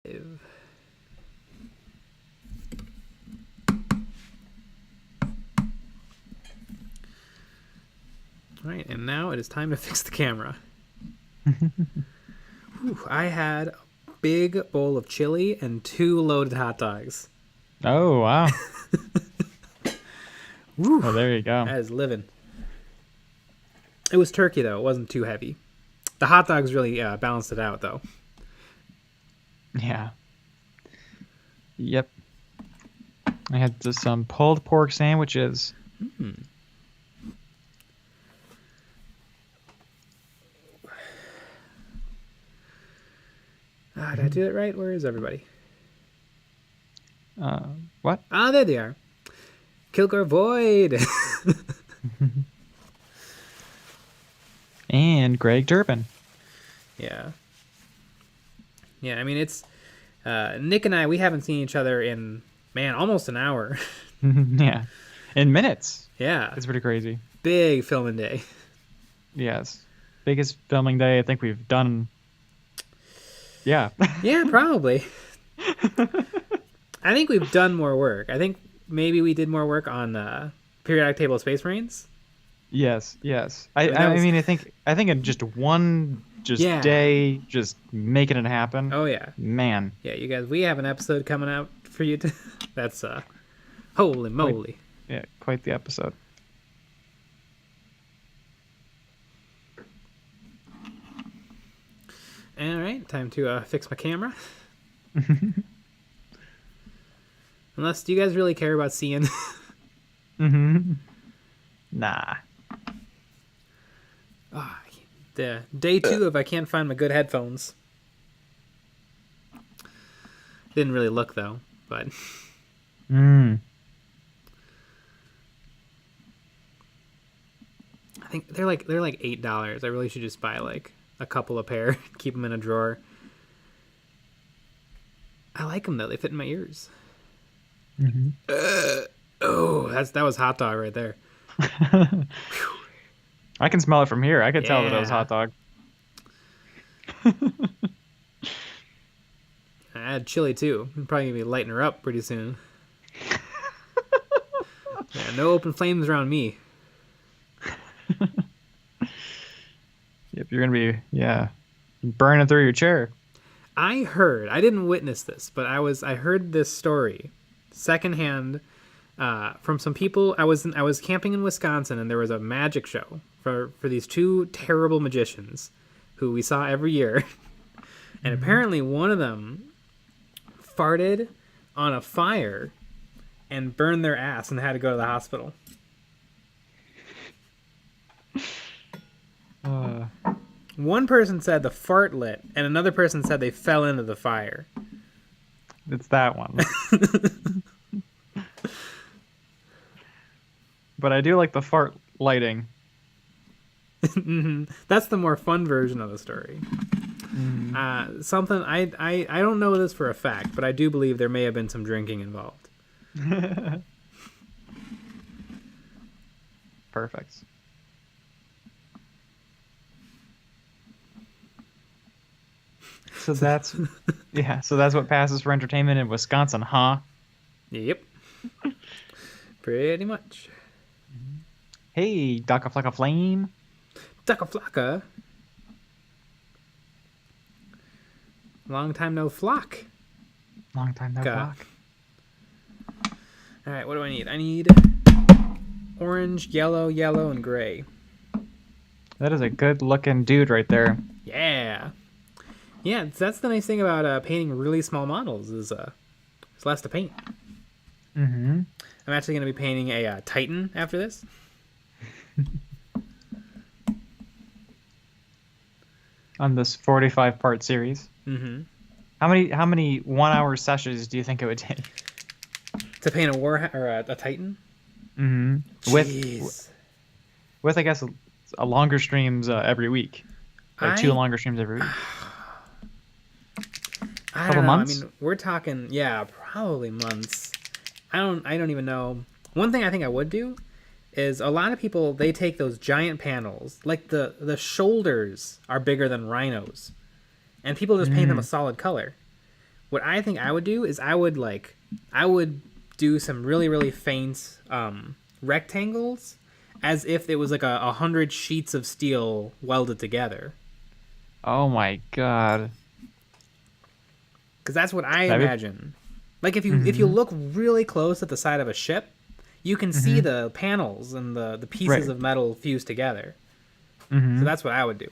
All right, and now it is time to fix the camera. Whew, I had a big bowl of chili and 2 loaded hot dogs. Oh, wow. Well, there you go. That is living. It was turkey, though. It wasn't too heavy. The hot dogs really balanced it out, though. Yeah. Yep. I had some pulled pork sandwiches. Did I do it right? Where is everybody? What? Ah, there they are. Kilgore Void. And Greg Durbin. Yeah. Yeah, I mean, it's... Nick and I, we haven't seen each other in, man, almost an hour. Yeah. In minutes. Yeah. It's pretty crazy. Big filming day. Yes. Biggest filming day I think we've done. Yeah. Yeah, probably. I think we've done more work. I think maybe we did more work on Periodic Table of Space Marines. Yes. I mean, I think in just one day, just making it happen. Oh yeah, man. Yeah, you guys, we have an episode coming out for you. That's holy moly. Quite the episode. All right, time to fix my camera. Unless, do you guys really care about seeing? Nah. The day 2 of I can't find my good headphones. Didn't really look though, but. I think they're like $8. I really should just buy like a couple of pair, keep them in a drawer. I like them though; they fit in my ears. That was hot dog right there. I can smell it from here. I could tell that it was hot dog. I had chili too. I'm probably gonna be lighting her up pretty soon. Yeah, no open flames around me. Yep, you're gonna be burning through your chair. I didn't witness this, but I heard this story secondhand from some people. I was camping in Wisconsin, and there was a magic show for these 2 terrible magicians who we saw every year. And apparently one of them farted on a fire and burned their ass and had to go to the hospital. One person said the fart lit, and another person said they fell into the fire. It's that one. But I do like the fart lighting. That's the more fun version of the story. Something I don't know this for a fact, but I do believe there may have been some drinking involved. Perfect. So that's what passes for entertainment in Wisconsin, huh? Yep. Pretty much. Hey, Daka Flocka Flame. Daka Flocka. Long time no flock. Long time no flock. All right, what do I need? I need orange, yellow, and gray. That is a good looking dude right there. Yeah. Yeah, that's the nice thing about painting really small models is it's less to paint. I'm actually going to be painting a Titan after this. On this 45-part series. How many 1-hour sessions do you think it would take to paint a Titan? With I guess a longer streams every week, like 2 longer streams every week. I don't know. Months? I mean, we're talking, probably months. I don't even know. One thing I think I would do is a lot of people, they take those giant panels, like the shoulders are bigger than rhinos, and people just paint them a solid color. what I think I would do is I would do some really, really faint rectangles as if it was like 100 sheets of steel welded together. Oh my god. Because that's what I imagine. Like if you look really close at the side of a ship, you can see the panels and the pieces of metal fused together. So that's what I would do.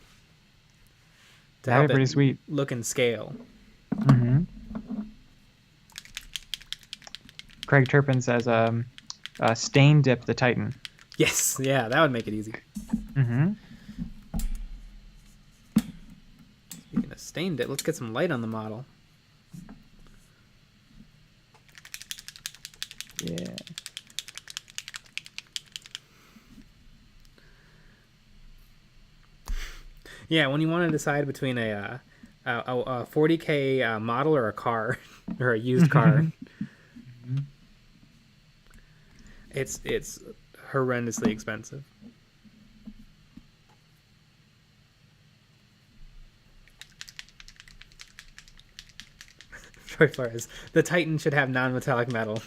That'd be pretty sweet. Look and scale. Craig Turpin says, stain dip the Titan. Yes, yeah, that would make it easy. Speaking of stain dip, let's get some light on the model. Yeah. Yeah, when you want to decide between a 40K model or a car or a used car, it's horrendously expensive. Troy Flores, the Titan should have non-metallic metal.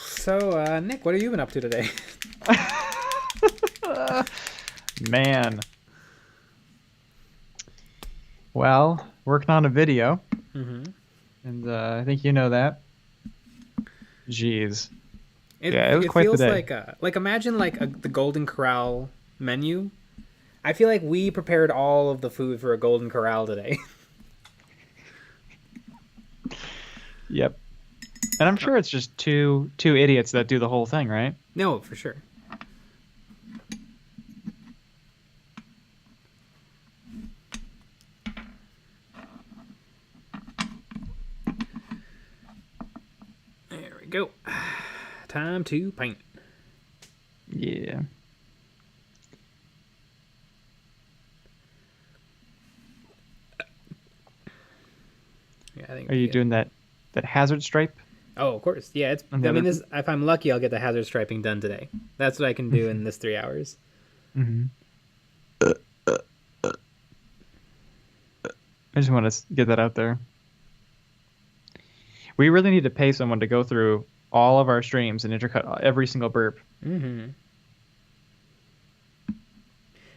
So, Nick, what have you been up to today? Man. Well, working on a video. And I think you know that. Jeez. It was quite feels the day. like imagine the Golden Corral menu. I feel like we prepared all of the food for a Golden Corral today. Yep. And I'm sure it's just two idiots that do the whole thing, right? No, for sure. There we go. Time to paint. Yeah. Yeah, I think. Are you doing that hazard stripe? Oh, of course. Yeah, I mean, if I'm lucky, I'll get the hazard striping done today. That's what I can do in this 3 hours. I just want to get that out there. We really need to pay someone to go through all of our streams and intercut every single burp.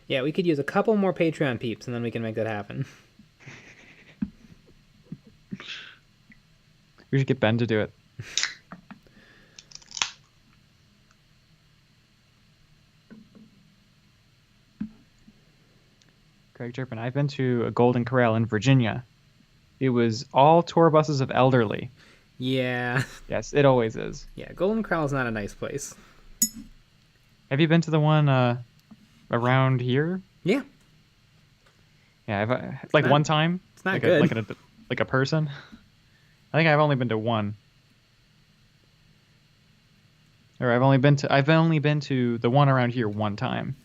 Yeah, we could use a couple more Patreon peeps, and then we can make that happen. We should get Ben to do it. Craig Turpin, I've been to a Golden Corral in Virginia. It was all tour buses of elderly. Yeah. Yes, it always is. Yeah, Golden Corral is not a nice place. Have you been to the one around here? Yeah. Yeah, I've one time. It's not good. Like a person. I think I've only been to one. Or I've only been to the one around here one time.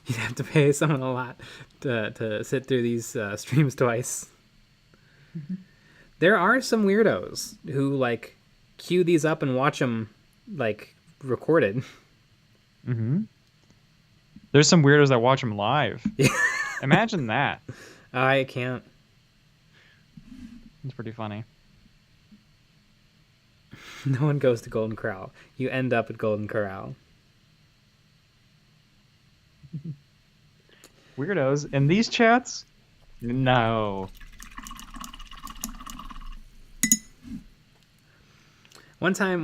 You'd have to pay someone a lot to sit through these streams twice. There are some weirdos who queue these up and watch them recorded. There's some weirdos that watch them live. Imagine that. I can't. It's pretty funny. No one goes to Golden Corral. You end up at Golden Corral. Weirdos in these chats? No. One time,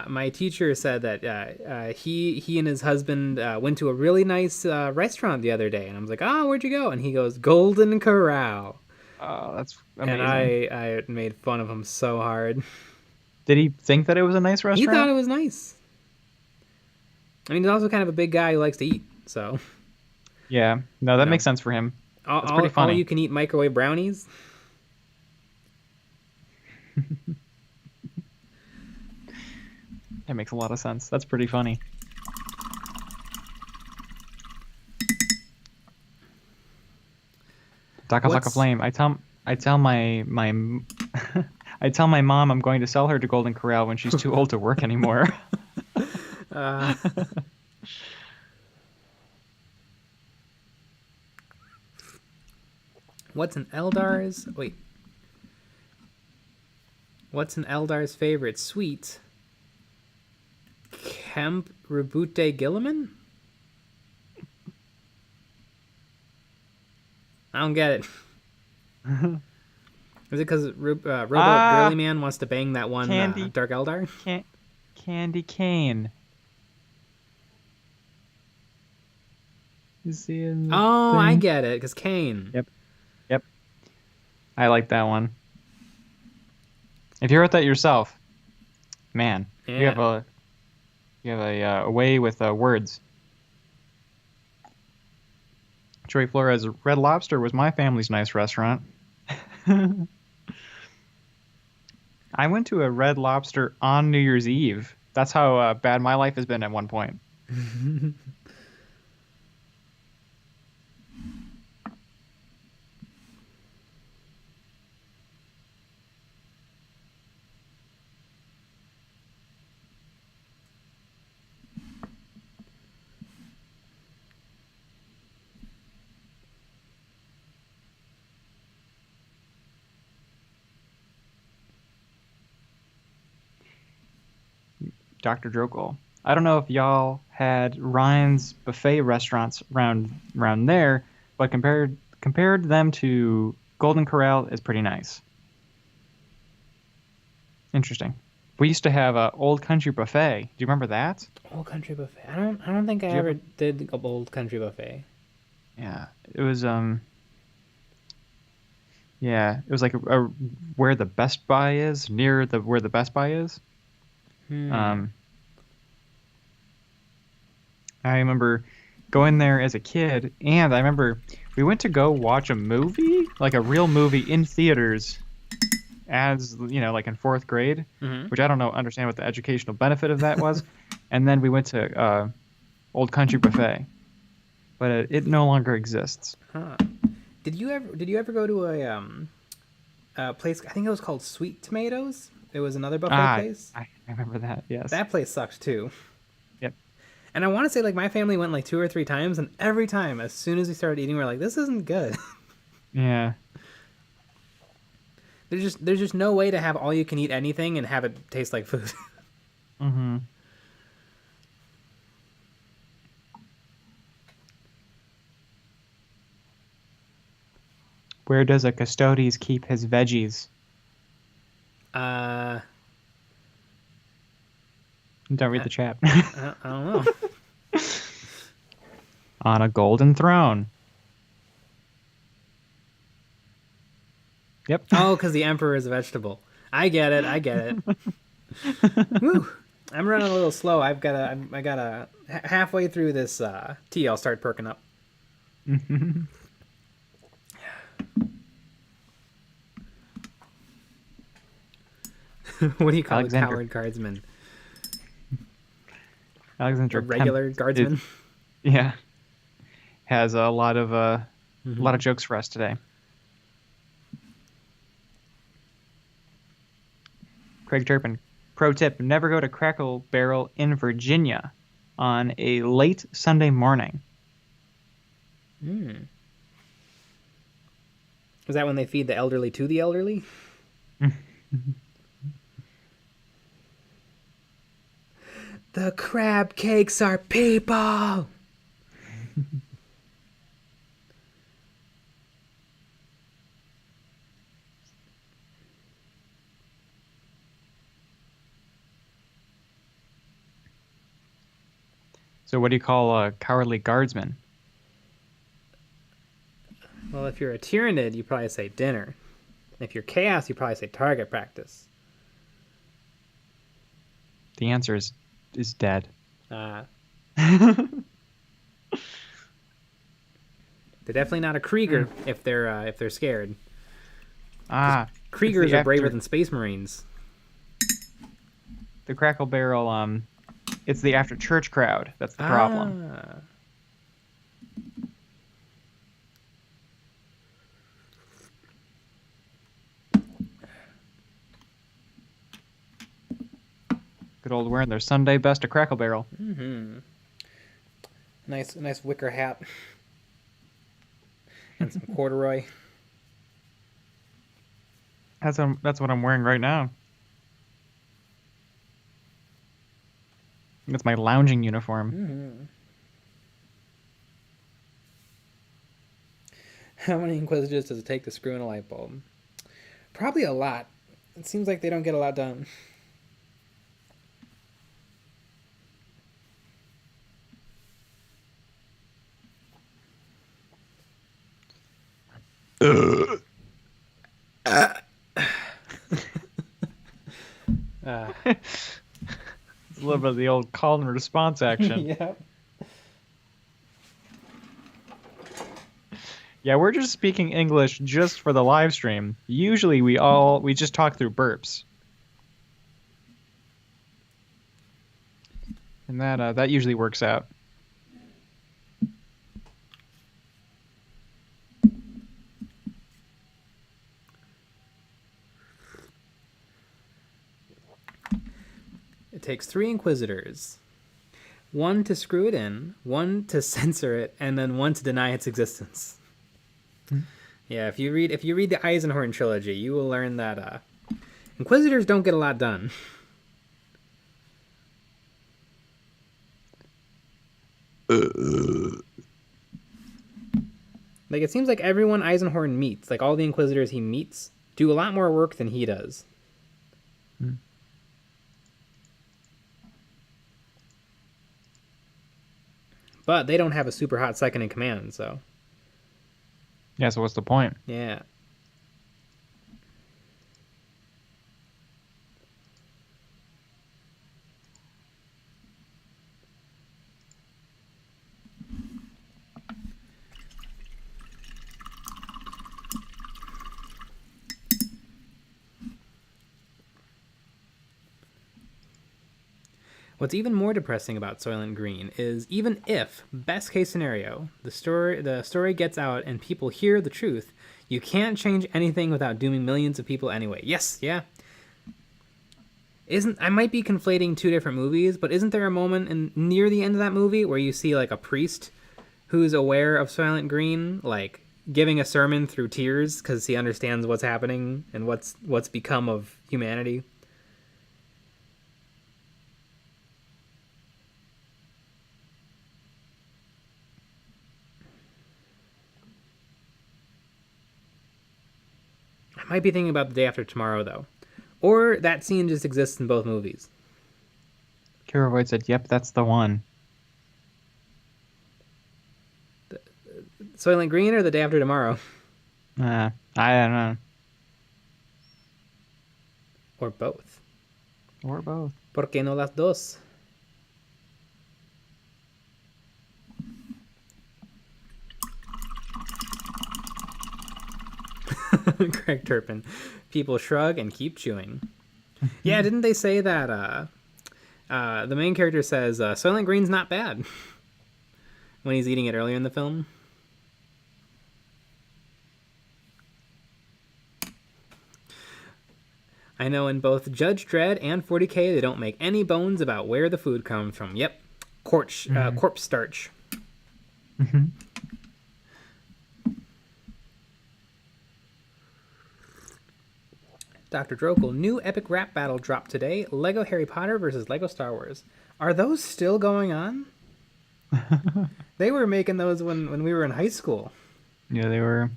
my teacher said that he and his husband went to a really nice restaurant the other day, and I was like, "Oh, where'd you go?" And he goes, "Golden Corral." Oh, that's amazing. And I made fun of him so hard. Did he think that it was a nice restaurant? He thought it was nice. I mean, he's also kind of a big guy who likes to eat, so. Yeah, no, that makes sense for him. That's pretty funny. All you can eat microwave brownies. That makes a lot of sense. That's pretty funny. Daka Flocka Flame. I tell my I tell my mom I'm going to sell her to Golden Corral when she's too old to work anymore. Uh, what's an Eldar's? Wait. What's an Eldar's favorite sweet? Kemp Rebute Gilliman? I don't get it. Is it because Robo Girly Man wants to bang that one Dark Eldar? Candy Cane. You see in the Oh, thing? I get it, because Kane. Yep. I like that one. If you wrote that yourself, man, Yeah. you have a way with words. Joey Flores, Red Lobster was my family's nice restaurant. I went to a Red Lobster on New Year's Eve. That's how bad my life has been at one point. Dr. Drokel. I don't know if y'all had Ryan's buffet restaurants around there, but compared them to Golden Corral is pretty nice. Interesting. We used to have a Old Country Buffet. Do you remember that? Old Country Buffet. I don't think I ever did a Old Country Buffet. Yeah, it was yeah, it was like where the Best Buy is, near where the Best Buy is. I remember going there as a kid, and I remember we went to go watch a movie, like a real movie in theaters, as you know, like in 4th grade, which I don't understand what the educational benefit of that was. And then we went to Old Country Buffet, but it no longer exists. Huh. Did you ever go to a place? I think it was called Sweet Tomatoes. It was another buffet place. I remember that. Yes. That place sucked too. Yep. And I want to say like my family went like 2 or 3 times, and every time, as soon as we started eating, we're like, "This isn't good." Yeah. There's just no way to have all you can eat anything and have it taste like food. Mm-hmm. Where does a Custodes keep his veggies? Don't read the chat. I don't know. On a golden throne. Yep. Oh, because the emperor is a vegetable. I get it. Woo. I'm running a little slow. I gotta halfway through this tea, I'll start perking up. What do you call a coward guardsman? Alexander, a regular guardsman. Yeah, has a lot of jokes for us today. Craig Turpin, pro tip: never go to Crackle Barrel in Virginia on a late Sunday morning. Is that when they feed the elderly to the elderly? The crab cakes are people. So what do you call a cowardly guardsman? Well, if you're a Tyranid, you probably say dinner. If you're Chaos, you probably say target practice. The answer is dead. They're definitely not a Krieger if they're scared. Kriegers are braver than Space Marines. The Crackle Barrel, it's the after church crowd that's the problem. Good old wearing their Sunday best to Crackle Barrel. Nice wicker hat. And some corduroy. That's what I'm wearing right now. That's my lounging uniform. How many Inquisitors does it take to screw in a light bulb? Probably a lot. It seems like they don't get a lot done. It's a little bit of the old call and response action. Yeah. Yeah, we're just speaking English just for the live stream. Usually we just talk through burps. And that usually works out. It takes 3 Inquisitors. 1 to screw it in, 1 to censor it, and then 1 to deny its existence. Yeah, if you read the Eisenhorn trilogy, you will learn that Inquisitors don't get a lot done. Like, it seems like everyone Eisenhorn meets, like all the Inquisitors he meets, do a lot more work than he does. But they don't have a super hot second in command, so. Yeah, so what's the point? Yeah. What's even more depressing about Soylent Green is even if, best case scenario, the story gets out and people hear the truth, you can't change anything without dooming millions of people anyway. Yes, yeah. I might be conflating 2 different movies, but isn't there a moment near the end of that movie where you see like a priest who's aware of Soylent Green, like giving a sermon through tears because he understands what's happening and what's become of humanity? I might be thinking about The Day After Tomorrow, though. Or that scene just exists in both movies. Kira Voigt said, yep, that's the one. Soylent Green or The Day After Tomorrow? I don't know. Or both. Or both. ¿Por qué no las dos? Craig Turpin. People shrug and keep chewing. Yeah, didn't they say that the main character says Soylent Green's not bad when he's eating it earlier in the film? I know in both Judge Dredd and 40K they don't make any bones about where the food comes from. Yep. Corpse starch. Dr. Drokel, new epic rap battle dropped today. Lego Harry Potter versus Lego Star Wars. Are those still going on? They were making those when we were in high school. Yeah, they were.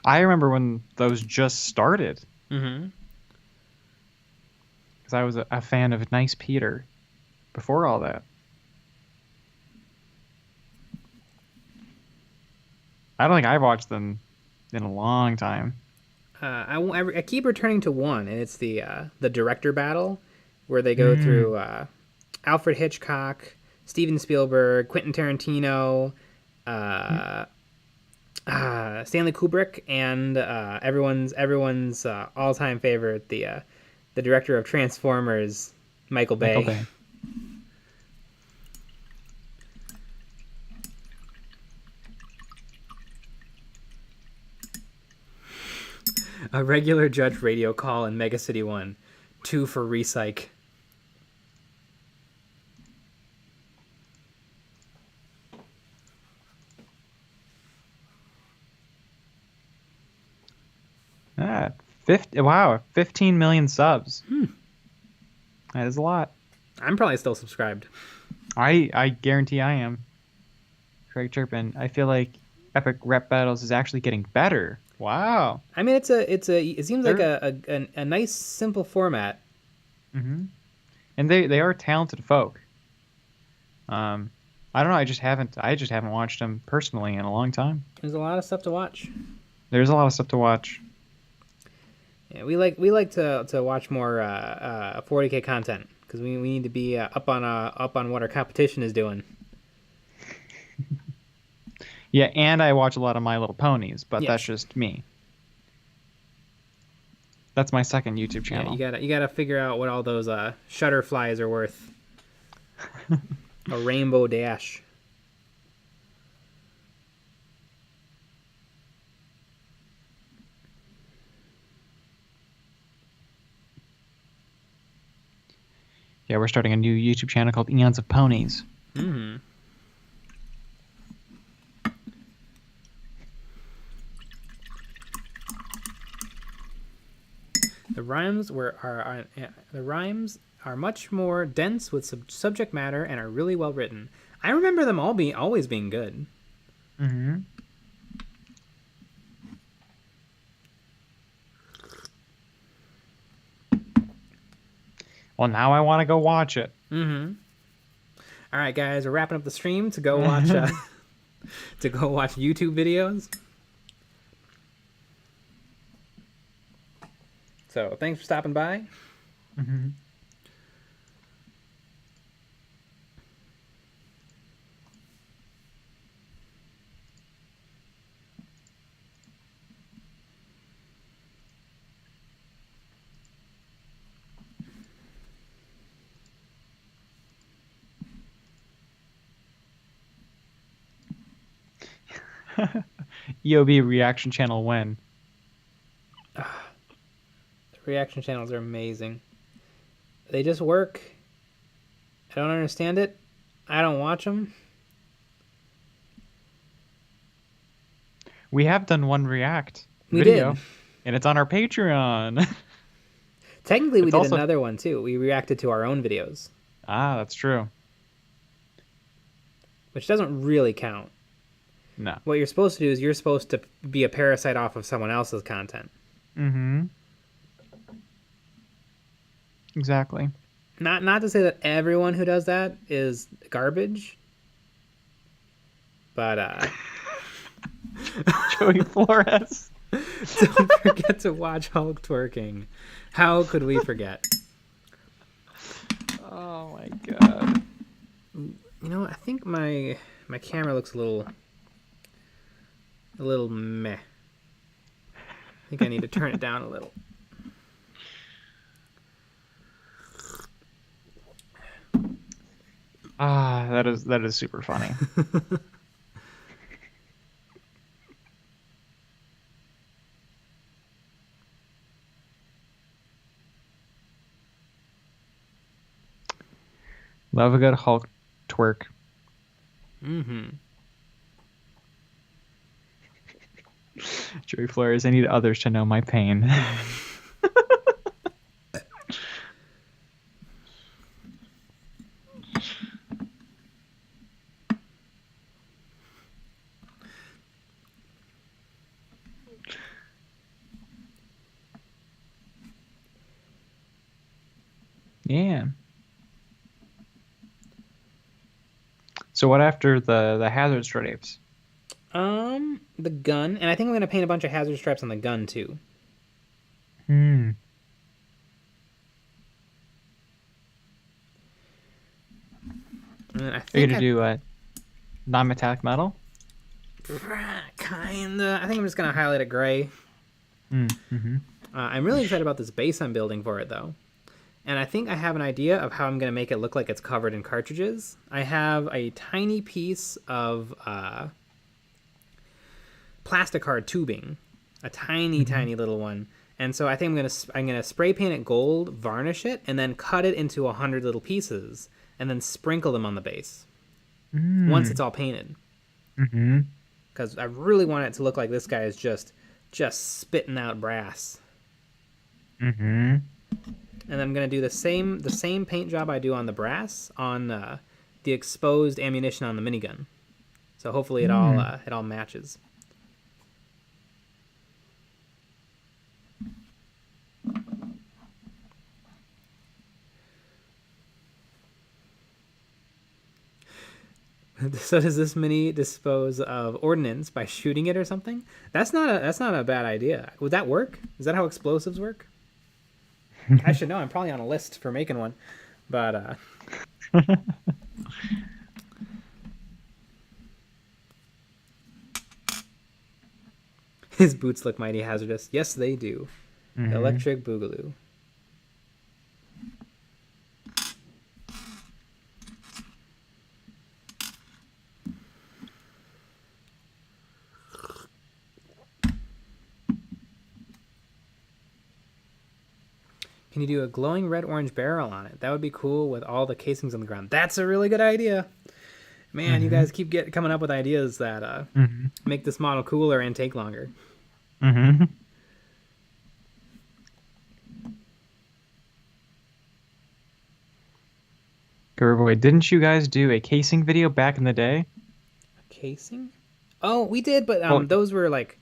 I remember when those just started. Because I was a fan of Nice Peter before all that. I don't think I've watched them in a long time. I keep returning to one, and it's the director battle, where they go through Alfred Hitchcock, Steven Spielberg, Quentin Tarantino, Stanley Kubrick, and everyone's all-time favorite, the director of Transformers, Michael Bay. A regular Judge radio call in Mega City 1. 2 for Recyc. Ah, 50, wow, 15 million subs. That is a lot. I'm probably still subscribed. I guarantee I am. Craig Turpin. I feel like Epic Rep Battles is actually getting better. Wow. I mean, it seems like They're a nice simple format. hmm and they are talented folk. I don't know. I just haven't watched them personally in a long time. There's a lot of stuff to watch. There's a lot of stuff to watch. Yeah, we like to watch more 40K content because we need to be up on what our competition is doing. Yeah, and I watch a lot of My Little Ponies, but that's Yes. just me. That's my second YouTube Yeah, channel. you gotta figure out what all those shutterflies are worth. A rainbow dash. Yeah, we're starting a new YouTube channel called Eons of Ponies. Mm-hmm. The rhymes are much more dense with subject matter and are really well written. I remember them always being good. Mm-hmm. Well, now I want to go watch it. Mm-hmm. All right, guys, we're wrapping up the stream to go watch to go watch YouTube videos. So thanks for stopping by. Mm-hmm. E.O.D reaction channel when? The reaction channels are amazing. They just work. I don't understand it. I don't watch them. We have done one react We video, did. and it's on our Patreon. Technically, we It's did also- another one too. We reacted to our own videos, Ah, that's true. which doesn't really count. No. What you're supposed to do is you're supposed to be a parasite off of someone else's content. Mm-hmm. Exactly. Not to say that everyone who does that is garbage, but Joey Flores. don't forget to watch Hulk twerking. How could we forget? Oh my god. You know, I think my camera looks a little meh. I think I need to turn it down a little. Ah, that is super funny. Love a good Hulk twerk. Mm-hmm. Joey Flores, I need others to know my pain. Yeah. So what after the hazard stripes? The gun, and I think I'm gonna paint a bunch of hazard stripes on the gun too. Hmm. And then I Are you think gonna do non-metallic metal? kinda. I think I'm just gonna highlight it gray. Mm-hmm. I'm really excited about this base I'm building for it though. And I think I have an idea of how I'm going to make it look like it's covered in cartridges. I have a tiny piece of plastic card tubing, a tiny little one. And so I think I'm gonna spray paint it gold, varnish it, and then cut it into 100 little pieces, and then sprinkle them on the base once it's all painted. Mm-hmm. Because I really want it to look like this guy is just just spitting out brass. Mm-hmm. And I'm gonna do the same paint job I do on the brass on the exposed ammunition on the minigun. So hopefully it all matches. So does this mini dispose of ordnance by shooting it or something? That's not a bad idea. Would that work? Is that how explosives work? I should know. I'm probably on a list for making one, but his boots look mighty hazardous. Yes, they do. Mm-hmm. Electric Boogaloo. Can you do a glowing red-orange barrel on it? That would be cool with all the casings on the ground. That's a really good idea. Man, you guys keep coming up with ideas that make this model cooler and take longer. Mm-hmm. Giveaway. Didn't you guys do a casing video back in the day? A casing? Oh, we did, but Well, those were like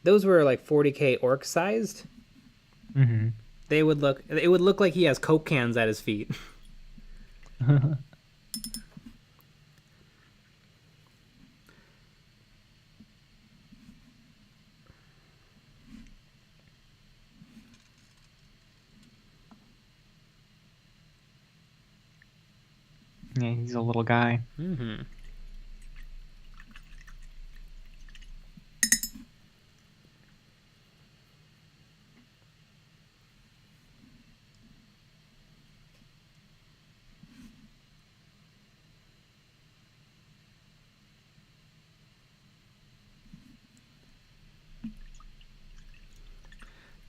40K orc sized. Mm-hmm. It would look like he has Coke cans at his feet. Yeah, he's a little guy. Mm-hmm.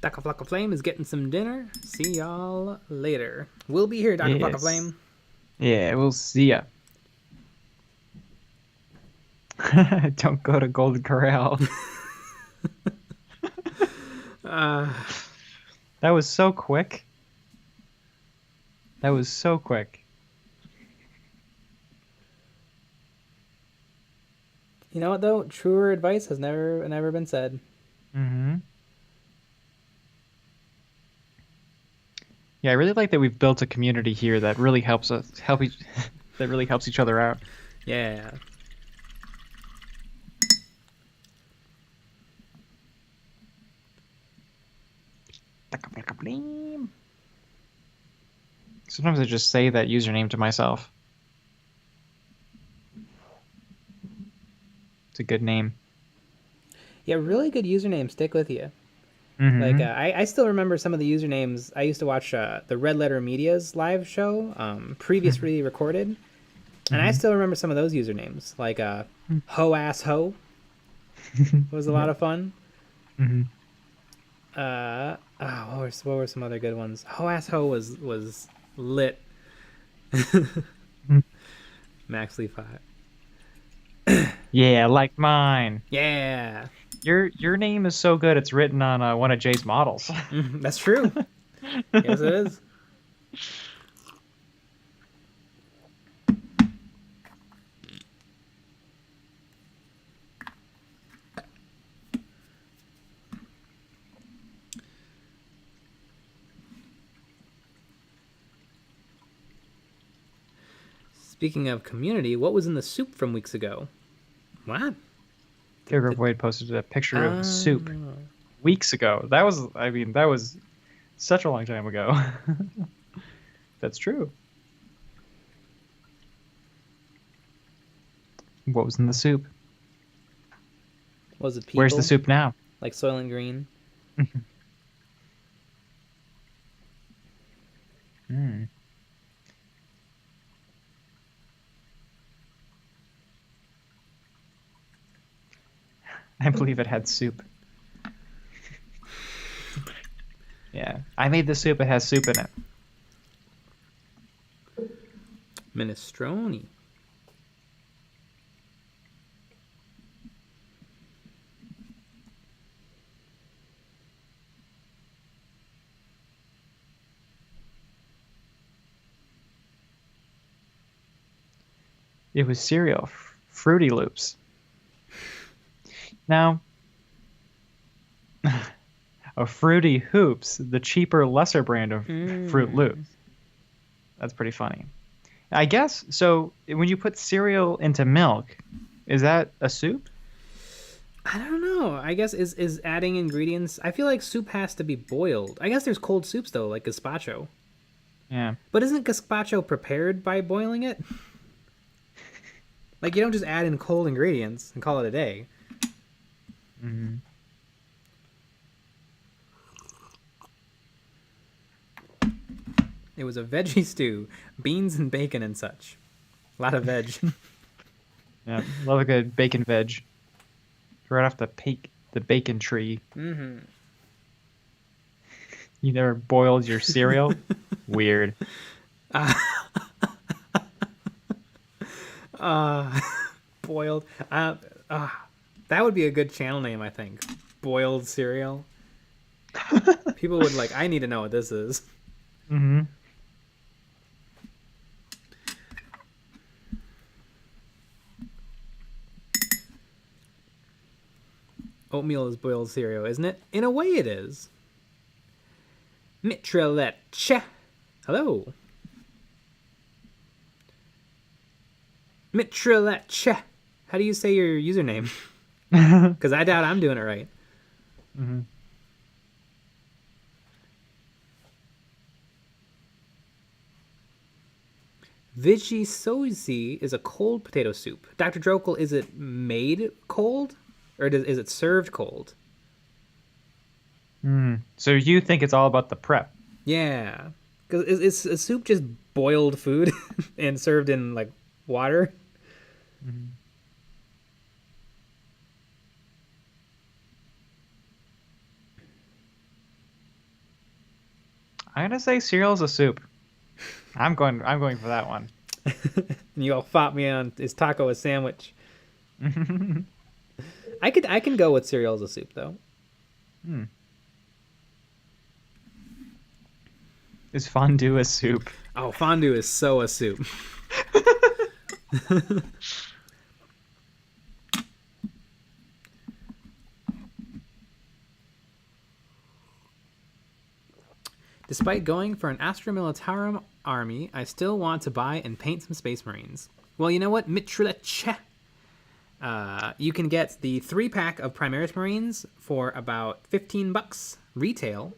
Daka Flocka Flame is getting some dinner. See y'all later. We'll be here, Daka Flocka Flame. Yeah, we'll see ya. Don't go to Golden Corral. That was so quick. That was so quick. You know what though? Truer advice has never been said. Mm-hmm. Yeah, I really like that we've built a community here that really helps that really helps each other out. Yeah. Sometimes I just say that username to myself. It's a good name. Yeah, really good usernames stick with you. Mm-hmm. Like I still remember some of the usernames. I used to watch the Red Letter Media's live show, previously recorded, and I still remember some of those usernames. Like Ho Ass Ho was a lot of fun. Mm-hmm. What were some other good ones? Ho Ass Ho was lit. Max Lee 5. Yeah, like mine. Yeah. Your name is so good it's written on one of Jay's models. That's true. Yes, it is. Speaking of community, what was in the soup from weeks ago? What? Gilbert Boyd posted a picture of soup weeks ago. That was such a long time ago. That's true. What was in the soup? Was it people? Where's the soup now? Like Soylent Green? Hmm. I believe it had soup. Yeah, I made the soup. It has soup in it. Minestrone. It was cereal. Fruity Loops. Now, a Fruity Hoops, the cheaper, lesser brand of Fruit Loops. That's pretty funny. I guess, so when you put cereal into milk, is that a soup? I don't know. I guess is adding ingredients. I feel like soup has to be boiled. I guess there's cold soups though, like gazpacho. Yeah. But isn't gazpacho prepared by boiling it? Like you don't just add in cold ingredients and call it a day. Mm-hmm. It was a veggie stew, beans and bacon and such. A lot of veg. Yeah, love a good bacon veg. Right off the bacon tree. Mm-hmm. You never boiled your cereal? Weird. Boiled. That would be a good channel name, I think. Boiled cereal. People would like, I need to know what this is. Mm-hmm. Oatmeal is boiled cereal, isn't it? In a way it is. Mitreleche. Hello. Mitreleche. How do you say your username? Because I doubt I'm doing it right. Mm-hmm. Vici sozi is a cold potato soup. Dr. Drokel, is it made cold? Or is it served cold? So you think it's all about the prep? Yeah. Because is soup just boiled food and served in, like, water? Mm-hmm. I'm gonna say cereal's a soup. I'm going for that one. And you all fought me on, is taco a sandwich? I can go with cereal as a soup though. Is fondue a soup? Oh, fondue is so a soup. Despite going for an Astra Militarum army, I still want to buy and paint some Space Marines. Well, you know what? Mitreleche. You can get the 3-pack of Primaris Marines for about $15 retail.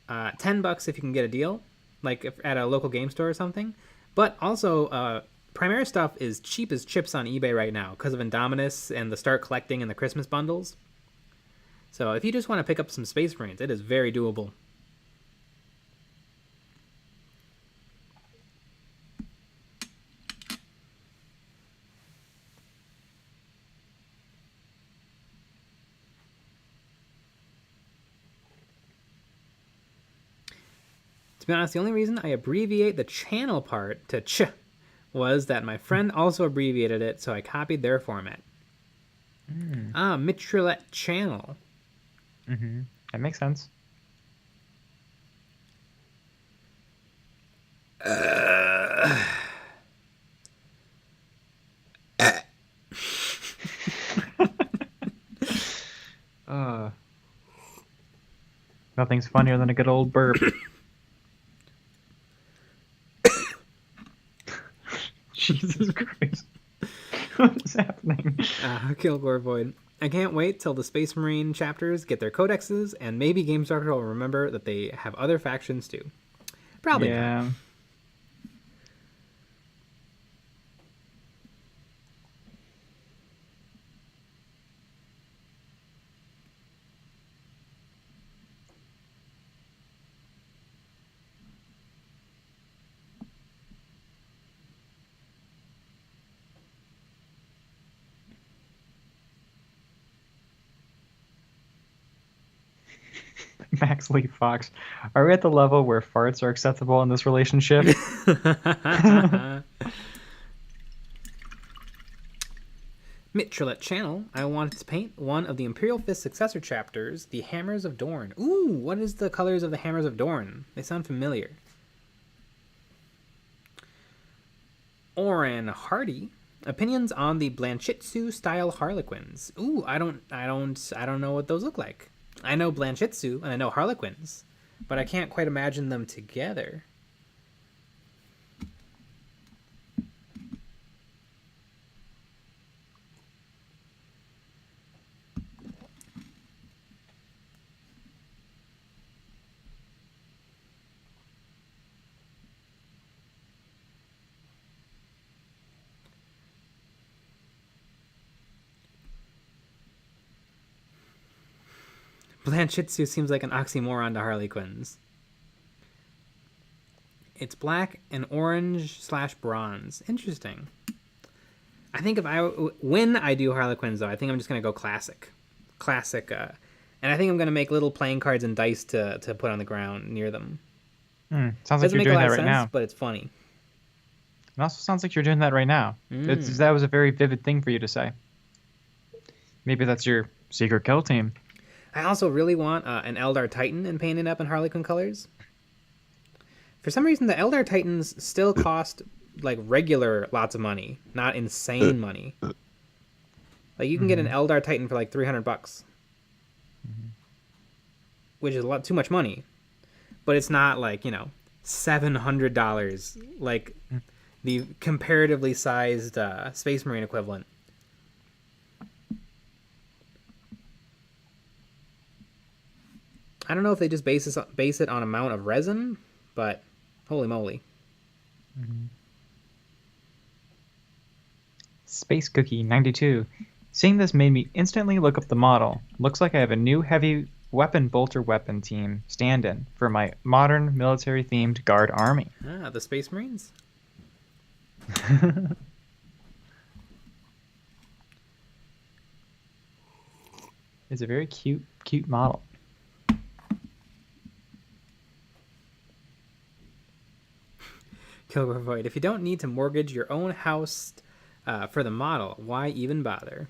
$10 if you can get a deal, like if at a local game store or something. But also, Primaris stuff is cheap as chips on eBay right now because of Indominus and the Start Collecting and the Christmas bundles. So if you just want to pick up some Space Marines, it is very doable. To be honest, the only reason I abbreviate the channel part to ch was that my friend also abbreviated it, so I copied their format. Mitrelette channel. Mm-hmm. That makes sense. Nothing's funnier than a good old burp. Jesus Christ. What is happening? Kilgore Void. I can't wait till the Space Marine chapters get their codexes, and maybe GameStarter will remember that they have other factions too. Probably not. Max Lee Fox. Are we at the level where farts are acceptable in this relationship? Mitrelette channel. I wanted to paint one of the Imperial Fist successor chapters, the Hammers of Dorn. Ooh, what is the colors of the Hammers of Dorn? They sound familiar. Oren Hardy. Opinions on the Blanchitsu style Harlequins. Ooh, I don't know what those look like. I know Blanchitsu and I know Harlequins, but I can't quite imagine them together. Blanchitsu seems like an oxymoron to Harlequins. It's black and orange / bronze. Interesting. I think when I do Harlequins, though, I think I'm just going to go classic. And I think I'm going to make little playing cards and dice to put on the ground near them. Sounds like you're doing that right now. But it's funny. It also sounds like you're doing that right now. That was a very vivid thing for you to say. Maybe that's your secret kill team. I also really want an Eldar Titan and painted up in Harlequin colors. For some reason, the Eldar Titans still cost like regular lots of money, not insane money. Like you can get an Eldar Titan for like $300, which is a lot too much money. But it's not like $700 like the comparatively sized Space Marine equivalent. I don't know if they just base it on amount of resin, but holy moly. Space Cookie 92. Seeing this made me instantly look up the model. Looks like I have a new heavy weapon bolter weapon team stand-in for my modern military-themed guard army. Ah, the Space Marines? It's a very cute model. Kilgore Void. If you don't need to mortgage your own house for the model, why even bother?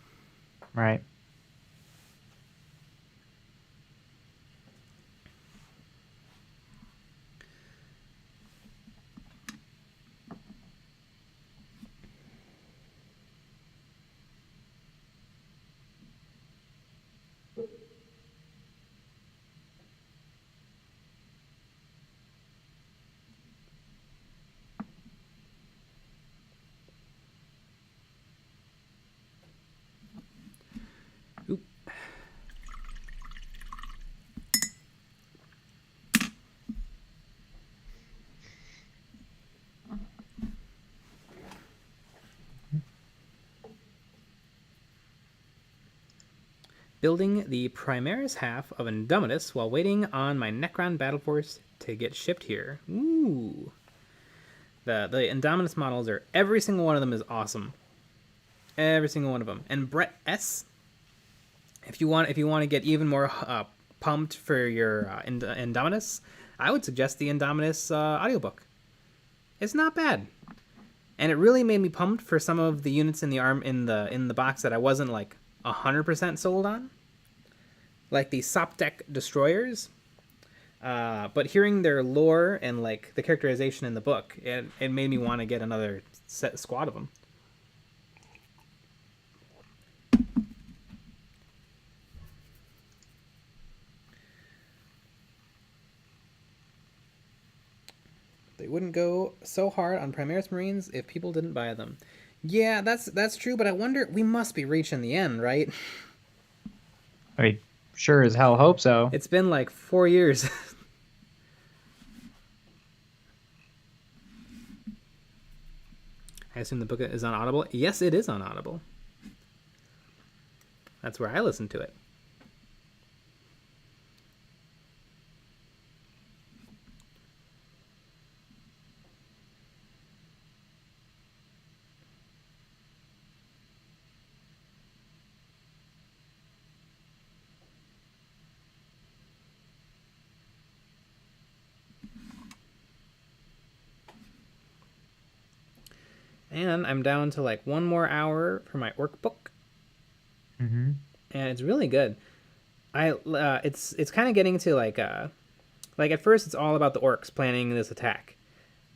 Right. Building the Primaris half of Indomitus while waiting on my Necron battle force to get shipped here. Ooh. The Indominus models are, every single one of them is awesome. Every single one of them. And Brett S, if you want to get even more pumped for your Indominus, I would suggest the Indominus audiobook. It's not bad. And it really made me pumped for some of the units in the box that I wasn't like 100% sold on, like the Soptek destroyers, but hearing their lore and like the characterization in the book, it made me want to get another squad of them. They wouldn't go so hard on Primaris Marines if people didn't buy them. Yeah, that's true, but I wonder, we must be reaching the end, right? I mean, sure as hell hope so. It's been like 4 years. I assume the book is on Audible. Yes, it is on Audible. That's where I listen to it. And I'm down to like 1 more hour for my workbook. Mm-hmm. And it's really good. It's kind of getting to like at first it's all about the orcs planning this attack.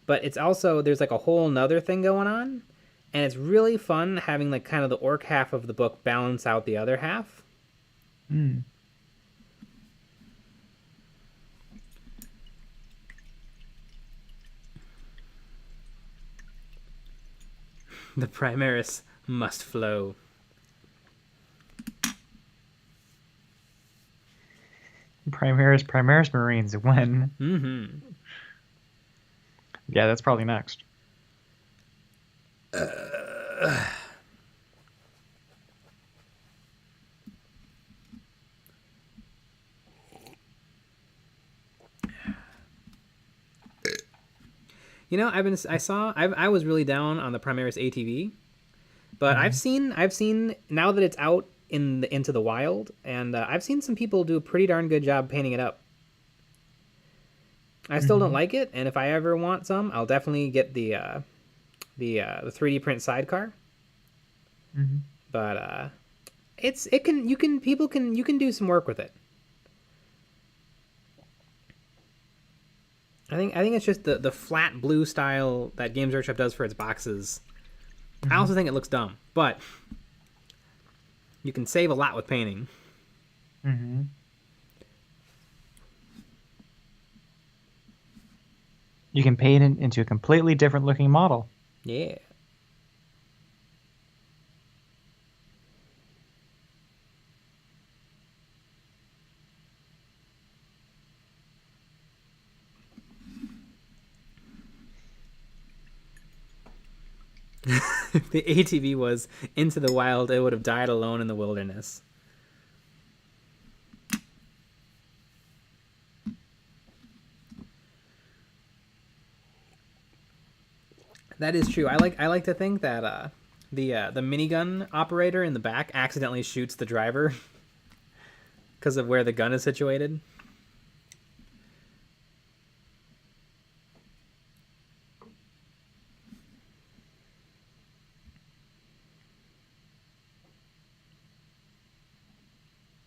But it's also, there's like a whole nother thing going on. and it's really fun having like kind of the orc half of the book balance out the other half. Mm. The Primaris must flow. Primaris Marines when? Mm-hmm. Yeah, that's probably next. You know, I was really down on the Primaris ATV, but Mhm. I've seen now that it's out into the wild, and I've seen some people do a pretty darn good job painting it up. I still don't Mhm. like it, and if I ever want some, I'll definitely get the 3D print sidecar. Mhm. But it can you can people can you can do some work with it. I think it's just the flat blue style that Games Workshop does for its boxes. I Mhm. also think it looks dumb, but you can save a lot with painting. Mhm. You can paint it into a completely different looking model. Yeah. If the ATV was into the wild, it would have died alone in the wilderness. That is true. I like to think that the minigun operator in the back accidentally shoots the driver because of where the gun is situated.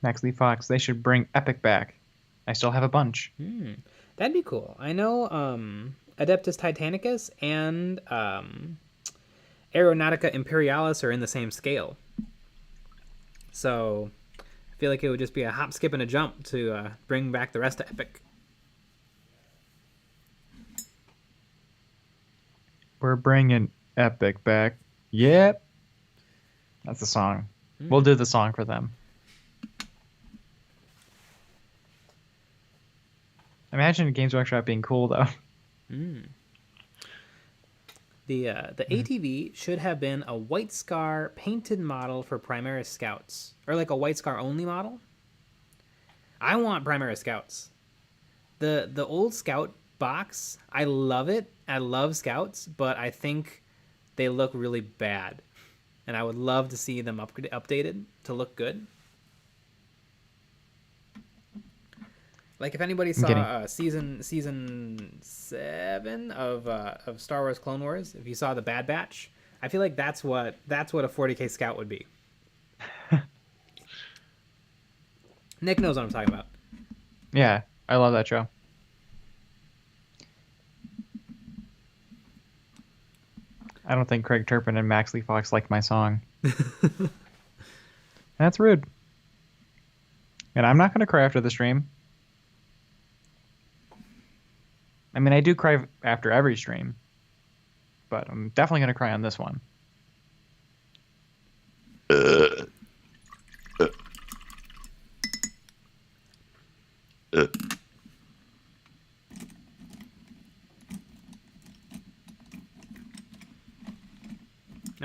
Maxley Fox, they should bring Epic back. I still have a bunch. That'd be cool. I know Adeptus Titanicus and Aeronautica Imperialis are in the same scale. So I feel like it would just be a hop, skip, and a jump to bring back the rest of Epic. We're bringing Epic back. Yep. That's the song. We'll do the song for them. Imagine Games Workshop being cool, though. The ATV should have been a White Scar painted model for Primaris Scouts, or like a White Scar only model. I want Primaris Scouts. The old Scout box, I love it. I love Scouts, but I think they look really bad, and I would love to see them updated to look good. Like if anybody I'm saw kidding. season 7 of Star Wars Clone Wars, if you saw the Bad Batch, I feel like that's what a 40K Scout would be. Nick knows what I'm talking about. Yeah, I love that show. I don't think Craig Turpin and Maxley Fox like my song. That's rude. And I'm not going to cry after the stream. I mean, I do cry after every stream, but I'm definitely going to cry on this one. I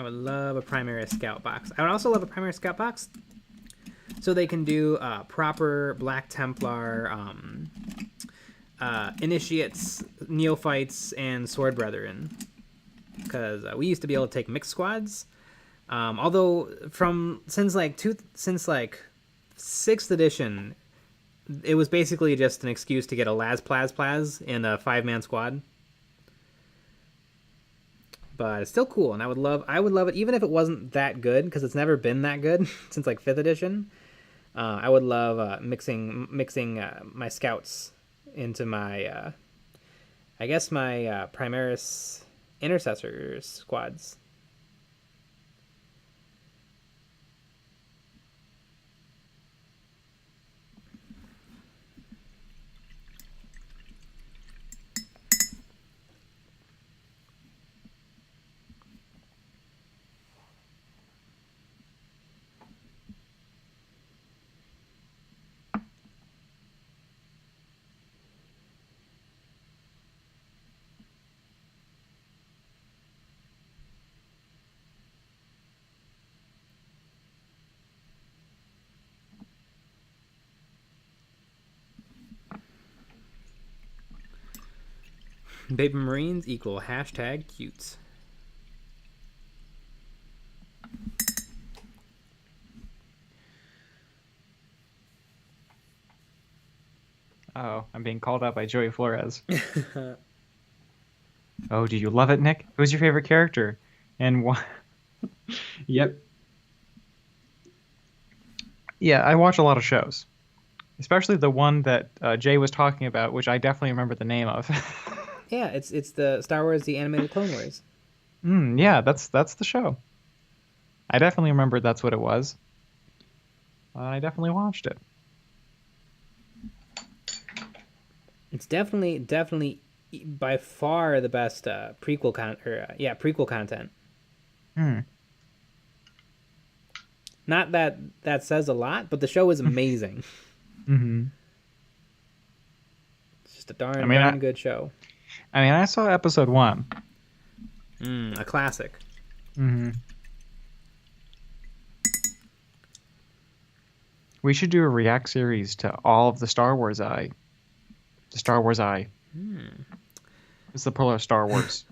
would love a Primary Scout box. I would also love a Primary Scout box so they can do proper Black Templar initiates, neophytes, and sword brethren. Because we used to be able to take mixed squads. Although since 6th edition, it was basically just an excuse to get a Las Plaz in a 5-man squad. But it's still cool, and I would love it even if it wasn't that good, because it's never been that good since like 5th edition. I would love mixing my scouts into my I guess my Primaris intercessors squads. Baby Marines equal hashtag cutes. Oh, I'm being called out by Joey Flores. Oh, do you love it, Nick? Who's your favorite character? And why? Yep. Yeah, I watch a lot of shows, especially the one that Jay was talking about, which I definitely remember the name of. Yeah, it's the Star Wars, the animated Clone Wars. Yeah, that's the show. I definitely remember that's what it was. I definitely watched it. It's definitely by far the best prequel prequel content. Not that that says a lot, but the show is amazing. Mm-hmm. It's just a darn good show. I saw episode 1. A classic. Mm-hmm. We should do a react series to all of the Star Wars Eye. The Star Wars Eye. It's the plural of Star Wars.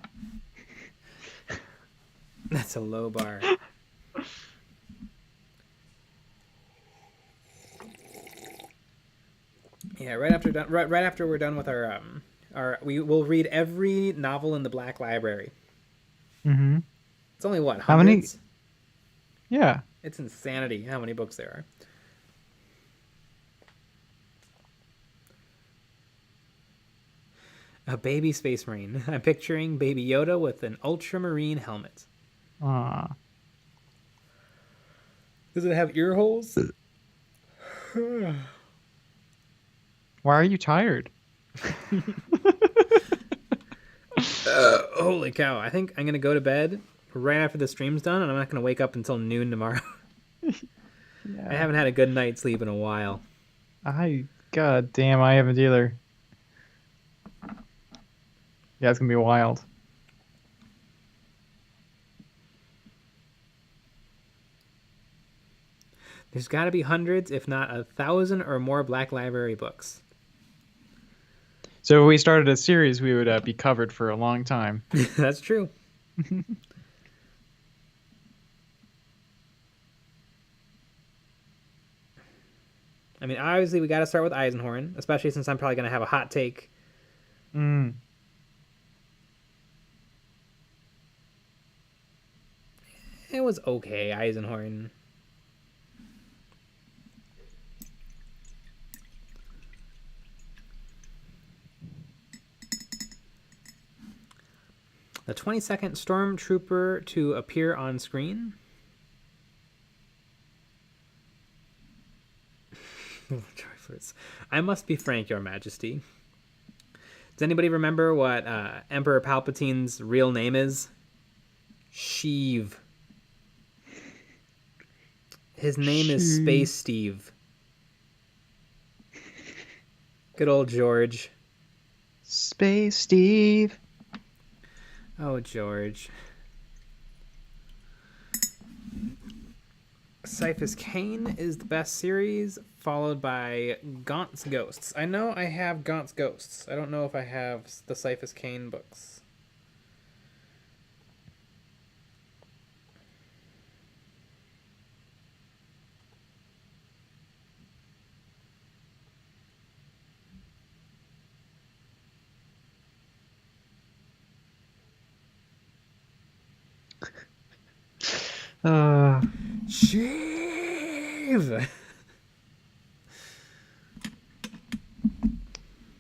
That's a low bar. Yeah, right after we're done with we will read every novel in the Black Library. Mm-hmm. It's only what, how many? hundreds? Yeah. It's insanity how many books there are. A baby space marine. I'm picturing Baby Yoda with an ultramarine helmet. Aww. Does it have ear holes? Why are you tired? Holy cow. I think I'm going to go to bed right after the stream's done, and I'm not going to wake up until noon tomorrow. Yeah. I haven't had a good night's sleep in a while. God damn, I haven't either. Yeah, it's going to be wild. There's got to be hundreds, if not 1,000 or more Black Library books. So if we started a series, we would be covered for a long time. That's true. I mean, obviously, we got to start with Eisenhorn, especially since I'm probably going to have a hot take. It was okay, Eisenhorn. The 22nd Stormtrooper to appear on screen. I must be frank, Your Majesty. Does anybody remember what Emperor Palpatine's real name is? Sheev. His name is Space Steve. Good old George. Space Steve. Oh, George. Cyphus Cain is the best series, followed by Gaunt's Ghosts. I know I have Gaunt's Ghosts. I don't know if I have the Cyphus Cain books. Shave.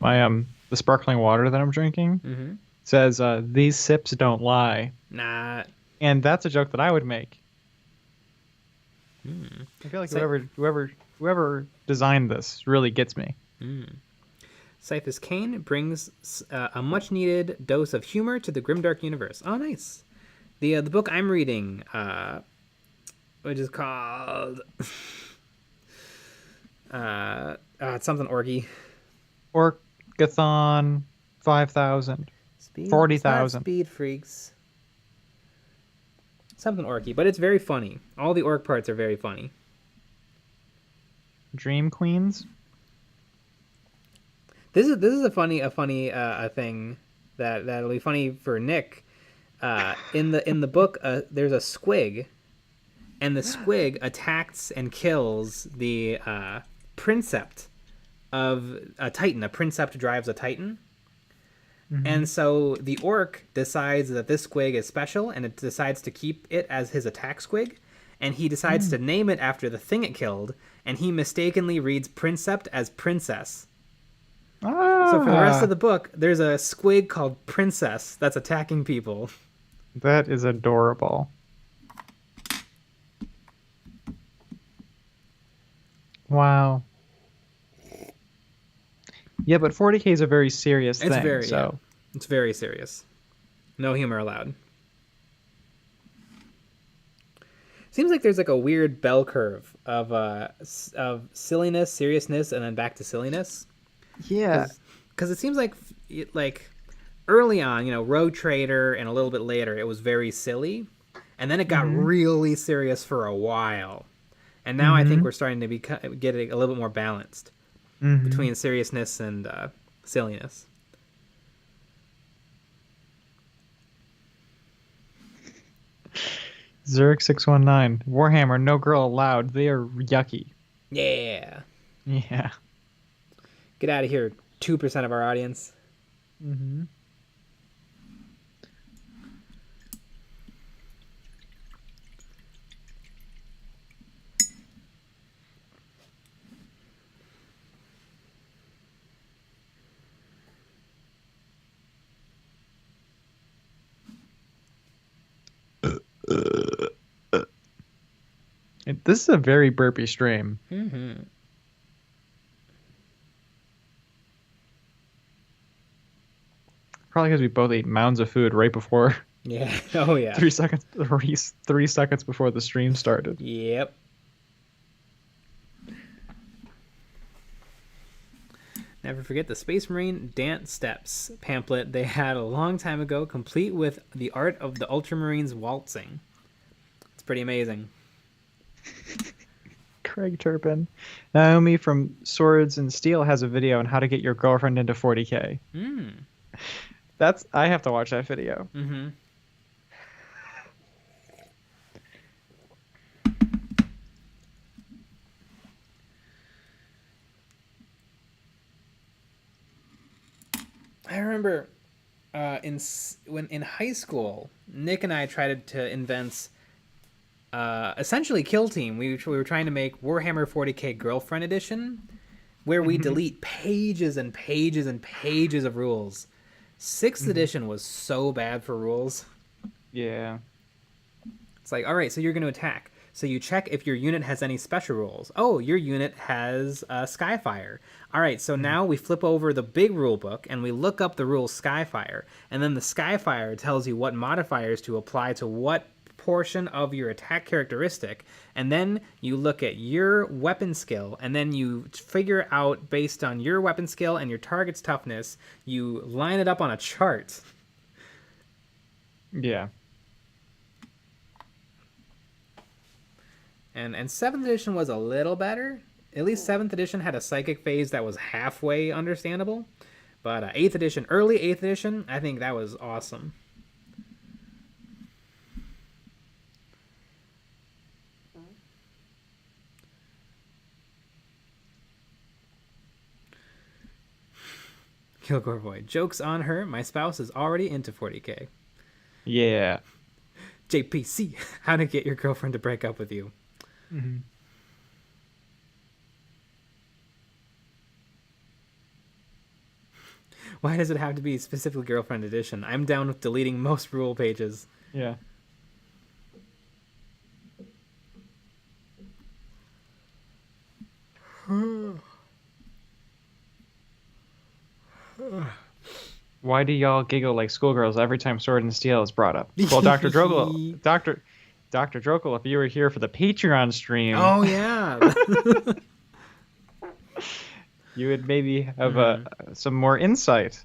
The sparkling water that I'm drinking says these sips don't lie. Nah. And that's a joke that I would make. I feel like whoever designed this really gets me. Cyphus Cain brings a much-needed dose of humor to the grimdark universe. Oh, nice. The book I'm reading, which is called it's something orky. Orcathon 5,000. 40,000. Speed Freaks. Something orky, but it's very funny. All the orc parts are very funny. Dream Queens. This is a funny thing. that'll be funny for Nick. In the book, there's a squig, and the squig attacks and kills the princept of a titan. A princept drives a titan. And so the orc decides that this squig is special, and it decides to keep it as his attack squig, and he decides to name it after the thing it killed, and he mistakenly reads princept as princess. So for the rest of the book, there's a squig called Princess that's attacking people. That is adorable. Wow. Yeah, but 40K is a very serious thing. It's very serious. No humor allowed. Seems like there's like a weird bell curve of silliness, seriousness, and then back to silliness. Yeah. Because it seems like early on, Rogue Trader, and a little bit later, it was very silly, and then it got really serious for a while, and now I think we're starting to get a little bit more balanced between seriousness and silliness. Zurich619 Warhammer, no girl allowed. They are yucky. Yeah. Yeah. Get out of here, 2% of our audience. This is a very burpy stream. Probably because we both ate mounds of food right before. Yeah. Oh yeah. 3 seconds. 3 seconds before the stream started. Yep. Never forget the Space Marine Dance Steps pamphlet they had a long time ago, complete with the art of the Ultramarines waltzing. It's pretty amazing. Craig Turpin. Naomi from Swords and Steel has a video on how to get your girlfriend into 40K. I have to watch that video. I remember in high school, Nick and I tried to invent essentially Kill Team. We were trying to make Warhammer 40K Girlfriend Edition, where we delete pages and pages and pages of rules. 6th edition was so bad for rules. Yeah. It's like, all right, so you're going to attack. So you check if your unit has any special rules. Oh, your unit has Skyfire. All right, so now we flip over the big rule book and we look up the rule Skyfire. And then the Skyfire tells you what modifiers to apply to what portion of your attack characteristic. And then you look at your weapon skill, and then you figure out, based on your weapon skill and your target's toughness, you line it up on a chart. Yeah. And 7th edition was a little better. At least 7th edition had a psychic phase that was halfway understandable. But 8th edition, early 8th edition, I think that was awesome. Kilgore Boy, joke's on her. My spouse is already into 40K. Yeah. JPC, how to get your girlfriend to break up with you. Why does it have to be specifically Girlfriend Edition? I'm down with deleting most rule pages. Yeah. Why do y'all giggle like schoolgirls every time Sword and Steel is brought up? Well, Dr. Drokel, Dr. Drokel, if you were here for the Patreon stream, oh yeah, you would maybe have some more insight.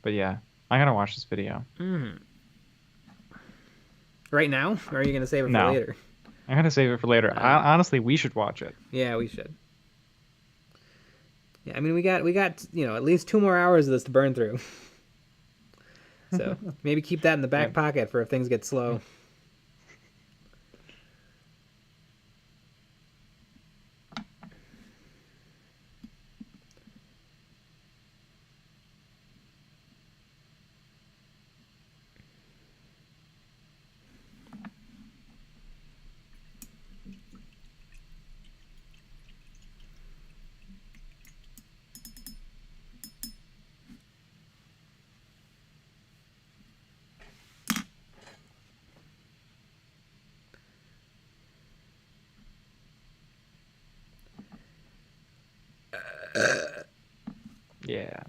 But yeah, I'm gonna watch this video. Right now, or are you gonna save it for later? I'm gonna save it for later. Honestly, we should watch it. Yeah, we should. Yeah, I mean we got at least 2 more hours of this to burn through. So maybe keep that in the back Yeah. pocket for if things get slow. Yeah.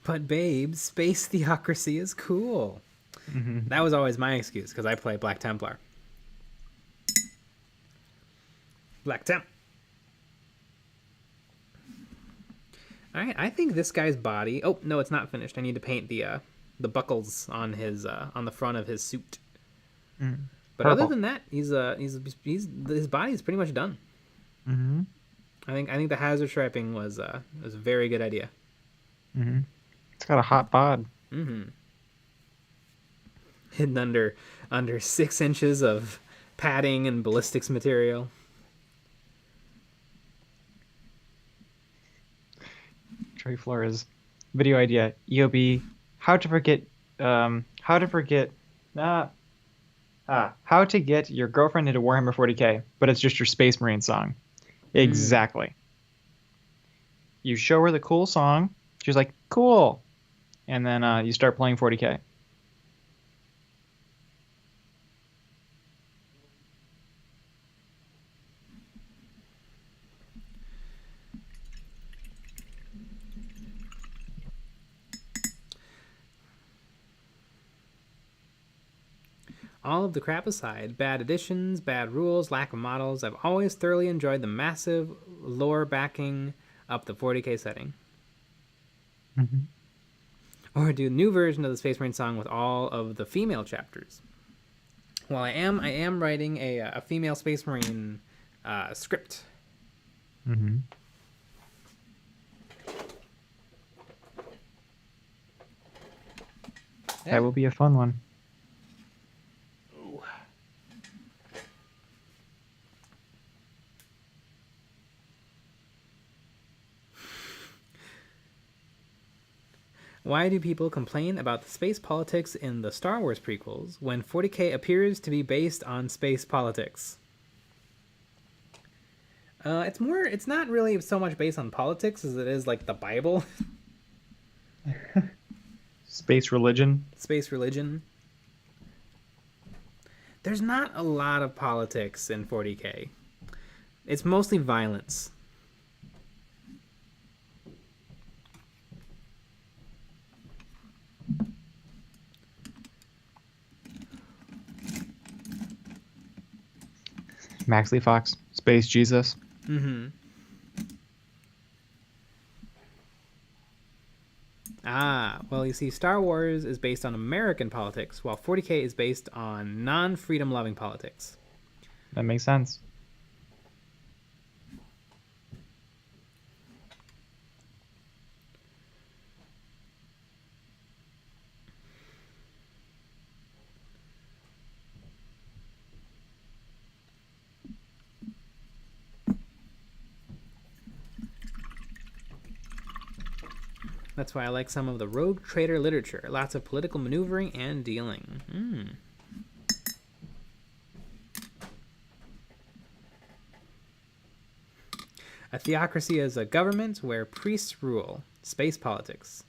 But babe, space theocracy is cool. Hmm. That was always my excuse because I play Black Templar. Black Temp. All right, I think this guy's body. Oh no, it's not finished. I need to paint the buckles on the front of his suit. Mm. But other Purple. than that, he's his body is pretty much done. Hmm. I think the hazard striping was a very good idea. Hmm. It's got a hot bod. Hidden under 6 inches of padding and ballistics material. Trey Flores. Video idea. EOB. How to forget. How to forget. How to get your girlfriend into Warhammer 40k, but it's just your Space Marine song. Exactly. You show her the cool song. She's like, cool. And then you start playing 40k. All of the crap aside, bad additions, bad rules, lack of models, I've always thoroughly enjoyed the massive lore backing up the 40k setting. Mm-hmm. Or do a new version of the Space Marine song with all of the female chapters. Well, I am writing a female Space Marine script. Mm-hmm. Yeah. That will be a fun one. Why do people complain about the space politics in the Star Wars prequels when 40k appears to be based on space politics? It's not really so much based on politics as it is like the Bible. Space religion. Space religion. There's not a lot of politics in 40k. It's mostly violence. Maxley Fox. Space Jesus. Well, you see, Star Wars is based on American politics, while 40k is based on non-freedom loving politics. That makes sense. That's why I like some of the rogue trader literature. Lots of political maneuvering and dealing. A theocracy is a government where priests rule. Space politics.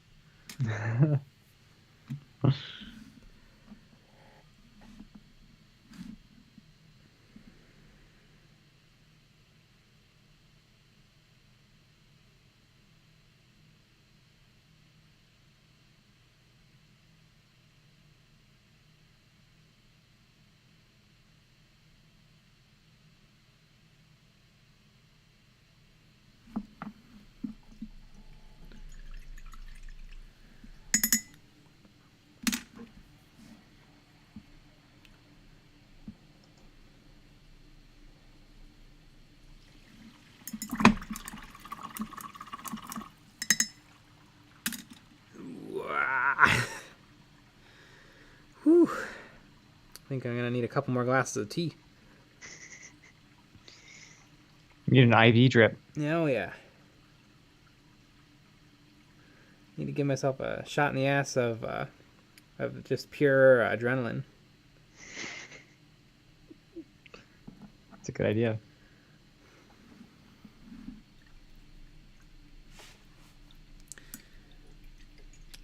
think I'm gonna need a couple more glasses of tea. You need an IV drip. Oh yeah. Need to give myself a shot in the ass of just pure adrenaline. That's a good idea.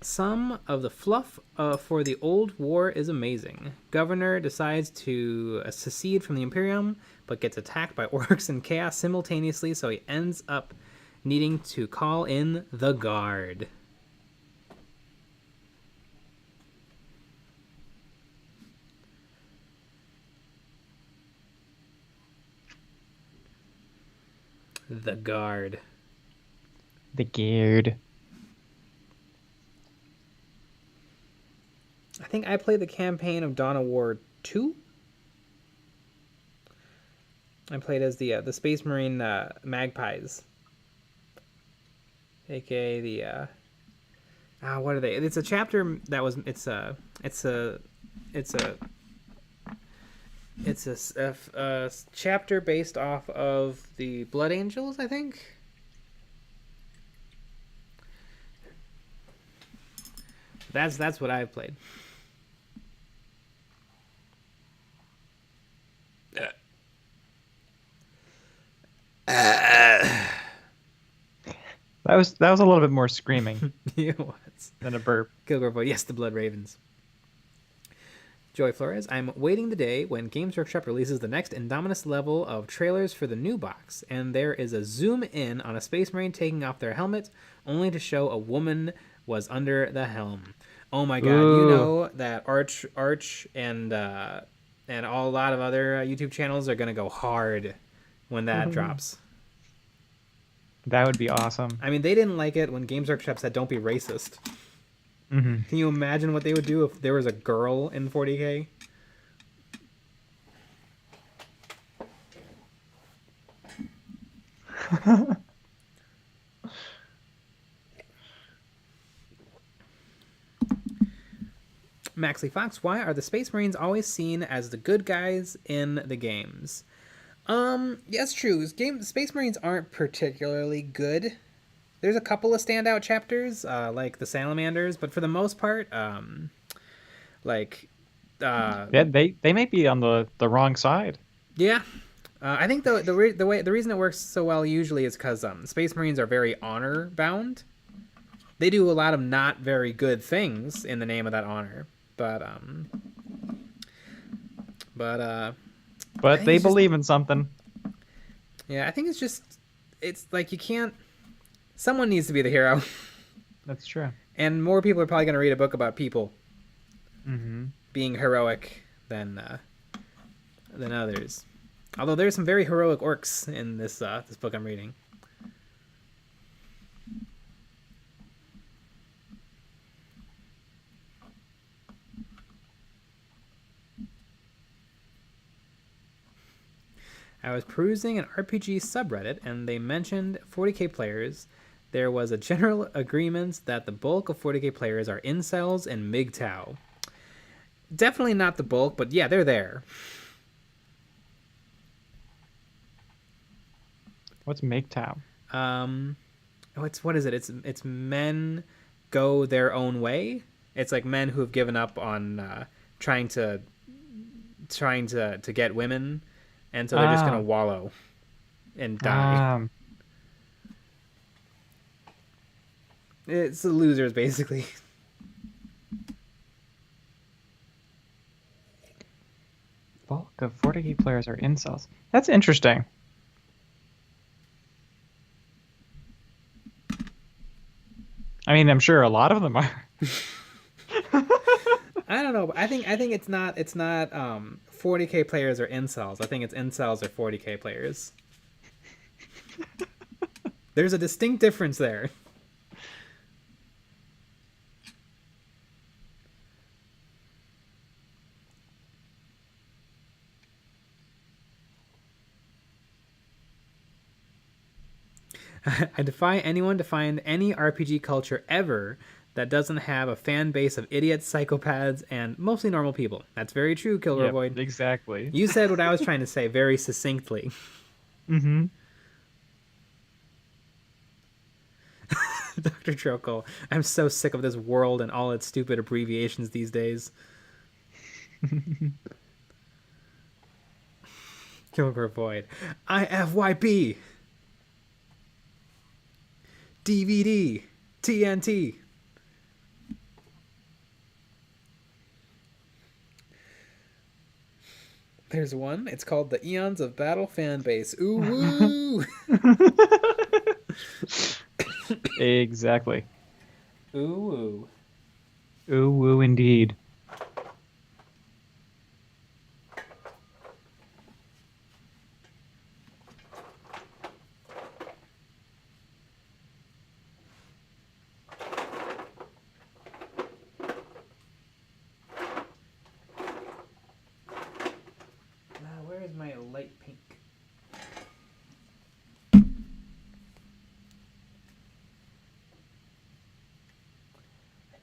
Some of the fluff for the old war is amazing. Governor decides to secede from the Imperium, but gets attacked by orcs and chaos simultaneously, so he ends up needing to call in the guard. The guard. The Geared. I think I played the campaign of Dawn of War 2. I played as the Space Marine Magpies, aka the what are they? It's a chapter that was it's a chapter based off of the Blood Angels, I think. That's what I've played. That was a little bit more screaming It was. than a burp. Kilgore voice. Yes, the Blood Ravens. Joy Flores, I'm waiting the day when Games Workshop releases the next Indominus level of trailers for the new box, and there is a zoom in on a Space Marine taking off their helmet, only to show a woman was under the helm. Oh my god! Ooh. You know that Arch, and a lot of other YouTube channels are gonna go hard when that drops. That would be awesome. I mean, they didn't like it when Games Workshop said "Don't be racist." Mm-hmm. Can you imagine what they would do if there was a girl in 40K? Maxley Fox, why are the Space Marines always seen as the good guys in the games? Yes, true. Space Marines aren't particularly good. There's a couple of standout chapters, like the Salamanders, but for the most part, They may be on the wrong side. yeah. I think the reason it works so well usually is because Space Marines are very honor bound. They do a lot of not very good things in the name of that honor, but they believe in something. Yeah, I think it's like you can't. Someone needs to be the hero. That's true. And more people are probably going to read a book about people being heroic than others. Although there's some very heroic orcs in this book I'm reading. I was perusing an RPG subreddit, and they mentioned 40k players. There was a general agreement that the bulk of 40k players are incels and MGTOW. Definitely not the bulk, but yeah, they're there. What's MGTOW? What is it? It's men go their own way. It's like men who have given up on trying to get women, and so they're just gonna wallow and die. It's the losers, basically. Bulk of 40k players are incels. That's interesting. I mean, I'm sure a lot of them are. I don't know. But I think it's not 40k players are incels. I think it's incels are 40k players. There's a distinct difference there. I defy anyone to find any RPG culture ever that doesn't have a fan base of idiots, psychopaths, and mostly normal people. That's very true, Kilgore Yep, Void. exactly. You said what I was trying to say very succinctly. Mm-hmm. Dr. Trokel, I'm so sick of this world and all its stupid abbreviations these days. Kilgore Void. IFYP. DVD. TNT. There's one. It's called the Eons of Battle fan base. Ooh woo! Exactly. Ooh woo. Ooh woo indeed. Where is my light pink?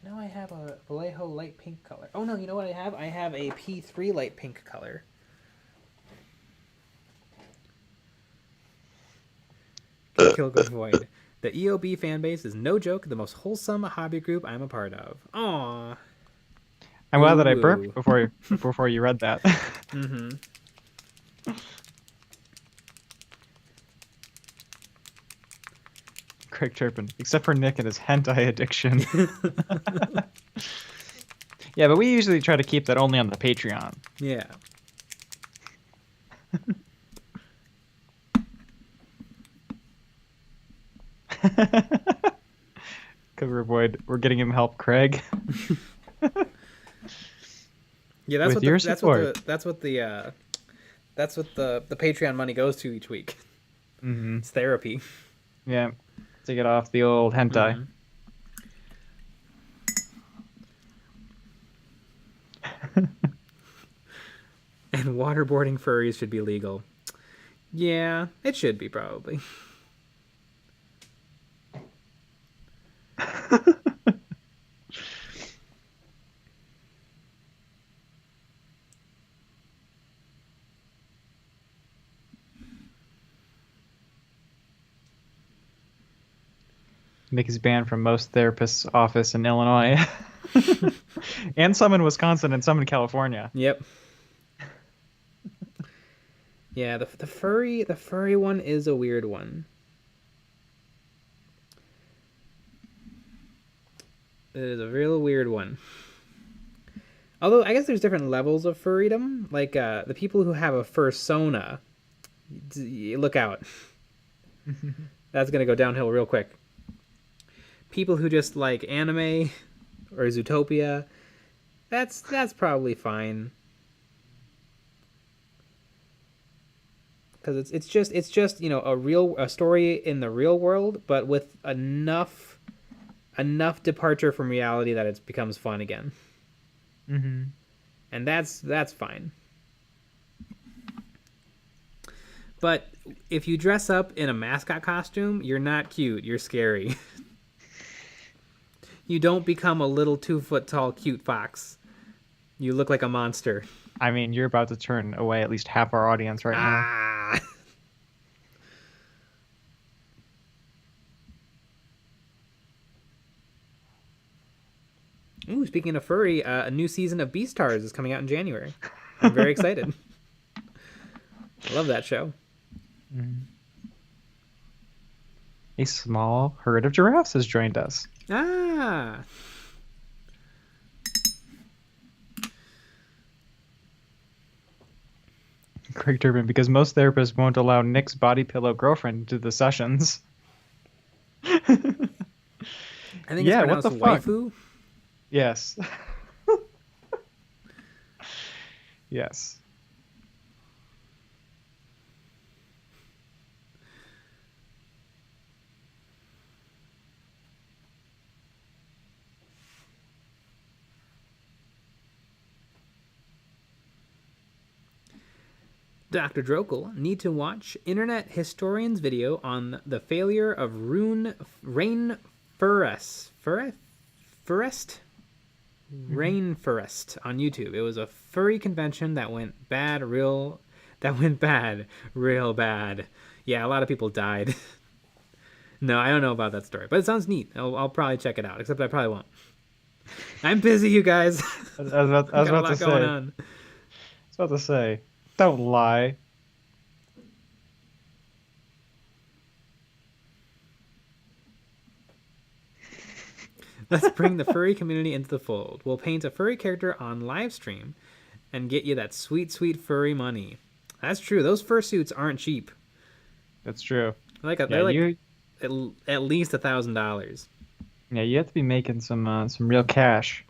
No, I have a Vallejo light pink color. Oh no, you know what I have? I have a P3 light pink color. Kilgore Void. The E.O.B fanbase is no joke the most wholesome hobby group I'm a part of. Aww. I'm glad that I Ooh. burped before you read that. Mm-hmm. Craig Turpin, except for Nick and his hentai addiction. Yeah, but we usually try to keep that only on the Patreon. Yeah. Cover Void, we're getting him help, Craig. Yeah, that's With what your the, support. that's what the Patreon money goes to each week. Mm-hmm. It's therapy. Yeah, take it off the old hentai. Mm-hmm. And waterboarding furries should be legal. Yeah, it should be probably. Nick is banned from most therapists' office in Illinois, and some in Wisconsin and some in California. Yep. Yeah, the furry one is a weird one. It is a real weird one. Although I guess there's different levels of furrydom. Like the people who have a fursona, look out. That's gonna go downhill real quick. People who just like anime or Zootopia, that's probably fine. Because it's just a story in the real world, but with enough departure from reality that it becomes fun again. Mm-hmm. And that's fine. But if you dress up in a mascot costume, you're not cute. You're scary. You don't become a little 2-foot tall cute fox. You look like a monster. I mean, you're about to turn away at least half our audience right now. Ooh, speaking of furry, a new season of Beastars is coming out in January. I'm very excited. I love that show. Mm-hmm. A small herd of giraffes has joined us. Ah. Craig Turbin, because most therapists won't allow Nick's body pillow girlfriend to the sessions. I think it's pronounced waifu. Yes. Yes. Dr. Drokel, need to watch Internet Historian's video on the failure of Rain Furus. Forest Rainforest on YouTube. It was a furry convention that went bad real bad. Yeah, a lot of people died. No, I don't know about that story, but it sounds neat. I'll probably check it out, except I probably won't. I'm busy, you guys. I was about, I was Got a about to lot going say. on. I was about to say. Don't lie. Let's bring the furry community into the fold. We'll paint a furry character on live stream and get you that sweet, sweet furry money. That's true. Those fursuits aren't cheap. That's true. They're like at least $1,000. Yeah, you have to be making some real cash.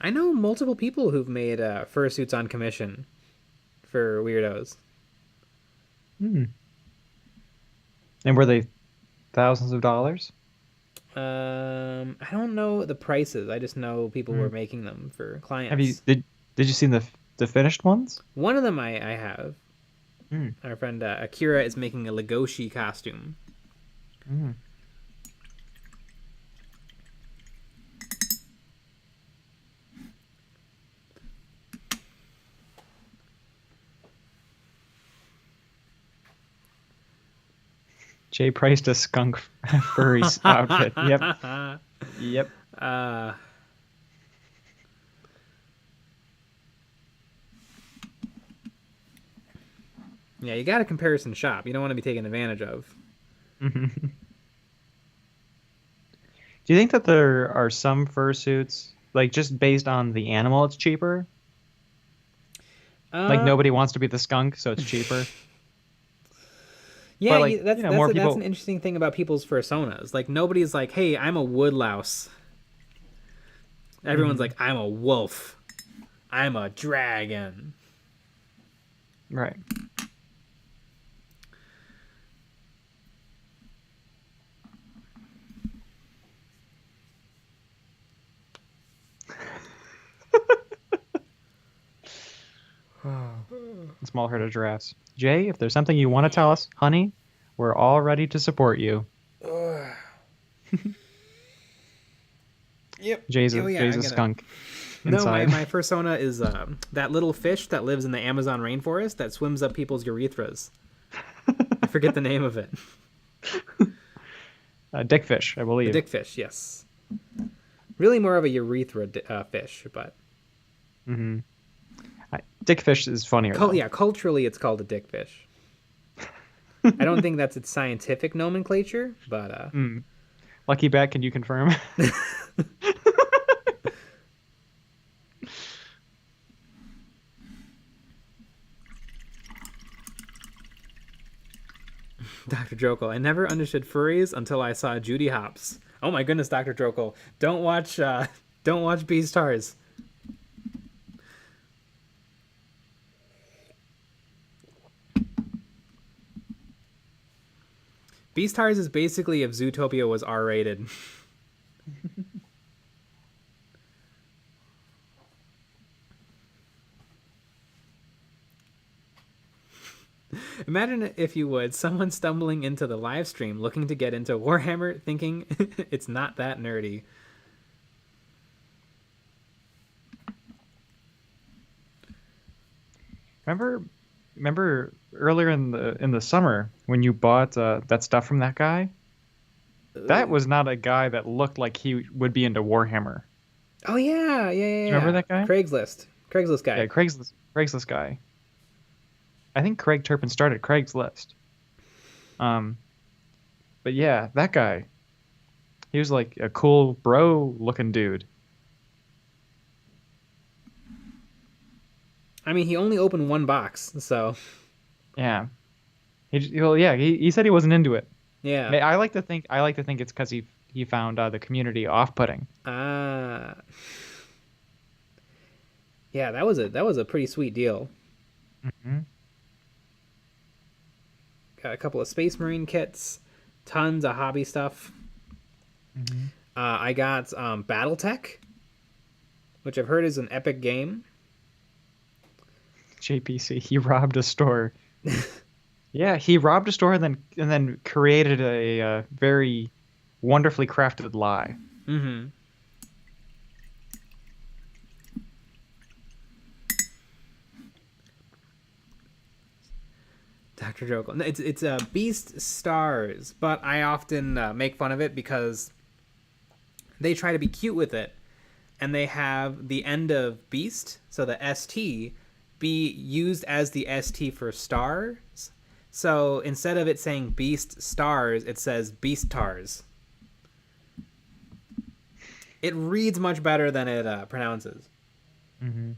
I know multiple people who've made fursuits on commission for weirdos. Hmm. And were they thousands of dollars? I don't know the prices. I just know people were making them for clients. Did you see the finished ones? One of them I have. Our friend Akira is making a Legoshi costume. Jay priced a skunk furry outfit. Yep. Yep. Yeah, you got a comparison shop. You don't want to be taken advantage of. Do you think that there are some fursuits, like just based on the animal, it's cheaper? Like nobody wants to be the skunk, so it's cheaper. Yeah, like, that's people... an interesting thing about people's personas. Like, nobody's like, hey, I'm a woodlouse. Everyone's like, I'm a wolf. I'm a dragon. Right. Small herd of giraffes. Jay, if there's something you want to tell us, honey, we're all ready to support you. Yep. Jay's a skunk. Inside. No, my persona is that little fish that lives in the Amazon rainforest that swims up people's urethras. I forget the name of it. Dickfish, I believe. The dickfish, yes. Really more of a urethra fish, but... Dickfish is funnier. Yeah, culturally it's called a dickfish. I don't think that's its scientific nomenclature, but... Lucky Bat, can you confirm? Dr. Jokel, I never understood furries until I saw Judy Hopps. Oh my goodness, Dr. Jokel, don't watch Beastars. Beastars is basically if Zootopia was R-rated. Imagine, if you would, someone stumbling into the live stream looking to get into Warhammer thinking it's not that nerdy. Remember earlier in the summer when you bought that stuff from that guy? That was not a guy that looked like he would be into Warhammer. Oh yeah. Remember that guy? Craigslist guy. Yeah, Craigslist guy. I think Craig Turpin started Craigslist. But yeah, that guy. He was like a cool bro looking dude. I mean, he only opened one box, so. Yeah. He said he wasn't into it. Yeah. I like to think it's because he found the community off-putting. Yeah, that was a pretty sweet deal. Got a couple of Space Marine kits, tons of hobby stuff. I got BattleTech, which I've heard is an epic game. JPC, he robbed a store. Yeah, he robbed a store and then created a very wonderfully crafted lie. Mm-hmm. Dr. Jokel. No, it's Beast Stars, but I often make fun of it because they try to be cute with it, and they have the end of Beast, so the ST, be used as the ST for stars. So instead of it saying Beast Stars, it says Beast Tars. It reads much better than it pronounces. Mm-hmm.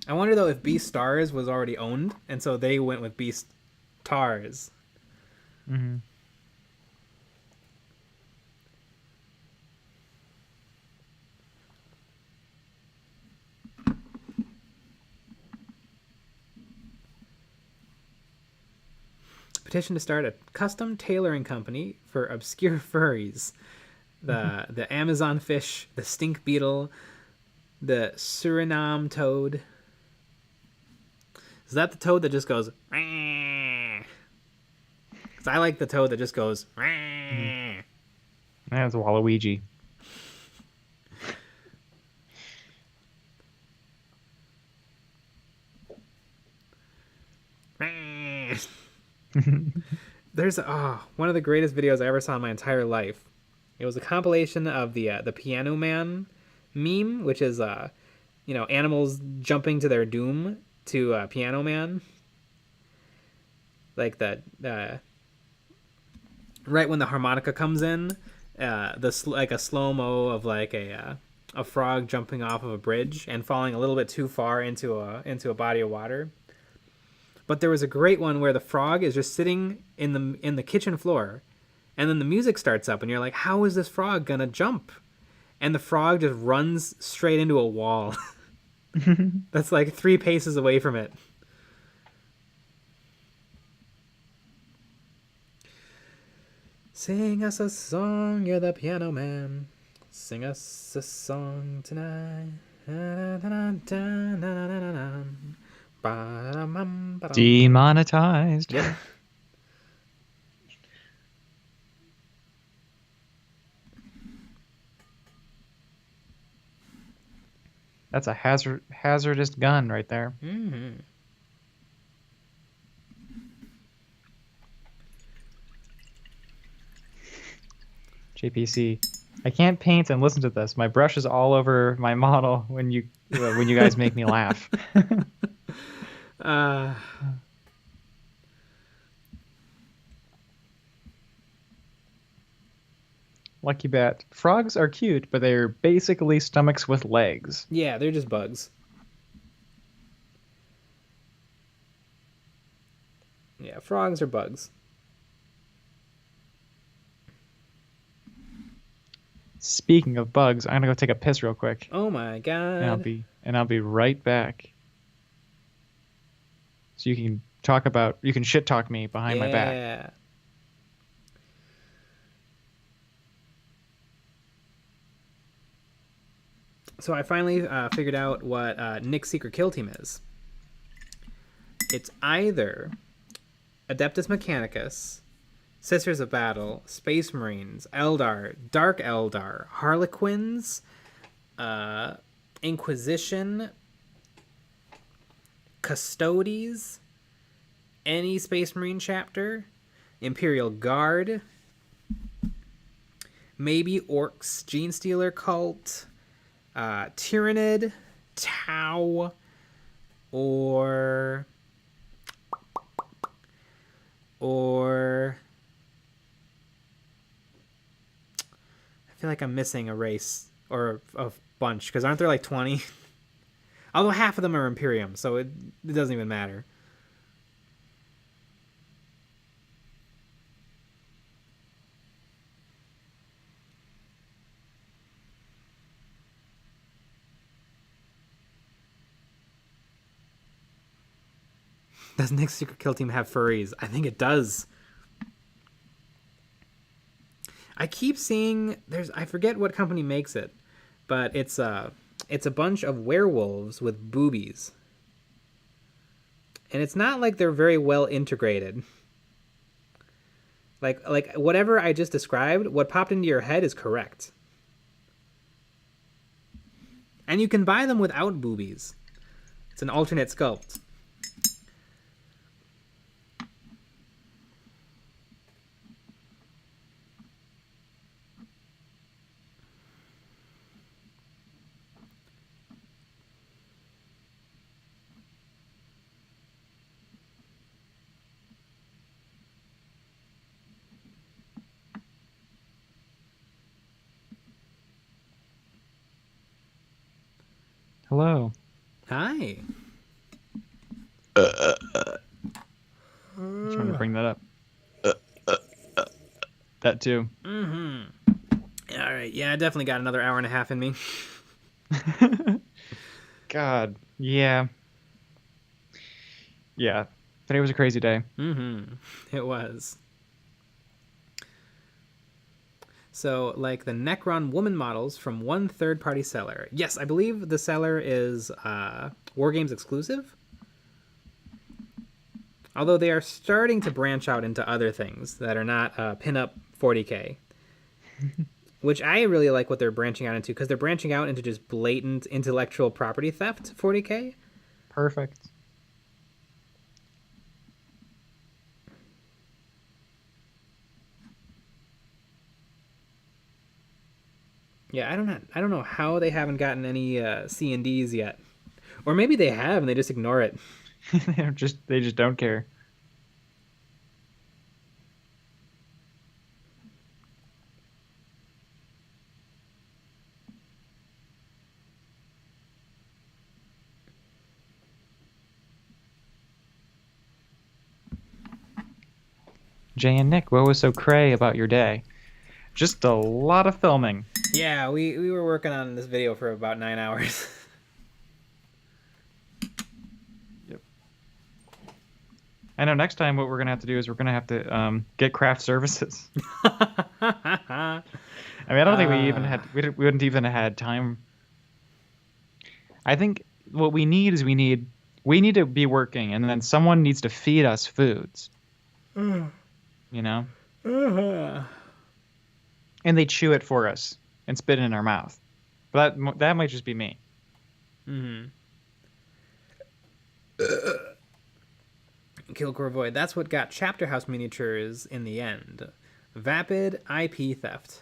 I wonder though if Beast Stars was already owned, and so they went with Beast Tars. Mm-hmm. Petition to start a custom tailoring company for obscure furries. The Amazon fish, the stink beetle, the Suriname toad. Is that the toad that just goes? Because I like the toad that just goes. That's Waluigi. There's one of the greatest videos I ever saw in my entire life. It was a compilation of the Piano Man meme, which is animals jumping to their doom to Piano Man. Like that, right when the harmonica comes in, like a slow mo of like a frog jumping off of a bridge and falling a little bit too far into a body of water. But there was a great one where the frog is just sitting in the kitchen floor, and then the music starts up, and you're like, how is this frog gonna jump? And the frog just runs straight into a wall. That's like 3 paces away from it. Sing us a song, you're the piano man. Sing us a song tonight. Demonetized. Yep. That's a hazardous gun right there. Mm-hmm. JPC, I can't paint and listen to this. My brush is all over my model when you guys make me laugh. Lucky Bat. Frogs are cute, but they're basically stomachs with legs. Yeah, they're just bugs. Yeah, frogs are bugs. Speaking of bugs, I'm gonna go take a piss real quick. Oh my god. And I'll be right back. So you can shit talk me behind my back. Yeah. So I finally figured out what Nick's secret kill team is. It's either Adeptus Mechanicus, Sisters of Battle, Space Marines, Eldar, Dark Eldar, Harlequins, Inquisition, Custodes, any Space Marine chapter, Imperial Guard, maybe Orcs, Gene Stealer Cult, Tyrannid, Tau, or I feel like I'm missing a race or a bunch, because aren't there like 20? Although half of them are Imperium, so it doesn't even matter. Does Nick's secret kill team have furries? I think it does. I keep seeing I forget what company makes it, but it's a bunch of werewolves with boobies. And it's not like they're very well integrated. Like whatever I just described, what popped into your head is correct. And you can buy them without boobies. It's an alternate sculpt. Hello. Hi. I'm trying to bring that up. That too. Mm-hmm. All right. Yeah, I definitely got another hour and a half in me. God. Yeah. Yeah. Today was a crazy day. Mm-hmm. It was. So, like the Necron woman models from one third-party seller. Yes, I believe the seller is Wargames exclusive. Although they are starting to branch out into other things that are not pinup 40K. Which I really like what they're branching out into, because they're branching out into just blatant intellectual property theft 40K. Perfect. Yeah, I don't know how they haven't gotten any C&Ds yet. Or maybe they have and they just ignore it. They just don't care. Jay and Nick, what was so cray about your day? Just a lot of filming. Yeah, we were working on this video for about 9 hours. Yep. I know next time what we're going to have to do is we're going to have to get craft services. I mean, I don't think we wouldn't even have had time. I think what we need is we need to be working, and then someone needs to feed us foods. You know? And they chew it for us and spit it in our mouth. But that might just be me. Mm-hmm. Killcore Void. That's what got Chapter House miniatures in the end. Vapid IP theft.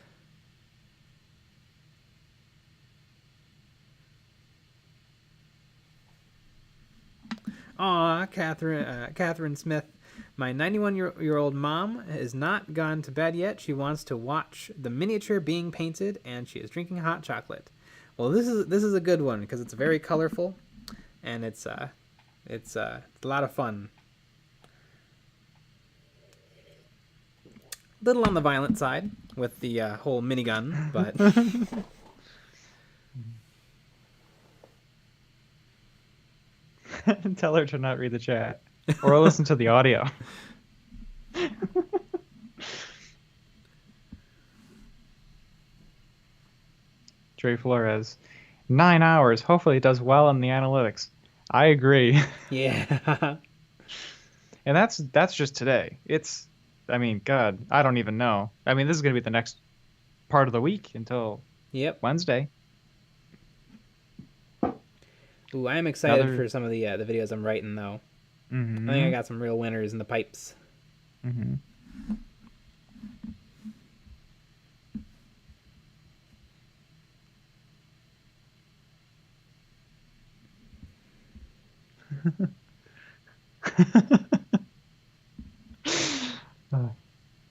Aw, Catherine Smith. My 91-year-old mom has not gone to bed yet. She wants to watch the miniature being painted, and she is drinking hot chocolate. Well, this is a good one because it's very colorful, and it's a lot of fun. Little on the violent side with the whole minigun, but. Tell her to not read the chat or listen to the audio. Dre Flores, 9 hours. Hopefully it does well in the analytics. I agree. Yeah. And that's just today. I mean, God, I don't even know. I mean, this is going to be the next part of the week until Wednesday. Ooh, I am excited for some of the videos I'm writing, though. Mm-hmm. I think I got some real winners in the pipes. Mm-hmm.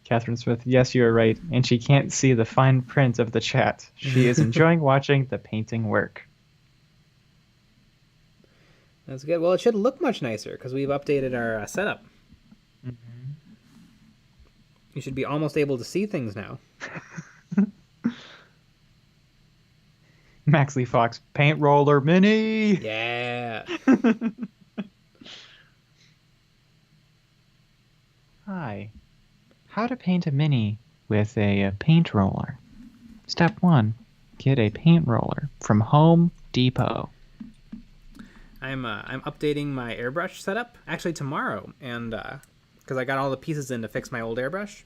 Catherine Smith, yes, you are right. And she can't see the fine print of the chat. She is enjoying watching the painting work. That's good. Well, it should look much nicer because we've updated our setup. Mm-hmm. You should be almost able to see things now. Maxley Fox, paint roller mini. Yeah. Hi. How to paint a mini with a paint roller. Step 1, get a paint roller from Home Depot. I'm updating my airbrush setup actually tomorrow, and because I got all the pieces in to fix my old airbrush,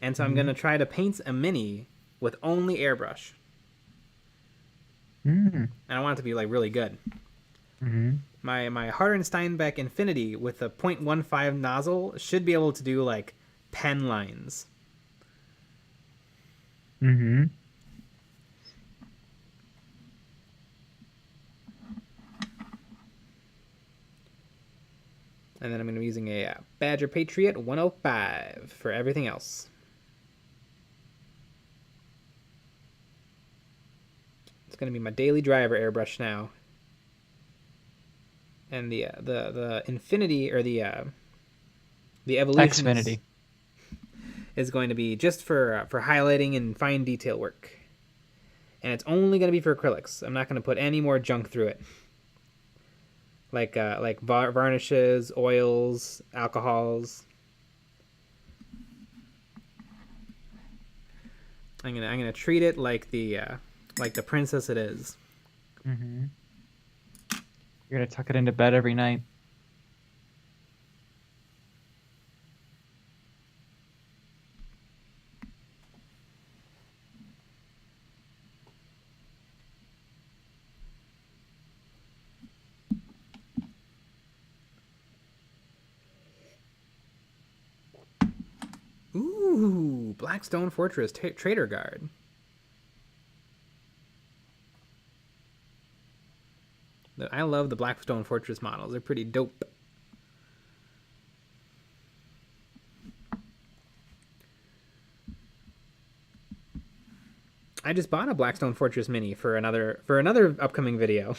and so I'm gonna try to paint a mini with only airbrush. And I want it to be like really good. My Harder & Steinbeck Infinity with a 0.15 nozzle should be able to do like pen lines. And And then I'm going to be using a Badger Patriot 105 for everything else. It's going to be my daily driver airbrush now. And the Infinity, or the Evolution Xfinity is going to be just for highlighting and fine detail work. And it's only going to be for acrylics. I'm not going to put any more junk through it. Like varnishes, oils, alcohols. I'm gonna treat it like the princess it is. You're gonna tuck it into bed every night. Ooh, Blackstone Fortress Trader Guard. I love the Blackstone Fortress models. They're pretty dope. I just bought a Blackstone Fortress Mini for another upcoming video.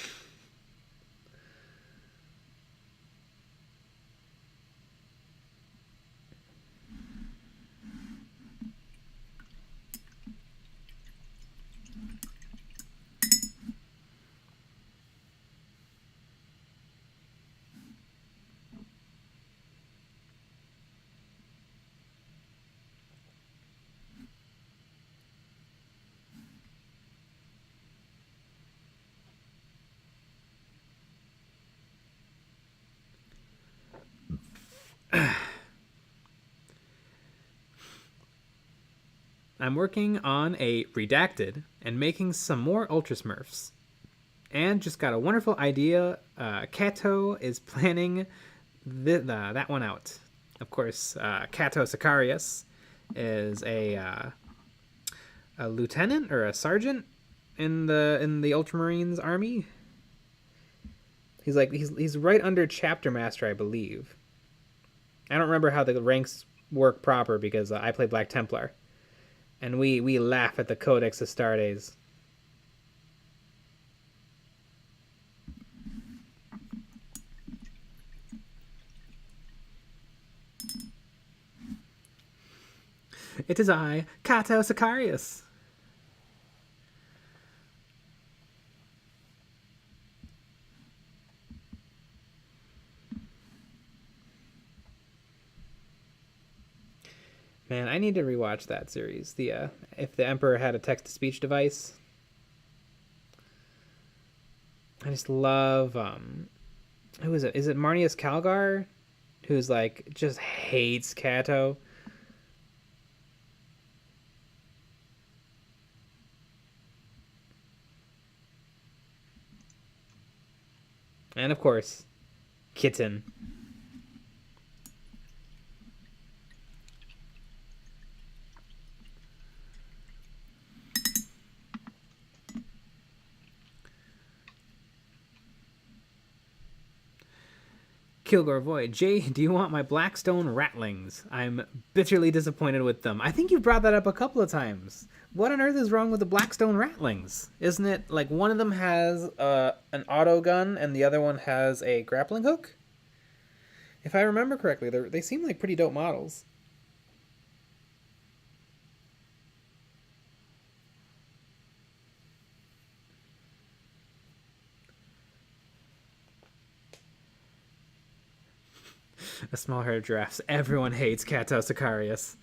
I'm working on a Redacted and making some more Ultra Smurfs. And just got a wonderful idea. Kato is planning that one out. Of course, Kato Sicarius is a lieutenant or a sergeant in the Ultramarines army. He's right under Chapter Master, I believe. I don't remember how the ranks work proper because I play Black Templar. And we laugh at the Codex Astartes. It is I, Kato Sicarius. Man, I need to rewatch that series. The if the Emperor had a text-to-speech device. I just love who is it? Is it Marnius Calgar? Who's like just hates Kato. And of course, Kitten. Kilgore Void. Jay, do you want my Blackstone Ratlings? I'm bitterly disappointed with them. I think you brought that up a couple of times. What on earth is wrong with the Blackstone Ratlings? Isn't it like one of them has an auto gun and the other one has a grappling hook? If I remember correctly, they seem like pretty dope models. A small herd of giraffes. Everyone hates Kato Sicarius.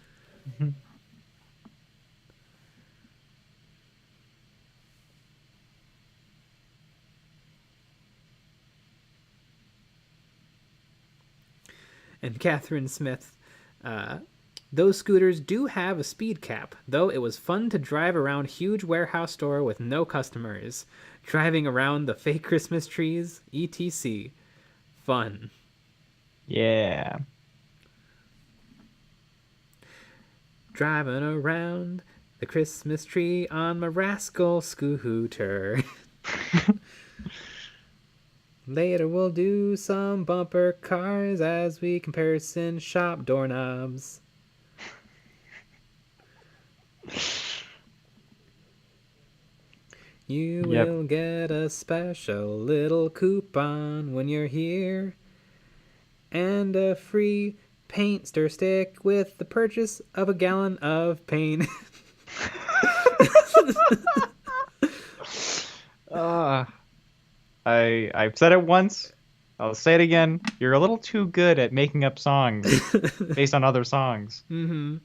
And Catherine Smith, uh, those scooters do have a speed cap, though it was fun to drive around huge warehouse store with no customers, driving around the fake Christmas trees, etc. Fun. Yeah. Driving around the Christmas tree on my rascal scooter. Later we'll do some bumper cars as we comparison shop doorknobs. You Yep. will get a special little coupon when you're here. And a free paint stir stick with the purchase of a gallon of paint. I've said it once. I'll say it again. You're a little too good at making up songs based on other songs. Mm-hmm.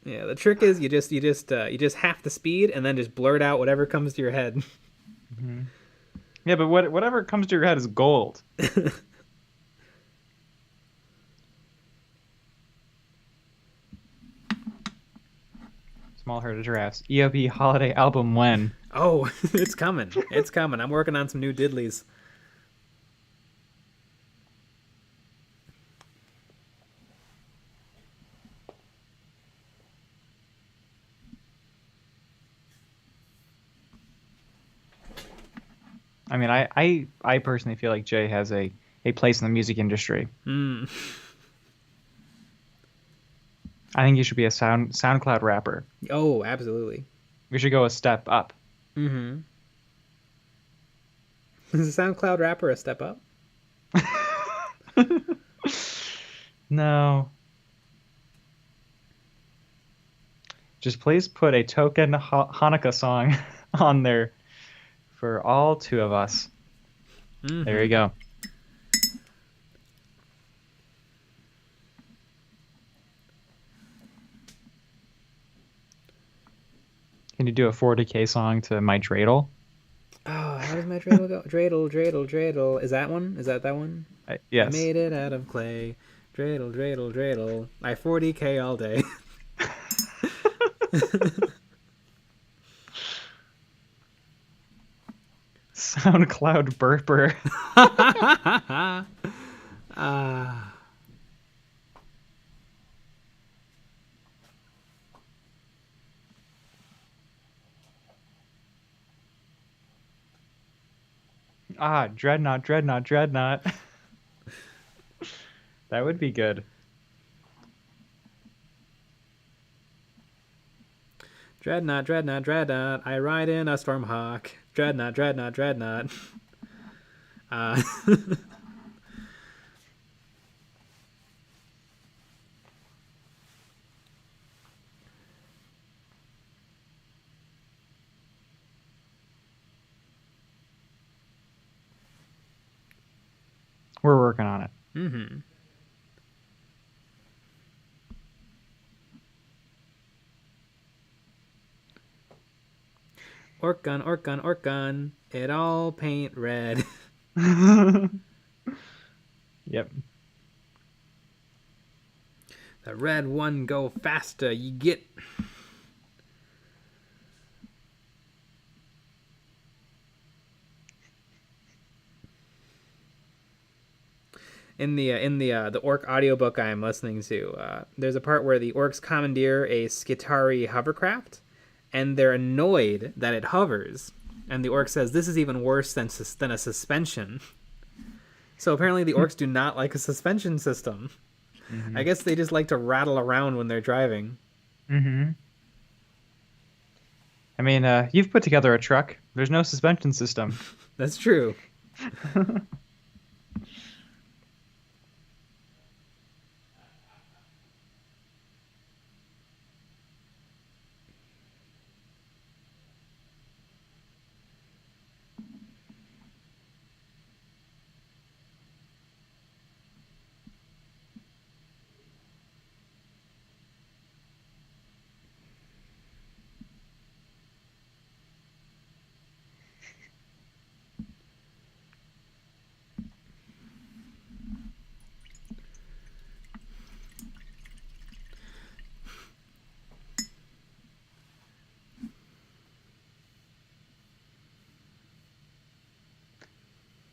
Yeah, the trick is you just half the speed and then just blurt out whatever comes to your head. Mm-hmm. Yeah, but whatever comes to your head is gold. Small herd of giraffes. E.O.D. holiday album when? Oh, it's coming. It's coming. I'm working on some new diddlies. I mean, I personally feel like Jay has a place in the music industry. Mm. I think you should be a SoundCloud rapper. Oh, absolutely. We should go a step up. Mm-hmm. Is a SoundCloud rapper a step up? No. Just please put a token Hanukkah song on there for all two of us. Mm-hmm. There you go. Can you do a 40K song to my dreidel? Oh, how does my dreidel go? Dreidel, dreidel, dreidel. Is that one? Is that one? Yes. I made it out of clay. Dreidel, dreidel, dreidel. I 40K all day. SoundCloud burper. Dreadnought, dreadnought, dreadnought. That would be good. Dreadnought, dreadnought, dreadnought. I ride in a Stormhawk. Dreadnought, dreadnought, dreadnought. We're working on it. Mm-hmm. Orc gun, orc gun, orc gun. It all paint red. Yep. The red one go faster. You get. In the orc audiobook I'm listening to, there's a part where the orcs commandeer a Skitari hovercraft, and they're annoyed that it hovers. And the orc says, "This is even worse than a suspension." So apparently the orcs do not like a suspension system. Mm-hmm. I guess they just like to rattle around when they're driving. Mm-hmm. I mean, you've put together a truck. There's no suspension system. That's true.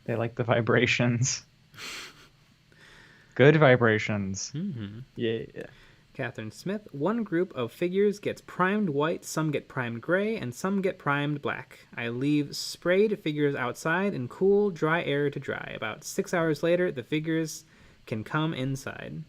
They like the vibrations. Good vibrations. Yeah. Catherine Smith. One group of figures gets primed white, some get primed gray, and some get primed black. I leave sprayed figures outside in cool, dry air to dry. About 6 hours later, the figures can come inside.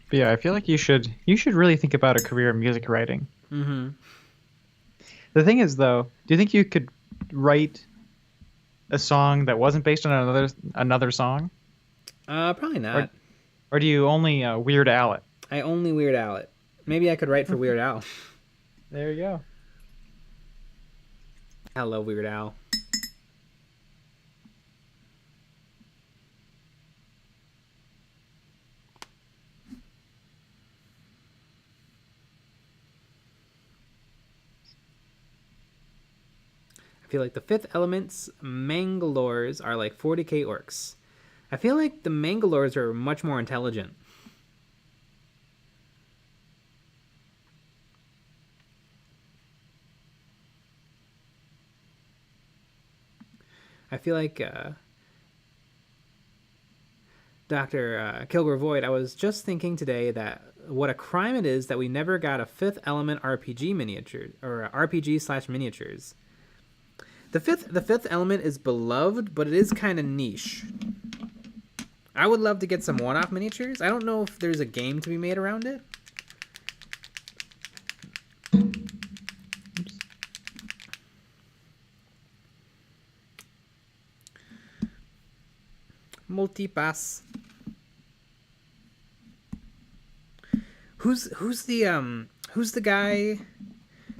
But yeah, I feel like you should really think about a career in music writing. Mm-hmm. The thing is, though, do you think you could write a song that wasn't based on another song, Probably not. or do you only Weird Al it? I only Weird Al it. Maybe I could write for Weird Al. There you go. I love Weird Al. I feel like the Fifth Element's Mangalores are like 40k orcs. I feel like the Mangalores are much more intelligent. I feel like Dr. Kilgore Void, I was just thinking today that what a crime it is that we never got a Fifth Element RPG miniature or RPG/miniatures. The fifth element is beloved, but it is kind of niche. I would love to get some one-off miniatures. I don't know if there's a game to be made around it. Multipass. Who's the guy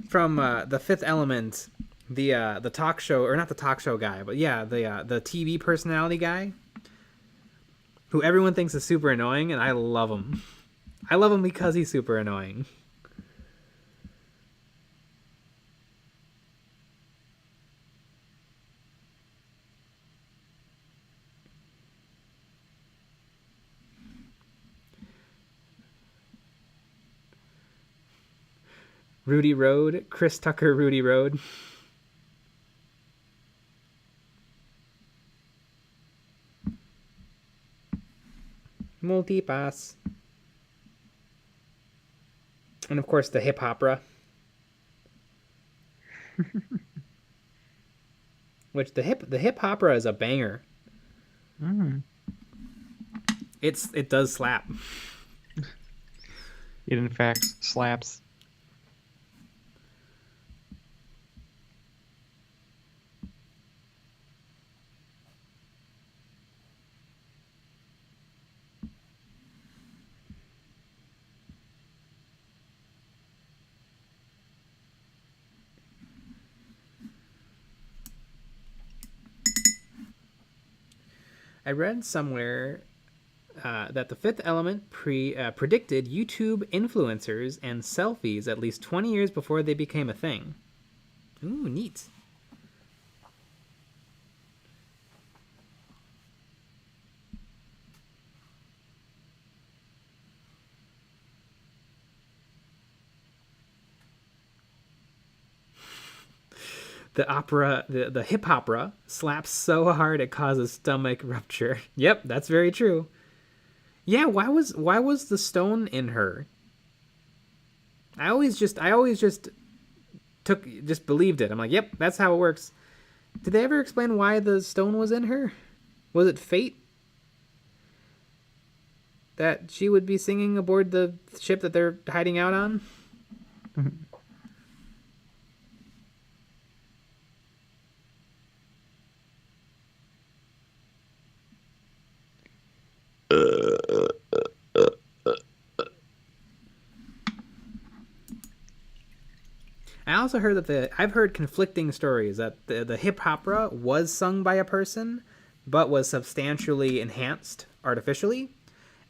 from the Fifth Element? The talk show, or not the talk show guy, but yeah, the TV personality guy, who everyone thinks is super annoying, and I love him. I love him because he's super annoying. Rudy Road, Chris Tucker, Rudy Road. Multipass. And of course the hip opera. Which the hip opera is a banger. It does slap. It in fact slaps. I read somewhere that the Fifth Element predicted YouTube influencers and selfies at least 20 years before they became a thing. Ooh, neat. The hip opera slaps so hard it causes stomach rupture. Yep, that's very true. Yeah, why was the stone in her? I always just believed it. I'm like, yep, that's how it works. Did they ever explain why the stone was in her? Was it fate? That she would be singing aboard the ship that they're hiding out on? I also heard that I've heard conflicting stories that the hip opera was sung by a person, but was substantially enhanced artificially.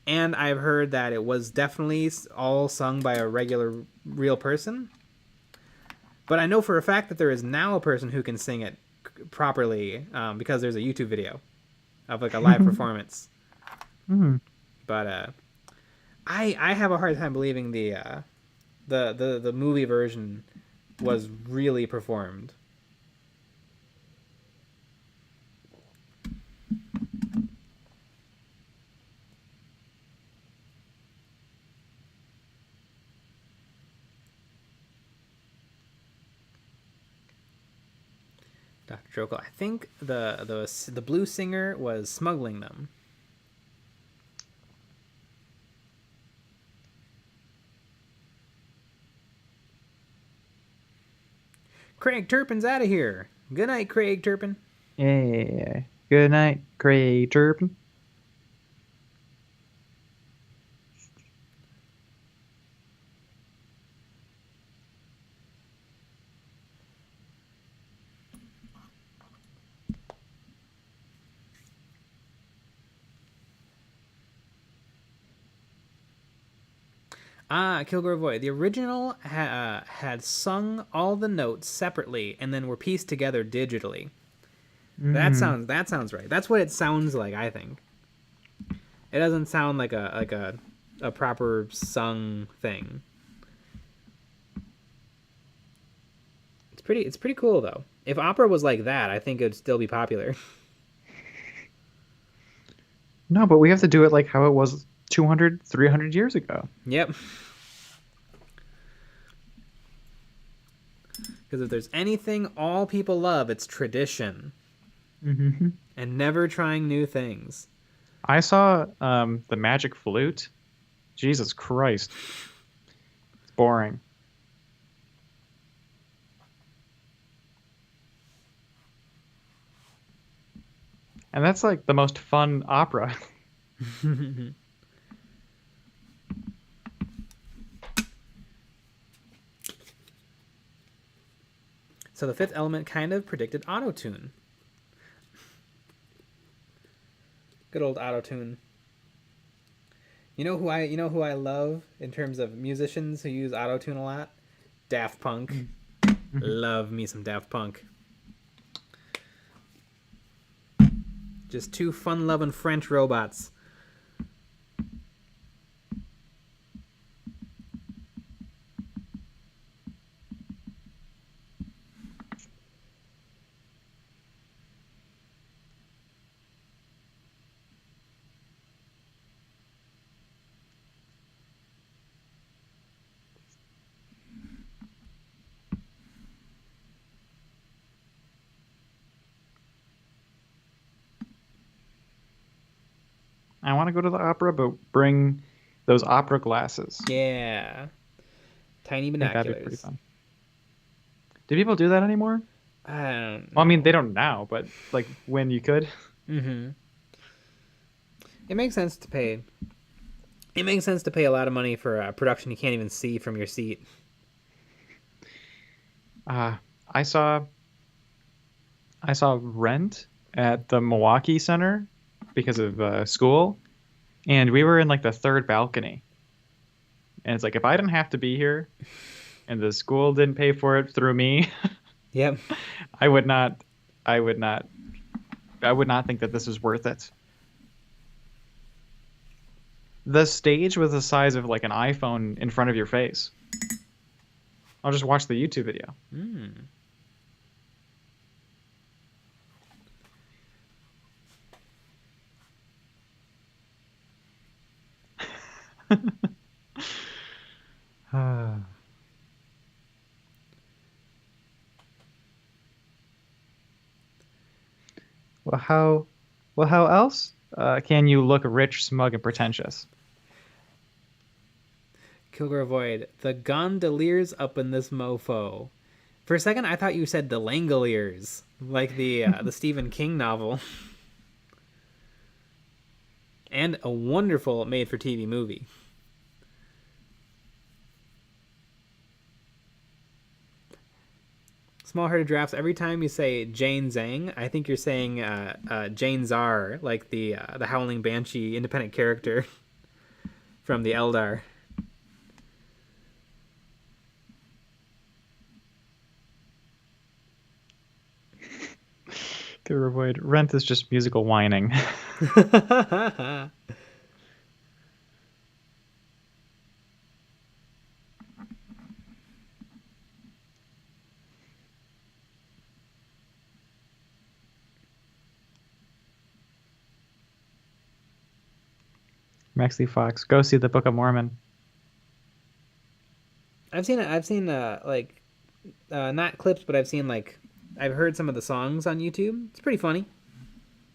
And I've heard that it was definitely all sung by a regular, real person. But I know for a fact that there is now a person who can sing it properly because there's a YouTube video of like a live performance. Mm. But I have a hard time believing the movie version was really performed. Dr. Jokel, I think the blue singer was smuggling them. Craig Turpin's out of here. Good night, Craig Turpin. Yeah. Good night, Craig Turpin. Kilgore Void. The original had sung all the notes separately and then were pieced together digitally. That sounds right. That's what it sounds like, I think. It doesn't sound like a proper sung thing. It's pretty cool though. If opera was like that, I think it would still be popular. No, but we have to do it like how it was 200, 300 years ago. Yep. Because if there's anything all people love, it's tradition. Mm-hmm. And never trying new things. I saw the Magic Flute. Jesus Christ. It's boring. And that's like the most fun opera. So the Fifth Element kind of predicted autotune. Good old autotune. You know who I love in terms of musicians who use autotune a lot? Daft Punk. Love me some Daft Punk. Just two fun-loving French robots. I want to go to the opera, but bring those opera glasses. Yeah. Tiny I think binoculars. that'd be pretty fun. Do people do that anymore? I don't know. Well, I mean, they don't now, but like when you could. Mm-hmm. It makes sense to pay. It makes sense to pay a lot of money for a production you can't even see from your seat. I saw Rent at the Milwaukee Center because of school, and we were in like the third balcony. And it's like, if I didn't have to be here, and the school didn't pay for it through me, Yep. I would not think that this is worth it. The stage was the size of like an iPhone in front of your face. I'll just watch the YouTube video. Well, how else can you look rich, smug, and pretentious? Kilgore Void. The gondoliers up in this mofo. For a second, I thought you said the Langoliers, like the Stephen King novel. And a wonderful made-for-TV movie. Small-hearted giraffes. Every time you say Jane Zhang, I think you're saying Jane Czar, like the Howling Banshee independent character from the Eldar. To avoid Rent is just musical whining. Maxley Fox, go see the Book of Mormon. I've seen it. I've seen like not clips, but I've heard some of the songs on YouTube. It's pretty funny.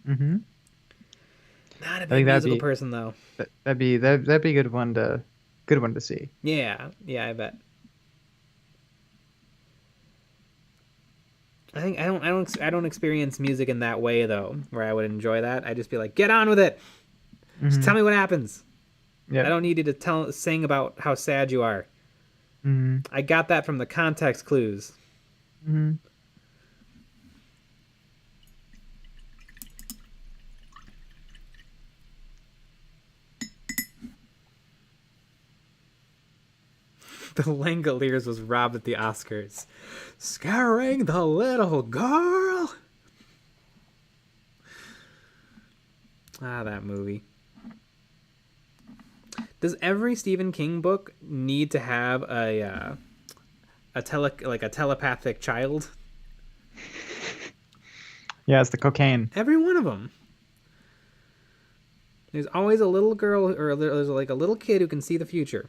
Mm-hmm. Not a big musical person though. That'd be a good one to see. Yeah, I bet. I think I don't experience music in that way though, where I would enjoy that. I'd just be like, get on with it. Mm-hmm. Just tell me what happens. Yep. I don't need you to sing about how sad you are. Mm-hmm. I got that from the context clues. Mm-hmm. The Langoliers was robbed at the Oscars. Scaring the little girl. Ah, that movie. Does every Stephen King book need to have a telepathic child? Yeah, it's the cocaine. Every one of them. There's always a little girl, or there's like a little kid who can see the future.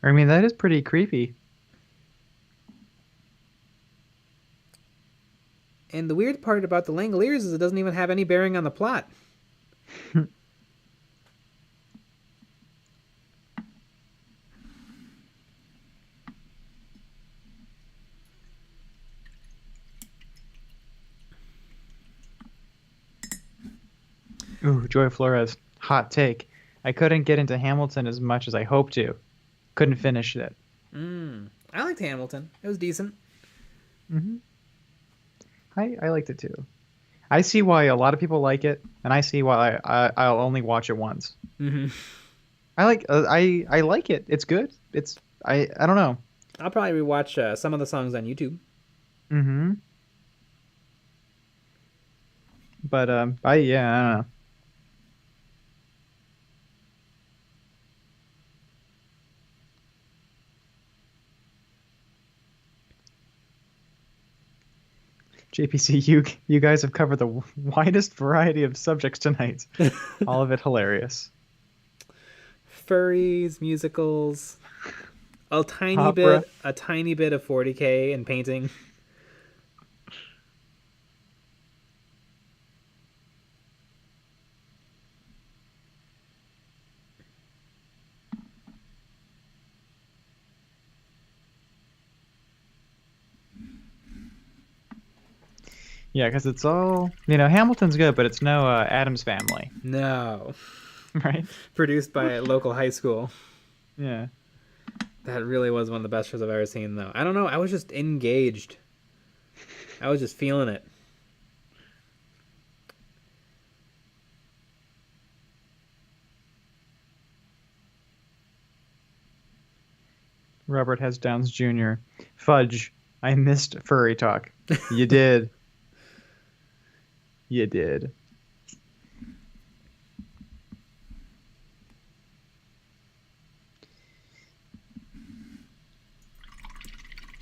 I mean, that is pretty creepy. And the weird part about the Langoliers is it doesn't even have any bearing on the plot. Ooh, Joy Flores. Hot take. I couldn't get into Hamilton as much as I hoped to. Couldn't finish it. I liked Hamilton. It was decent. Mm-hmm. I liked it too. I see why a lot of people like it, and I see why I'll only watch it once. Mm-hmm. I like it. It's good. I don't know. I'll probably rewatch some of the songs on YouTube. Mm-hmm. But I don't know. JPC, you guys have covered the widest variety of subjects tonight. All of it hilarious. Furries, musicals, a tiny Opera. bit of 40K and painting. Yeah, because it's all, Hamilton's good, but it's no Addams Family. No. Right? Produced by a local high school. Yeah. That really was one of the best shows I've ever seen, though. I don't know. I was just engaged. I was just feeling it. Robert has Downs Jr. Fudge, I missed furry talk. You did. You did.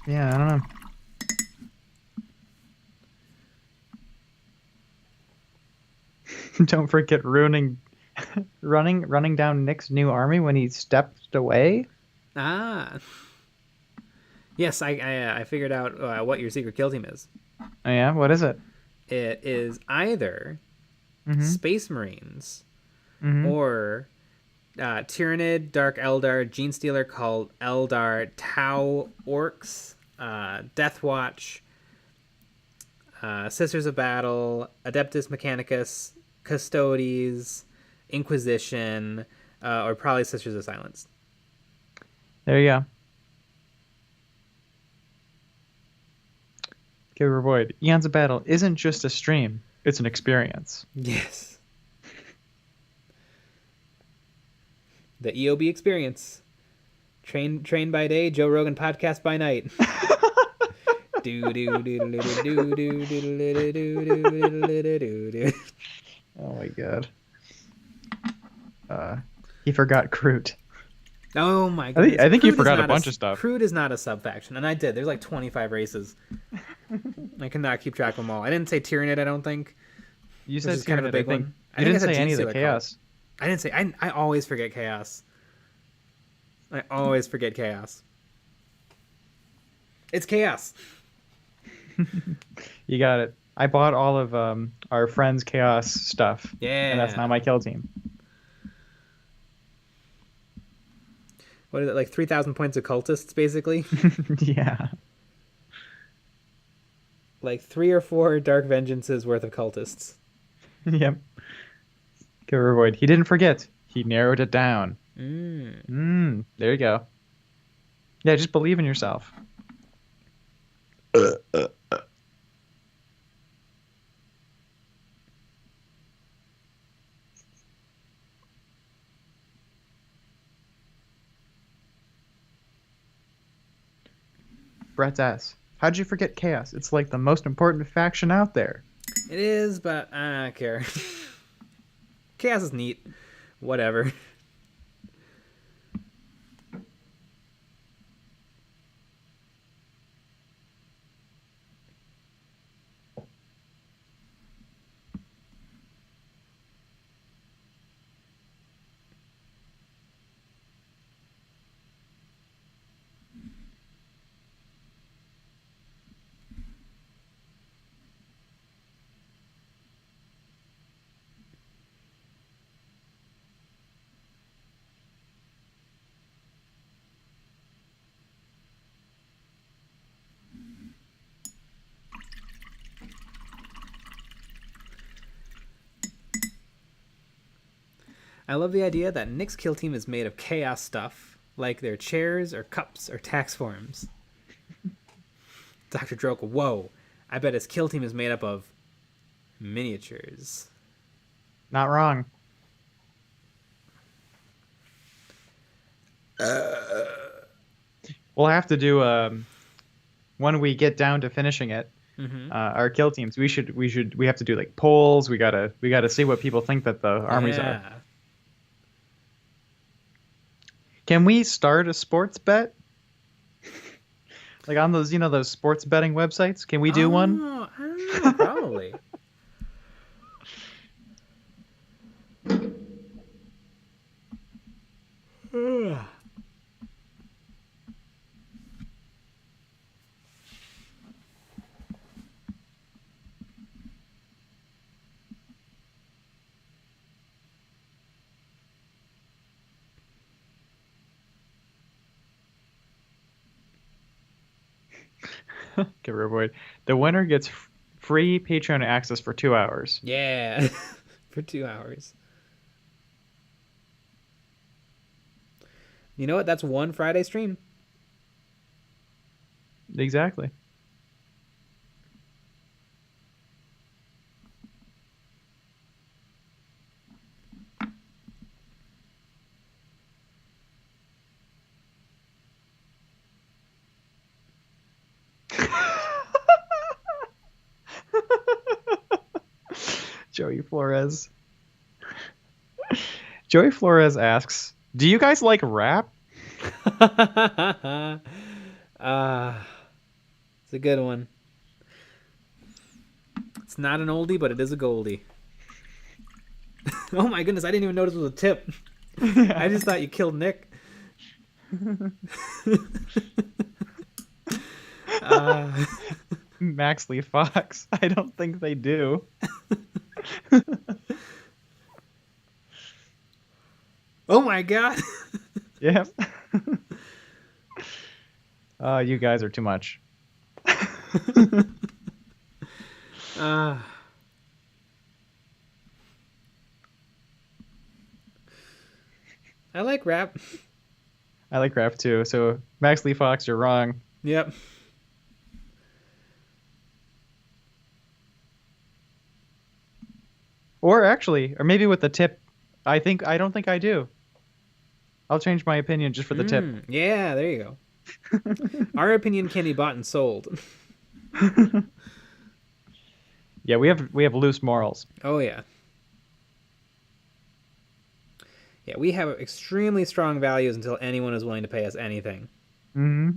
Yeah, I don't know. Don't forget running down Nick's new army when he stepped away. Ah. Yes, I figured out what your secret kill team is. Oh yeah, what is it? It is either Space Marines or Tyrannid, Dark Eldar, Gene Stealer called Eldar, Tau Orcs, Death Watch, Sisters of Battle, Adeptus Mechanicus, Custodes, Inquisition, or probably Sisters of Silence. There you go. Killer Avoid. Eons of Battle isn't just a stream. It's an experience. Yes. The EOB experience. Train by day, Joe Rogan podcast by night. Oh my god. He forgot Kroot. Oh my goodness. I think you forgot a bunch of stuff. Kroot is not a sub-faction, and I did. There's like 25 races. I cannot keep track of them all. I didn't say Tyranid, I don't think. You said kind of a big one. You didn't say any of the Chaos. I didn't say... I always forget Chaos. I always forget Chaos. It's Chaos. You got it. I bought all of our friends' Chaos stuff. Yeah. And that's not my kill team. What is it, like 3,000 points of cultists, basically? Yeah. Like 3 or 4 Dark Vengeances worth of cultists. Yep. Killer Void. He didn't forget. He narrowed it down. There you go. Yeah, just believe in yourself. Brett's ass. How'd you forget Chaos? It's like the most important faction out there. It is, but I don't care. Chaos is neat. Whatever. I love the idea that Nick's kill team is made of chaos stuff, like their chairs or cups or tax forms. Dr. Droke, whoa. I bet his kill team is made up of miniatures. Not wrong. We'll have to do when we get down to finishing it. Our kill teams. We have to do like polls. We gotta see what people think that the armies are. Can we start a sports bet? Like on those, those sports betting websites? Can we do one? I don't know, probably. Okay, Void. The winner gets free Patreon access for 2 hours. Yeah, for 2 hours. You know what? That's one Friday stream. Exactly. Joey Flores. Joey Flores asks, "Do you guys like rap?" It's a good one. It's not an oldie, but it is a goldie. Oh my goodness, I didn't even notice it was a tip. I just thought you killed Nick. Maxley Fox. I don't think they do. Oh my god. Yep. You guys are too much. I like rap. I like rap too. So Maxley Fox, you're wrong. Yep. Or actually, or maybe with the tip, I don't think I do. I'll change my opinion just for the tip. Yeah, there you go. Our opinion can be bought and sold. Yeah, we have loose morals. Oh yeah. Yeah, we have extremely strong values until anyone is willing to pay us anything. Hmm.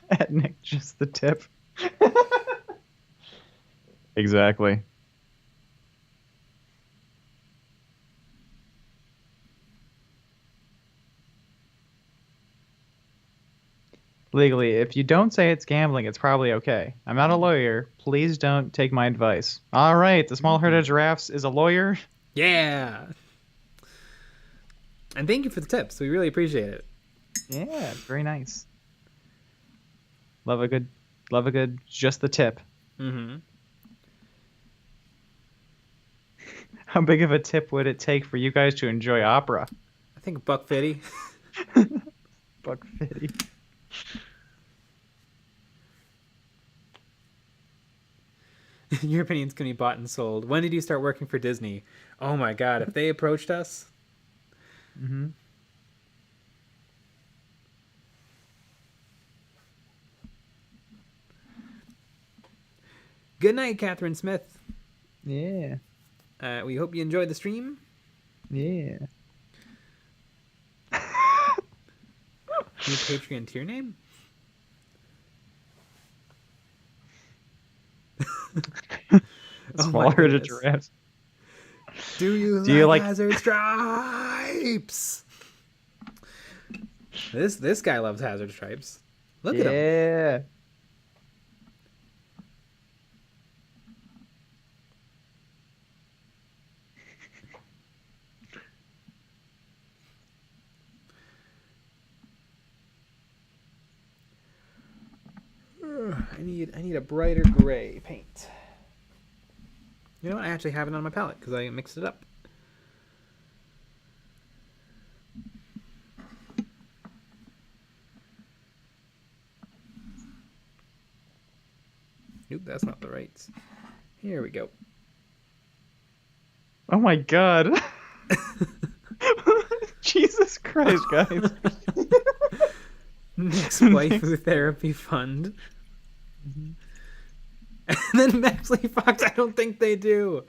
At Nick, just the tip. Exactly. Legally, if you don't say it's gambling, it's probably okay. I'm not a lawyer. Please don't take my advice. All right, the small herd of giraffes is a lawyer. Yeah. And thank you for the tips. We really appreciate it. Yeah, very nice. Love a good, just the tip. Mm-hmm. How big of a tip would it take for you guys to enjoy opera? I think $1.50. $1.50. Your opinions can be bought and sold. When did you start working for Disney? Oh my god, if they approached us. Mm-hmm. Good night, Catherine Smith. Yeah. We hope you enjoyed the stream. Yeah. New Patreon tier name? Small herd of giraffes. Do you like Hazard Stripes? This guy loves Hazard Stripes. Look at him. Yeah. I need a brighter gray paint. You know what? I actually have it on my palette because I mixed it up. Nope, that's not the right. Here we go. Oh my god. Jesus Christ, guys. Next waifu therapy fund. And then Maxley Fox, I don't think they do.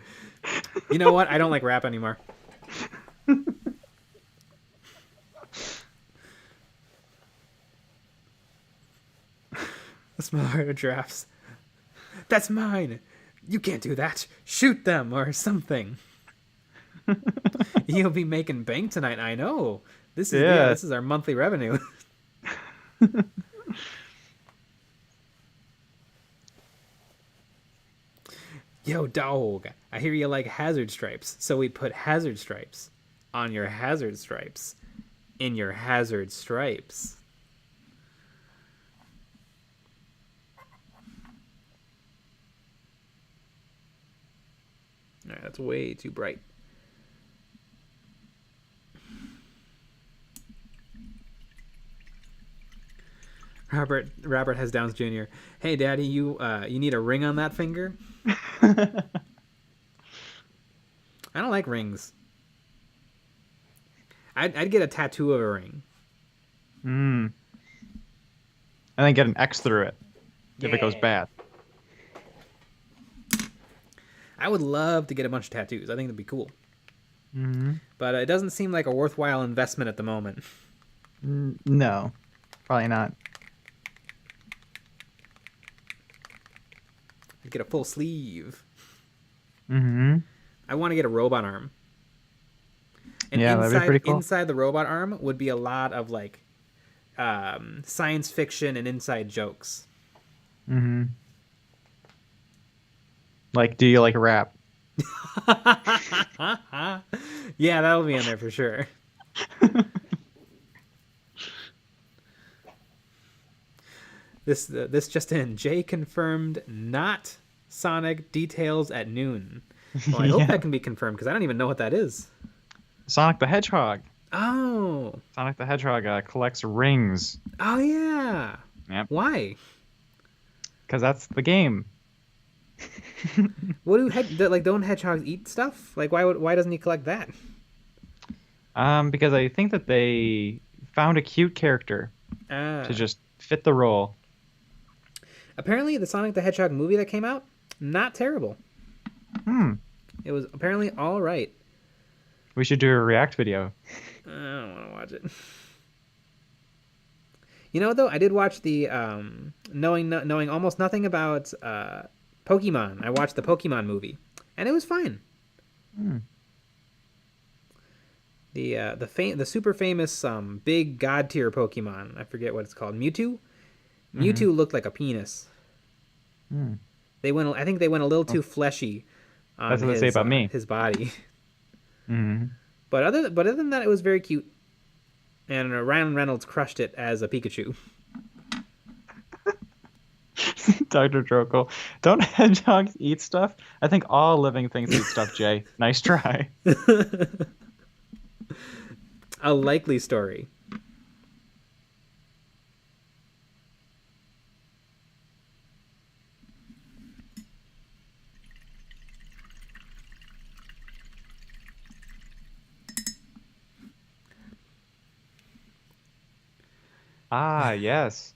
You know what? I don't like rap anymore. The smaller giraffes. That's mine. You can't do that. Shoot them or something. You'll be making bank tonight. I know. This is our monthly revenue. Yo, dog, I hear you like Hazard Stripes, so we put Hazard Stripes on your Hazard Stripes in your Hazard Stripes. All right, that's way too bright. Robert has Downs Jr. Hey, Daddy, you need a ring on that finger? I don't like rings. I'd get a tattoo of a ring. And then get an X through it if it goes bad. I would love to get a bunch of tattoos. I think that'd be cool. Mm-hmm. But it doesn't seem like a worthwhile investment at the moment. No, probably not. I'd get a full sleeve. Mm-hmm. I want to get a robot arm. And that'd be pretty cool. Inside the robot arm would be a lot of like science fiction and inside jokes. Mm-hmm. Like, do you like rap? Yeah, that'll be in there for sure. This just in. Jay confirmed not Sonic details at noon. Well, I hope that can be confirmed because I don't even know what that is. Sonic the Hedgehog. Oh. Sonic the Hedgehog collects rings. Oh yeah. Yep. Why? Because that's the game. What do like don't hedgehogs eat stuff? Like why doesn't he collect that? Because I think that they found a cute character to Ah. just fit the role. Apparently the Sonic the Hedgehog movie that came out, not terrible. Hmm. It was apparently all right. We should do a react video. I don't want to watch it. You know, though, I did watch the knowing almost nothing about Pokemon. I watched the Pokemon movie, and it was fine. Hmm. The super famous big god tier Pokemon. I forget what it's called. Mewtwo. Mm-hmm. Mewtwo looked like a penis. Hmm. I think they went a little too fleshy on That's what they say about me. his body. Mm-hmm. But other than that, it was very cute. And Ryan Reynolds crushed it as a Pikachu. Dr. Trokel. Don't hedgehogs eat stuff? I think all living things eat stuff, Jay. Nice try. A likely story. Ah, yes.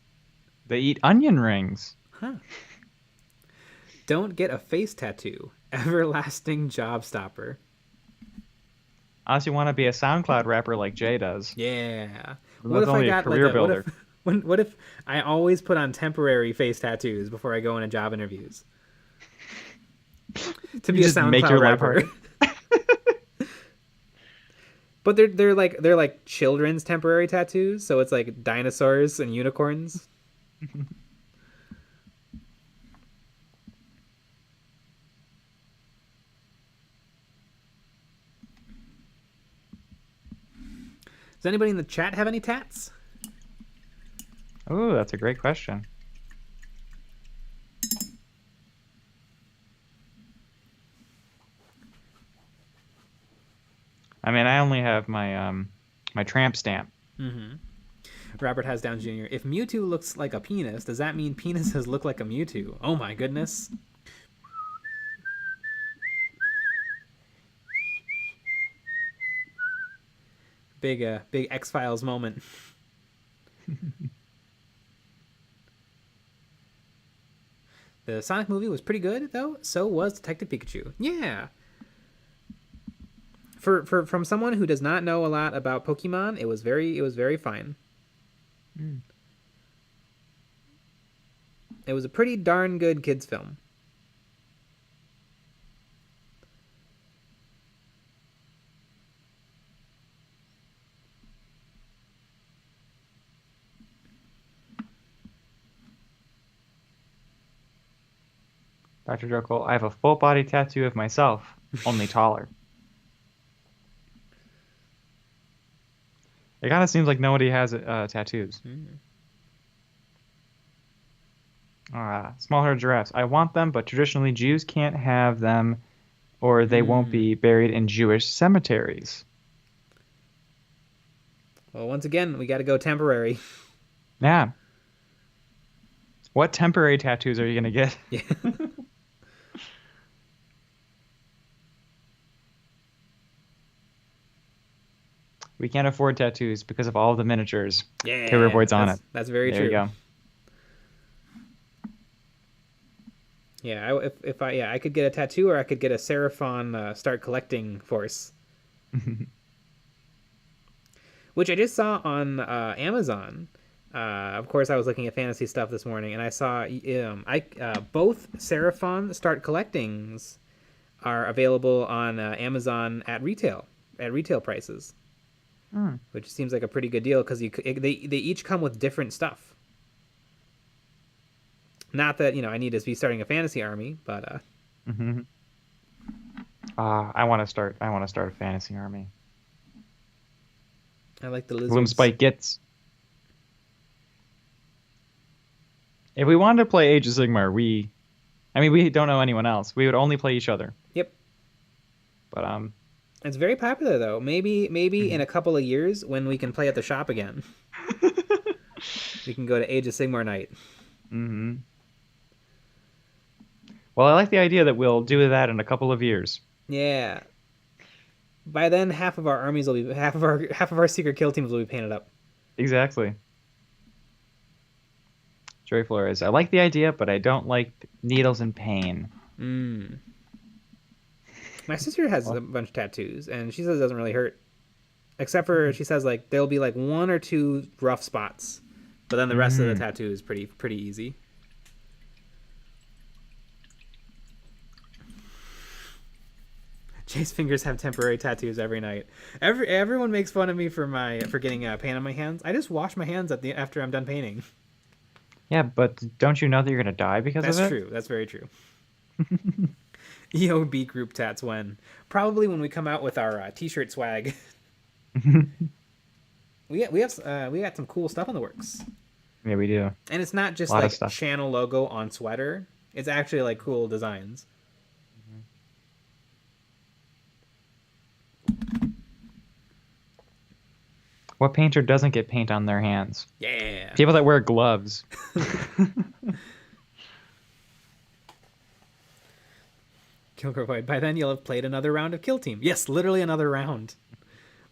They eat onion rings. Huh. Don't get a face tattoo. Everlasting job stopper. Unless you want to be a SoundCloud rapper like Jay does. Yeah. That's only a career builder. What if I always put on temporary face tattoos before I go into job interviews? To be a just make SoundCloud your life rapper. But they're like children's temporary tattoos, so it's like dinosaurs and unicorns. Does anybody in the chat have any tats? Oh, that's a great question. I mean, I only have my my tramp stamp. Mm-hmm. Robert has down Jr. If Mewtwo looks like a penis, does that mean penises look like a Mewtwo? Oh my goodness. Big X-Files moment. The Sonic movie was pretty good, though. So was Detective Pikachu. Yeah. From someone who does not know a lot about Pokemon, it was very fine. Mm. It was a pretty darn good kids film. Dr. Jekyll, I have a full body tattoo of myself, only taller. It kind of seems like nobody has tattoos. Small-haired giraffes. I want them, but traditionally Jews can't have them, or they won't be buried in Jewish cemeteries. Well, once again, we got to go temporary. Yeah. What temporary tattoos are you going to get? Yeah. We can't afford tattoos because of all of the miniatures. Yeah. Terrorboard's on it. That's very There true. you go. Yeah, I could get a tattoo, or I could get a Seraphon start collecting force. Which I just saw on Amazon. Of course, I was looking at fantasy stuff this morning, and I saw both Seraphon start collectings are available on Amazon at retail prices, which seems like a pretty good deal because they each come with different stuff. Not that I need to be starting a fantasy army, but I want to start a fantasy army. I like the lizards. Bloom Spike gets. If we wanted to play Age of Sigmar, we don't know anyone else. We would only play each other. Yep. But It's very popular though. Maybe in Mhm. a couple of years when we can play at the shop again, we can go to Age of Sigmar night. Hmm. Well, I like the idea that we'll do that in a couple of years. Yeah. By then, half of our armies will be half of our secret kill teams will be painted up. Exactly. Joy Flores. I like the idea, but I don't like needles and pain. Mm. My sister has a Well, bunch of tattoos, and she says it doesn't really hurt, except for she says like there'll be like one or two rough spots, but then the rest of the mm. tattoo is pretty easy. Jay's fingers have temporary tattoos every night. Everyone makes fun of me for getting paint on my hands. I just wash my hands after I'm done painting. Yeah, but don't you know that you're gonna die because of That's it? true. That's very true. E.O.D group tats when probably when we come out with our t-shirt swag. We got some cool stuff in the works, Yeah, we do. A and it's not just lot of like stuff. channel logo on sweater. It's actually like cool designs. What painter doesn't get paint on their hands? Yeah. People that wear gloves. Kilgrovoid. By then you'll have played another round of Kill Team. Yes, literally another round.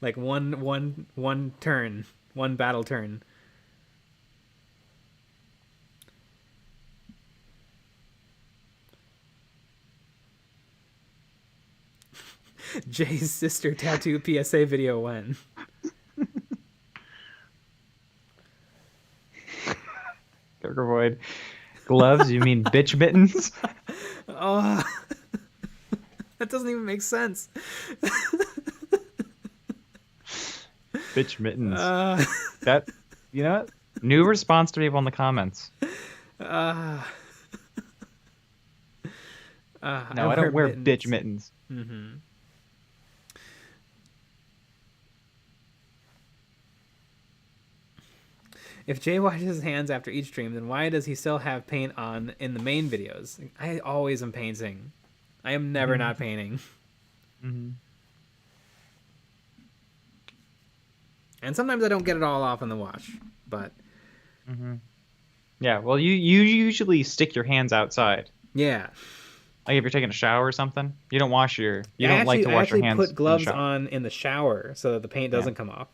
Like one turn, one battle turn. Jay's sister tattoo PSA video when. Avoid gloves. You mean bitch mittens? Oh, that doesn't even make sense. Bitch mittens. That, you know what? New response to people in the comments. I No, I don't wear bitch mittens. mittens. If Jay washes his hands after each stream, then why does he still have paint on in the main videos? I always am painting. I am never Mhm. not painting. Mhm. And sometimes I don't get it all off in the wash, but Mhm. Yeah, well, you usually stick your hands outside. yeah. Like if you're taking a shower or something, you I don't like actually to I wash your actually hands put in the gloves shower. on in the shower so that the paint Yeah. doesn't come off.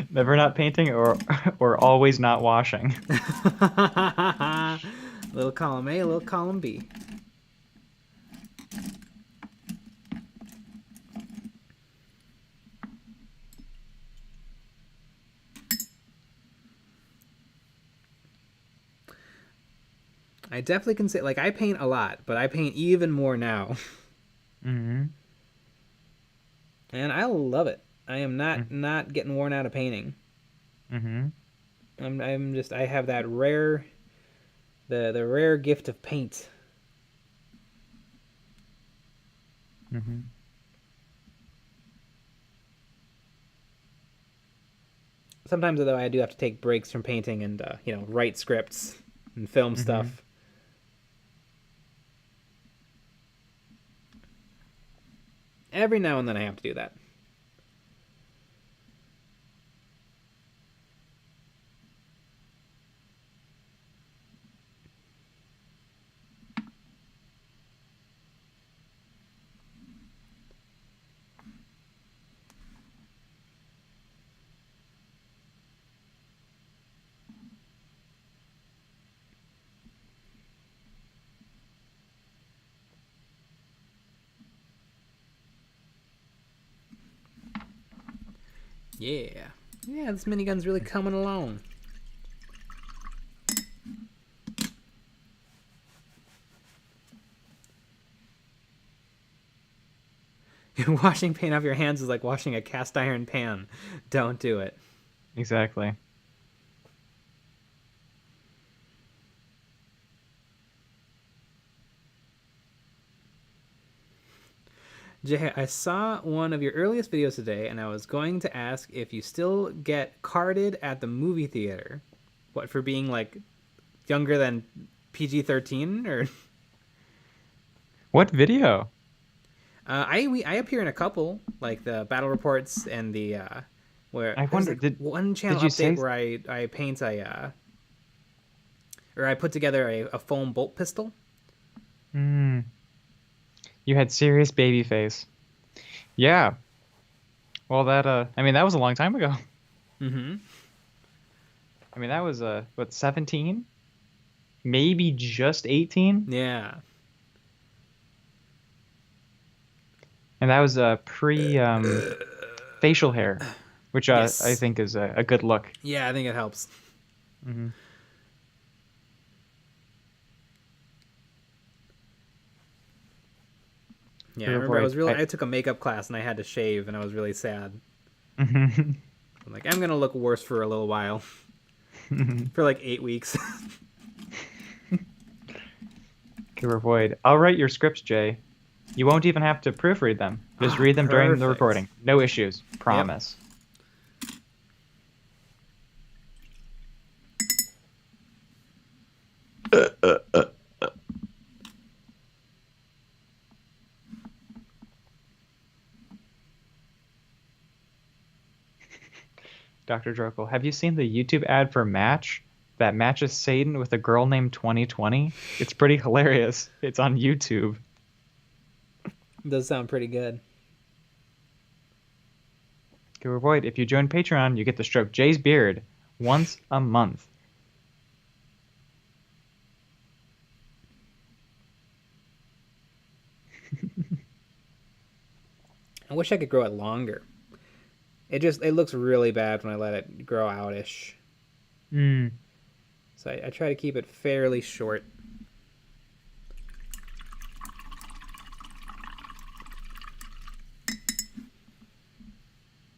Never not painting or always not washing. Little column A, little column B. I definitely can say like I paint a lot, but I paint even more now. Hmm. And I love it. I am not getting worn out of painting. Hmm. I have that rare the rare gift of paint. Hmm. Sometimes though I do have to take breaks from painting and write scripts and film Hmm. stuff. Every now and then I have to do that. Yeah. Yeah, this minigun's really coming along. Washing paint off your hands is like washing a cast iron pan. Don't do it. Exactly. Jay, I saw one of your earliest videos today, and I was going to ask if you still get carded at the movie theater. What, for being like younger than PG-13 or? What video? I appear in a couple, like the battle reports and the where I there's wonder, like one channel did you update say? where I paint or I put together a foam bolt pistol. Hmm. You had serious baby face. Yeah. Well, I mean, that was a long time ago. Mm-hmm. I mean, that was what, 17? Maybe just 18? Yeah. And that was pre facial hair, which I Yes. think is a good look. Yeah, I think it helps. Hmm. Yeah, I To remember avoid. I took a makeup class and I had to shave and I was really sad. To I'm like, I'm gonna look worse for a little while. For like 8 weeks. avoid. I'll write your scripts, Jay. You won't even have to proofread them. Just read them during the Perfect. recording. No issues. Promise. Dr. Drokel, have you seen the YouTube ad for Match that matches Satan with a girl named 2020? It's pretty hilarious. It's on YouTube. Does sound pretty good. To avoid, if you join Patreon, you get to stroke Jay's beard once a month. I wish I could grow it longer. It looks really bad when I let it grow outish. Hmm. So I try to keep it fairly short.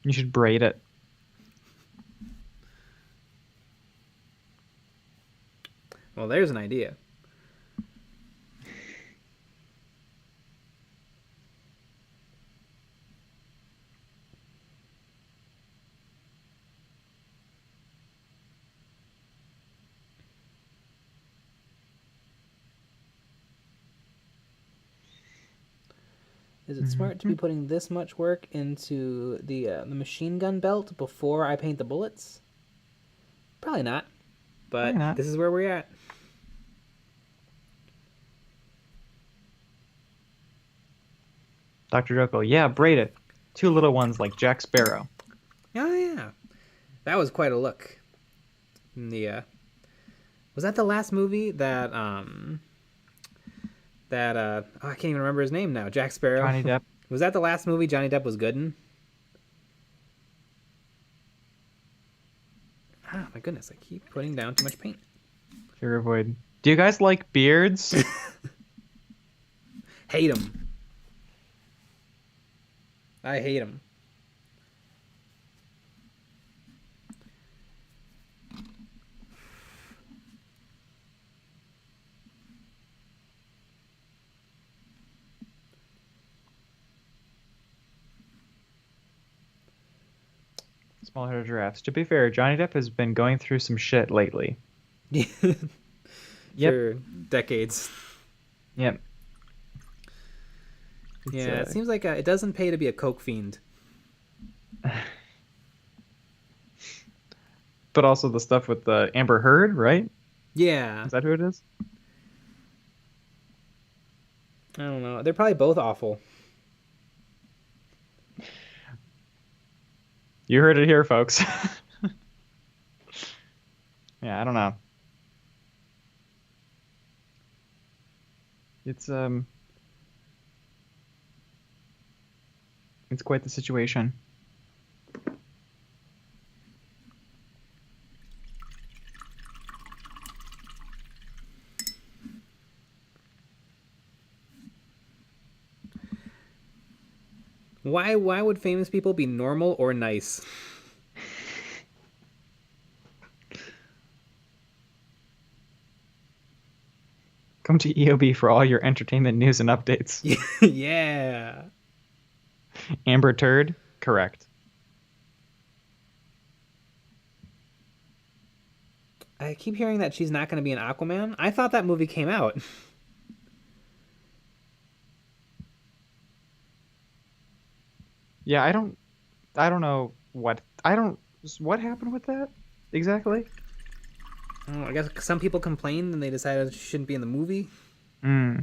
You should braid it. Well, there's an idea. Is it smart to be putting this much work into the machine gun belt before I paint the bullets? Probably not. But Probably not. this is where we're at. Dr. Drokel, yeah, braid it. Two little ones like Jack Sparrow. Oh yeah, that was quite a look. The was that the last movie that I can't even remember his name now. Jack Sparrow. Johnny Depp. Was that the last movie Johnny Depp was good in? Oh my goodness, I keep putting down too much paint. To avoid. Do you guys like beards? Hate him. I hate him. Small-headed giraffes. To be fair, Johnny Depp has been going through some shit lately. Yep. For decades. Yep. Yeah, it seems like it doesn't pay to be a coke fiend. But also the stuff with the Amber Heard, right? Yeah. Is that who it is? I don't know. They're probably both awful. You heard it here, folks. Yeah, I don't know. It's quite the situation. Why would famous people be normal or nice? Come to EOB for all your entertainment news and updates. Yeah. Amber Turd, correct. I keep hearing that she's not going to be an Aquaman. I thought that movie came out. Yeah, I don't know what happened with that exactly. Oh, I guess some people complained and they decided she shouldn't be in the movie. Hmm.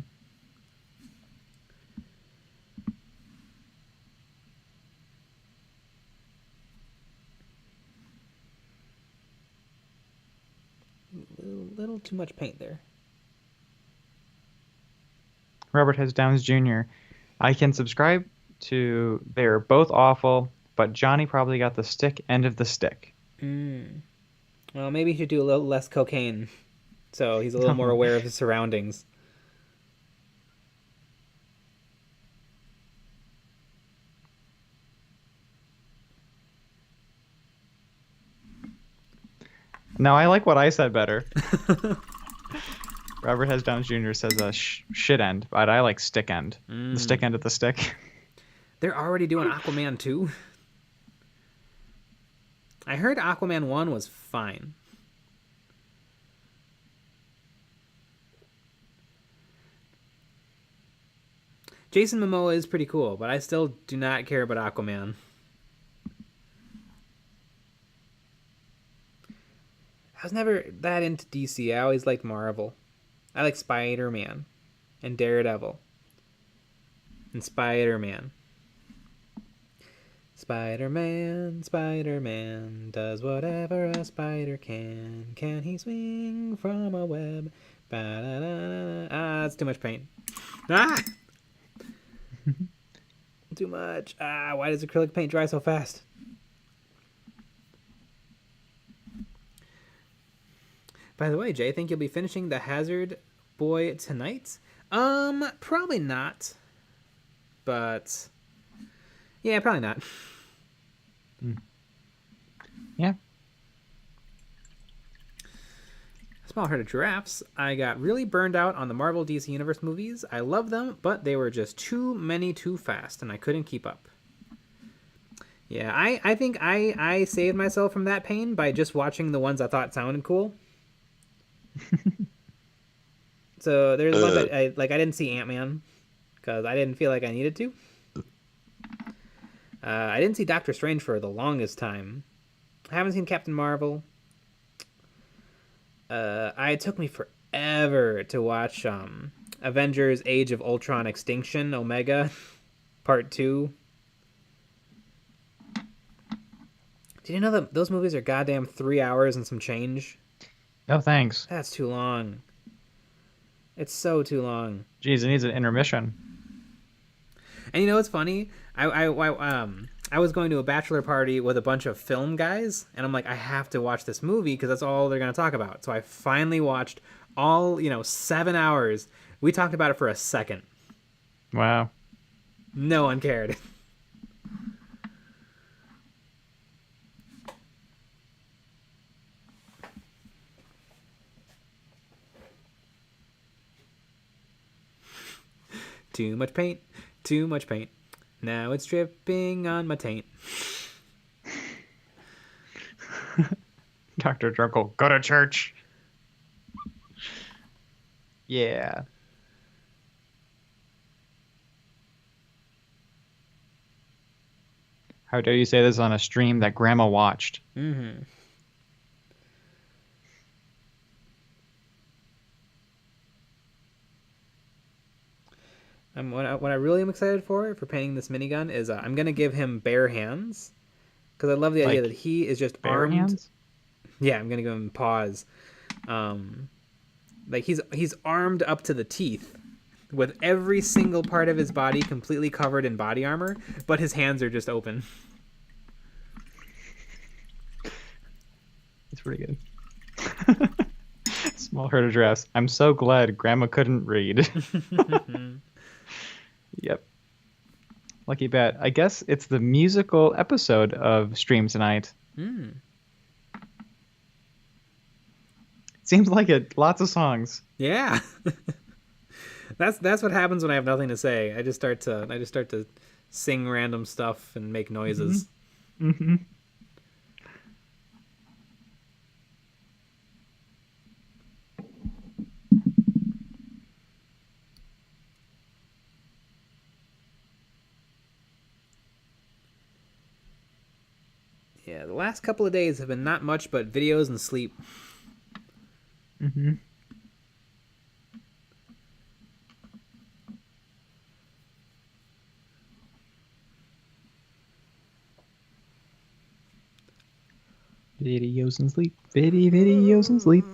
Little too much paint there. Robert has Downs Jr. I can subscribe to they're both awful, but Johnny probably got the stick end of the stick. Well, maybe he should do a little less cocaine, so he's a little more aware of his surroundings. No, I like what I said better. Robert has Downs Jr. says a shit end, but I like stick end. The stick end of the stick. They're already doing Aquaman 2. I heard Aquaman 1 was fine. Jason Momoa is pretty cool, but I still do not care about Aquaman. I was never that into DC. I always liked Marvel. I like Spider-Man and Daredevil and Spider-Man. Spider-Man, Spider-Man does whatever a spider can. Can he swing from a web? Ba-da-da-da-da. Ah, that's too much paint. Ah! Too much. Ah, why does acrylic paint dry so fast? By the way, Jay, I think you'll be finishing the Hazard Boy tonight. Probably not. But yeah, probably not. Yeah. Small herd of giraffes. I got really burned out on the Marvel DC Universe movies. I love them, but they were just too many too fast, and I couldn't keep up. Yeah, I think I saved myself from that pain by just watching the ones I thought sounded cool. So there's one that I didn't see Ant-Man because I didn't feel like I needed to. I didn't see Doctor Strange for the longest time. I haven't seen Captain Marvel. It took me forever to watch Avengers Age of Ultron Extinction Omega Part 2. Did you know that those movies are goddamn 3 hours and some change? No thanks. That's too long. It's so too long. Jeez, it needs an intermission. And you know what's funny? I was going to a bachelor party with a bunch of film guys, and I'm like, I have to watch this movie because that's all they're going to talk about. So I finally watched all, 7 hours. We talked about it for a second. Wow. No one cared. Too much paint, too much paint. Now it's dripping on my taint. Dr. Drunkle, go to church. Yeah. How dare you say this on a stream that Grandma watched? Mm-hmm. What I really am excited for painting this minigun is I'm gonna give him bare hands because I love the idea that he is just bare armed. Hands? Yeah, I'm gonna give him paws. Like he's armed up to the teeth, with every single part of his body completely covered in body armor, but his hands are just open. It's pretty good. Small herd of giraffes. I'm so glad Grandma couldn't read. Yep. Lucky bat. I guess it's the musical episode of Stream Tonight. Seems like it. Lots of songs. Yeah. That's what happens when I have nothing to say. I just start to sing random stuff and make noises. Mm-hmm. Yeah, the last couple of days have been not much but videos and sleep. Mm-hmm. Videos and sleep. Videos and sleep.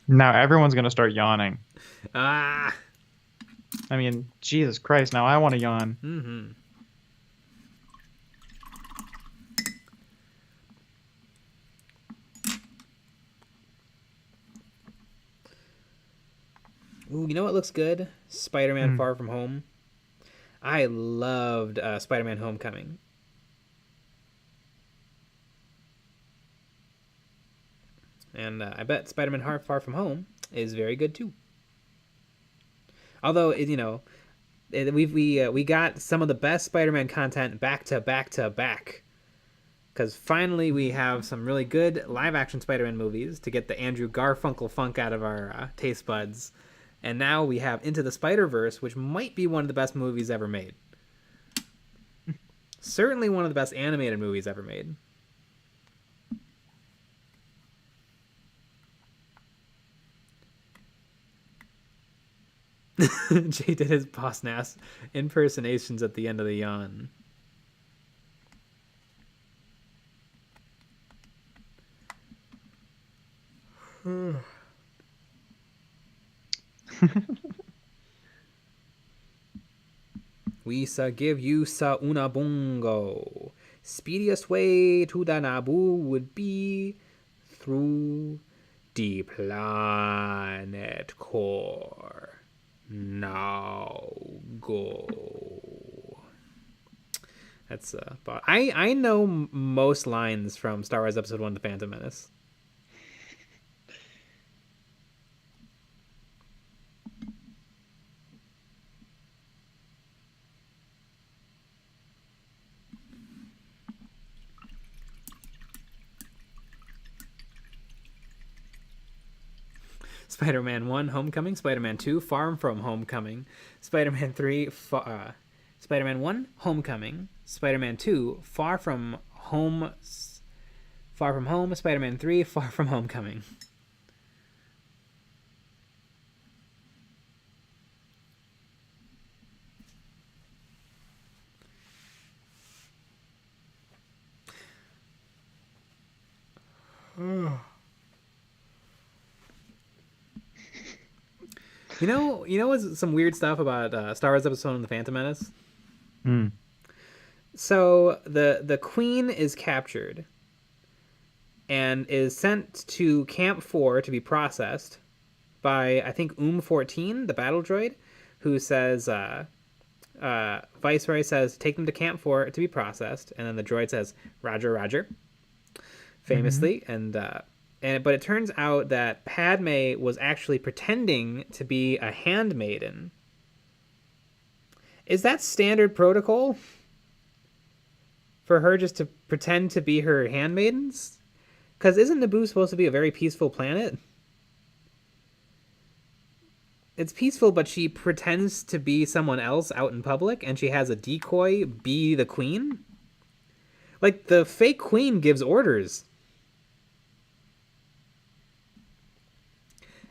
Now everyone's gonna start yawning. Ah. I mean, Jesus Christ! Now I want to yawn. Mm-hmm. Ooh, you know what looks good? Spider-Man Far From Home. I loved Spider-Man Homecoming. And I bet Spider-Man Far From Home is very good too. Although, we got some of the best Spider-Man content back to back to back. Because finally we have some really good live-action Spider-Man movies to get the Andrew Garfunkel funk out of our taste buds. And now we have Into the Spider-Verse, which might be one of the best movies ever made. Certainly one of the best animated movies ever made. Jay did his Boss Nass impersonations at the end of the yawn. We sa give you sa una bongo. Speediest way to the Naboo would be through the planet core. Now go. That's but I know most lines from Star Wars Episode 1: The Phantom Menace. Spider-Man 1 Homecoming, Spider-Man 2 Far From Homecoming, Spider-Man 3 Spider-Man 1 Homecoming, Spider-Man 2 Far From Home, Spider-Man 3 Far From Homecoming. You know what's some weird stuff about Star Wars Episode 1: The Phantom Menace? So the Queen is captured and is sent to Camp 4 to be processed by, I think, 14, the battle droid, who says, Viceroy says, take them to Camp 4 to be processed, and then the droid says, Roger, Roger, famously, but it turns out that Padme was actually pretending to be a handmaiden. Is that standard protocol? For her just to pretend to be her handmaidens? Because isn't Naboo supposed to be a very peaceful planet? It's peaceful, but she pretends to be someone else out in public, and she has a decoy be the queen? Like, the fake queen gives orders.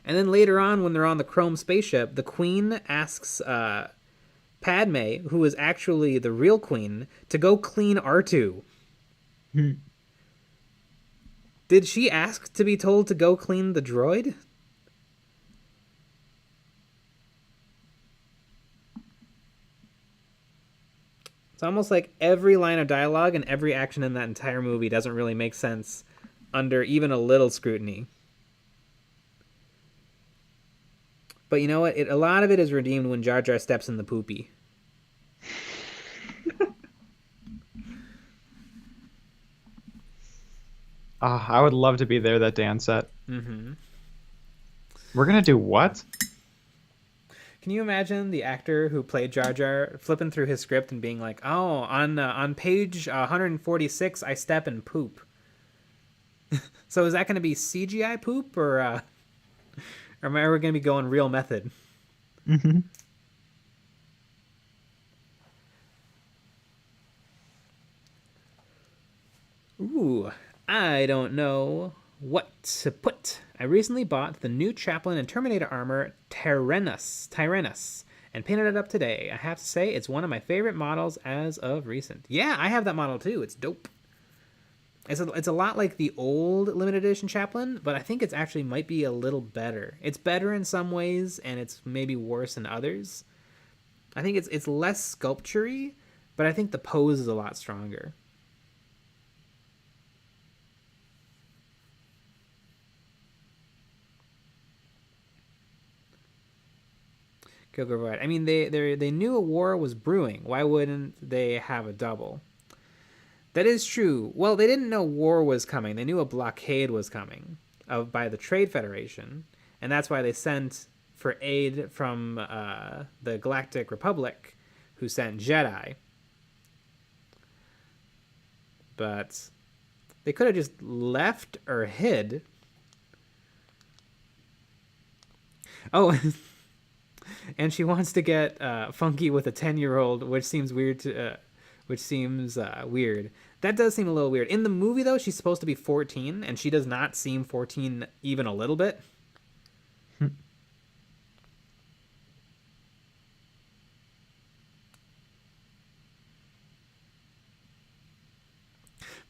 And then later on, when they're on the Chrome spaceship, the queen asks Padme, who is actually the real queen, to go clean R2. Did she ask to be told to go clean the droid? It's almost like every line of dialogue and every action in that entire movie doesn't really make sense under even a little scrutiny. But you know what? A lot of it is redeemed when Jar Jar steps in the poopy. I would love to be there that day on set. Mm-hmm. We're gonna do what? Can you imagine the actor who played Jar Jar flipping through his script and being like, "Oh, on page 146, I step and poop." So is that going to be CGI poop, or am I ever going to be going real method? Mm-hmm. Ooh, I don't know what to put. I recently bought the new Chaplain and Terminator armor Tyrannus, and painted it up today. I have to say, it's one of my favorite models as of recent. Yeah, I have that model too. It's dope. It's a lot like the old limited edition Chaplain, but I think it's actually might be a little better. It's better in some ways, and it's maybe worse in others. I think it's less sculpture-y, but I think the pose is a lot stronger. I mean, they knew a war was brewing. Why wouldn't they have a double? That is true. Well, they didn't know war was coming. They knew a blockade was coming by the Trade Federation, and that's why they sent for aid from the Galactic Republic, who sent Jedi. But they could have just left or hid. Oh. And she wants to get funky with a 10-year-old, which seems weird weird. That does seem a little weird. In the movie, though, she's supposed to be 14, and she does not seem 14 even a little bit.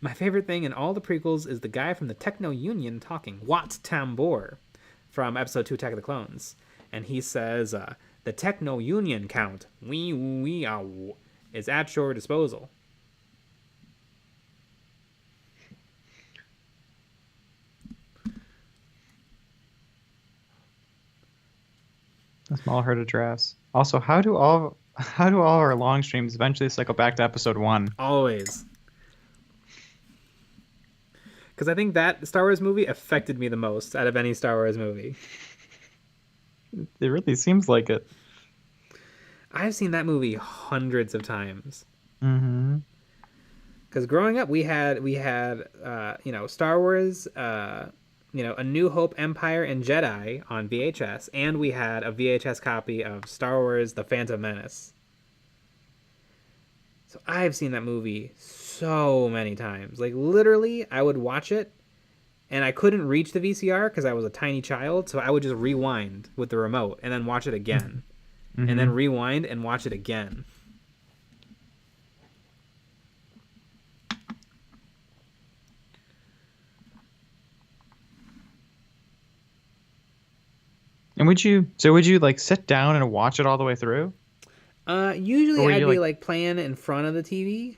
My favorite thing in all the prequels is the guy from the Techno Union talking, Wat Tambor, from Episode 2 Attack of the Clones. And he says, the Techno Union count, is at your disposal. A small herd of giraffes. Also, how do all our long streams eventually cycle back to episode 1? Always. Because I think that Star Wars movie affected me the most out of any Star Wars movie. It really seems like it. I've seen that movie hundreds of times. Mm-hmm. Because growing up, we had Star Wars, A New Hope, Empire, and Jedi on VHS, and we had a VHS copy of Star Wars: The Phantom Menace. So I've seen that movie so many times. Like, literally, I would watch it, and I couldn't reach the VCR because I was a tiny child, so I would just rewind with the remote and then watch it again. Mm-hmm. And then rewind and watch it again. And would you like sit down and watch it all the way through? Usually I'd be like playing in front of the TV,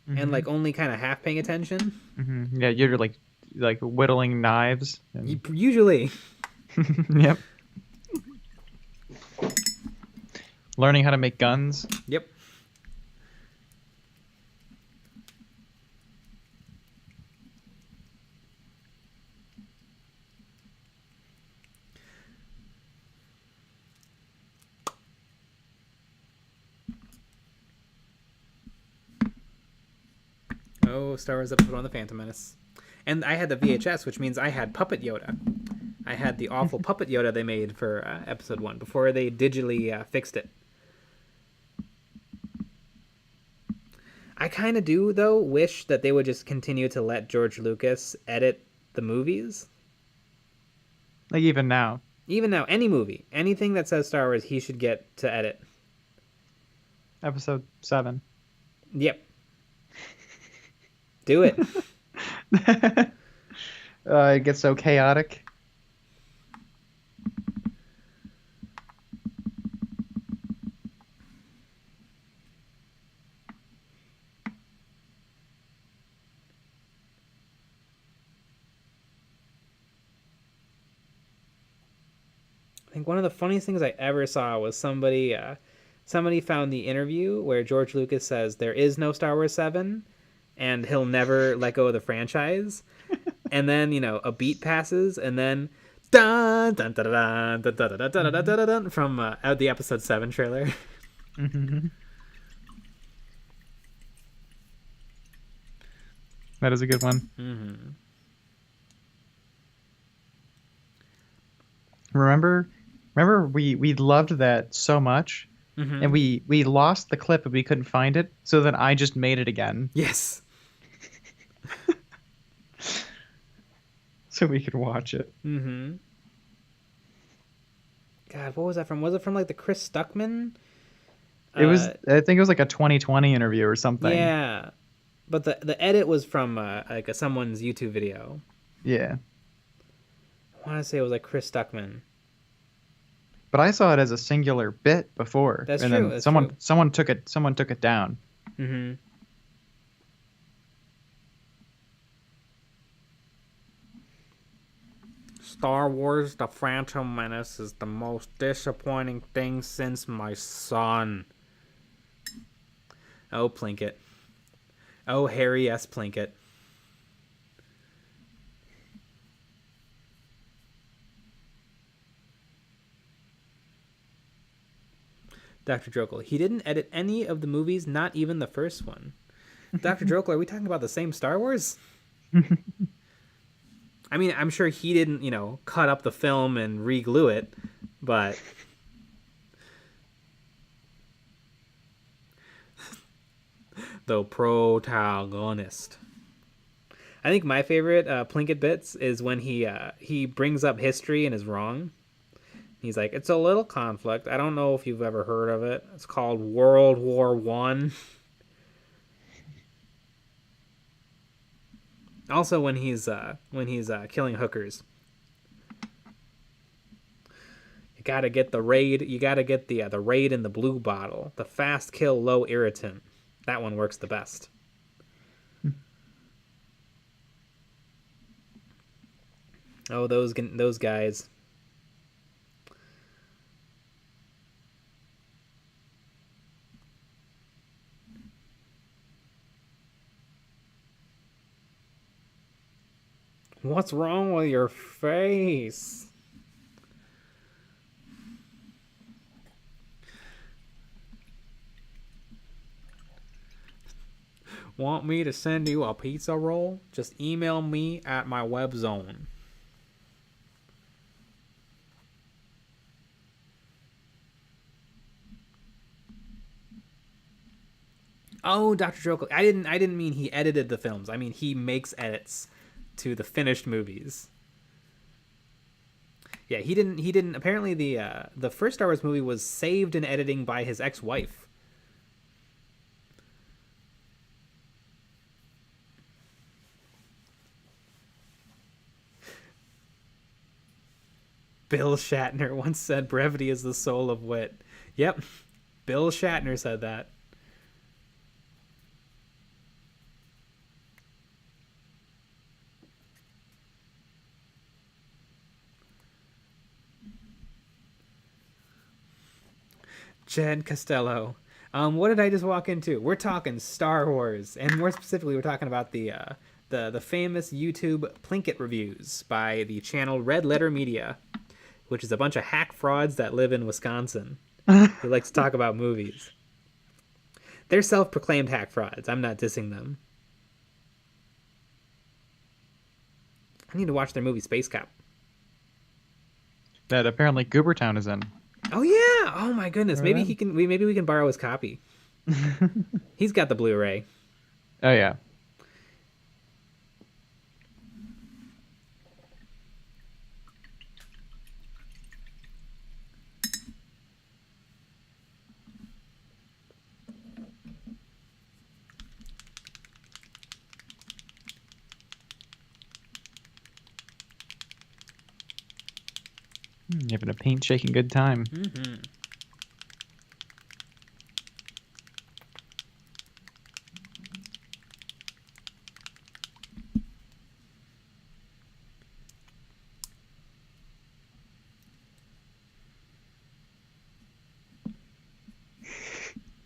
mm-hmm. and like only kind of half paying attention. Mm-hmm. Yeah, you're like whittling knives. And... Usually. Yep. Learning how to make guns. Yep. Oh, Star Wars Episode 1: The Phantom Menace. And I had the VHS, which means I had Puppet Yoda. I had the awful Puppet Yoda they made for Episode 1 before they digitally fixed it. I kind of do, though, wish that they would just continue to let George Lucas edit the movies. Like even now. Even now, any movie, anything that says Star Wars, he should get to edit. Episode 7. Yep. Do it. It gets so chaotic. I think one of the funniest things I ever saw was somebody found the interview where George Lucas says there is no Star Wars 7 and he'll never let go of the franchise. And then, a beat passes, and then Dun, dun, dun, dun, dun, dun, dun, dun, dun, dun, dun, from the episode 7 trailer. That is a good one. Remember we loved that so much, and we lost the clip and we couldn't find it, so then I just made it again Yes. so we could watch it. God, what was that from? Was it from like the Chris Stuckman? It was, I think it was like a 2020 interview or something. Yeah, but the edit was from like someone's YouTube video. Yeah. I want to say it was like Chris Stuckman. But I saw it as a singular bit before. That's and true. Then that's someone took it down. Star Wars The Phantom Menace is the most disappointing thing since my son. Oh, Plinkett. Oh, Harry S. Plinkett. Dr. Drokel. He didn't edit any of the movies, not even the first one. Dr. Drokel, are we talking about the same Star Wars? I mean, I'm sure he didn't, cut up the film and re-glue it, but... the protagonist. I think my favorite Plinkett bits is when he brings up history and is wrong. He's like, it's a little conflict. I don't know if you've ever heard of it. It's called World War One. Also, when he's killing hookers, you gotta get the raid. You gotta get the raid in the blue bottle. The fast kill, low irritant. That one works the best. Oh, those guys. What's wrong with your face? Want me to send you a pizza roll? Just email me at my web zone. Oh, Dr. Jokel. I didn't mean he edited the films. I mean he makes edits to the finished movies. Yeah, he didn't apparently the first Star Wars movie was saved in editing by his ex-wife. Bill Shatner once said brevity is the soul of wit. Yep. Bill Shatner said that. Jen Costello. What did I just walk into? We're talking Star Wars, and more specifically, we're talking about the famous YouTube Plinkett reviews by the channel Red Letter Media, which is a bunch of hack frauds that live in Wisconsin who like to talk about movies. They're self-proclaimed hack frauds. I'm not dissing them. I need to watch their movie Space Cop. That apparently Goobertown is in. Oh yeah! Oh my goodness! Maybe we can borrow his copy. He's got the Blu-ray. Oh yeah. Having a paint shaking good time. Mm-hmm.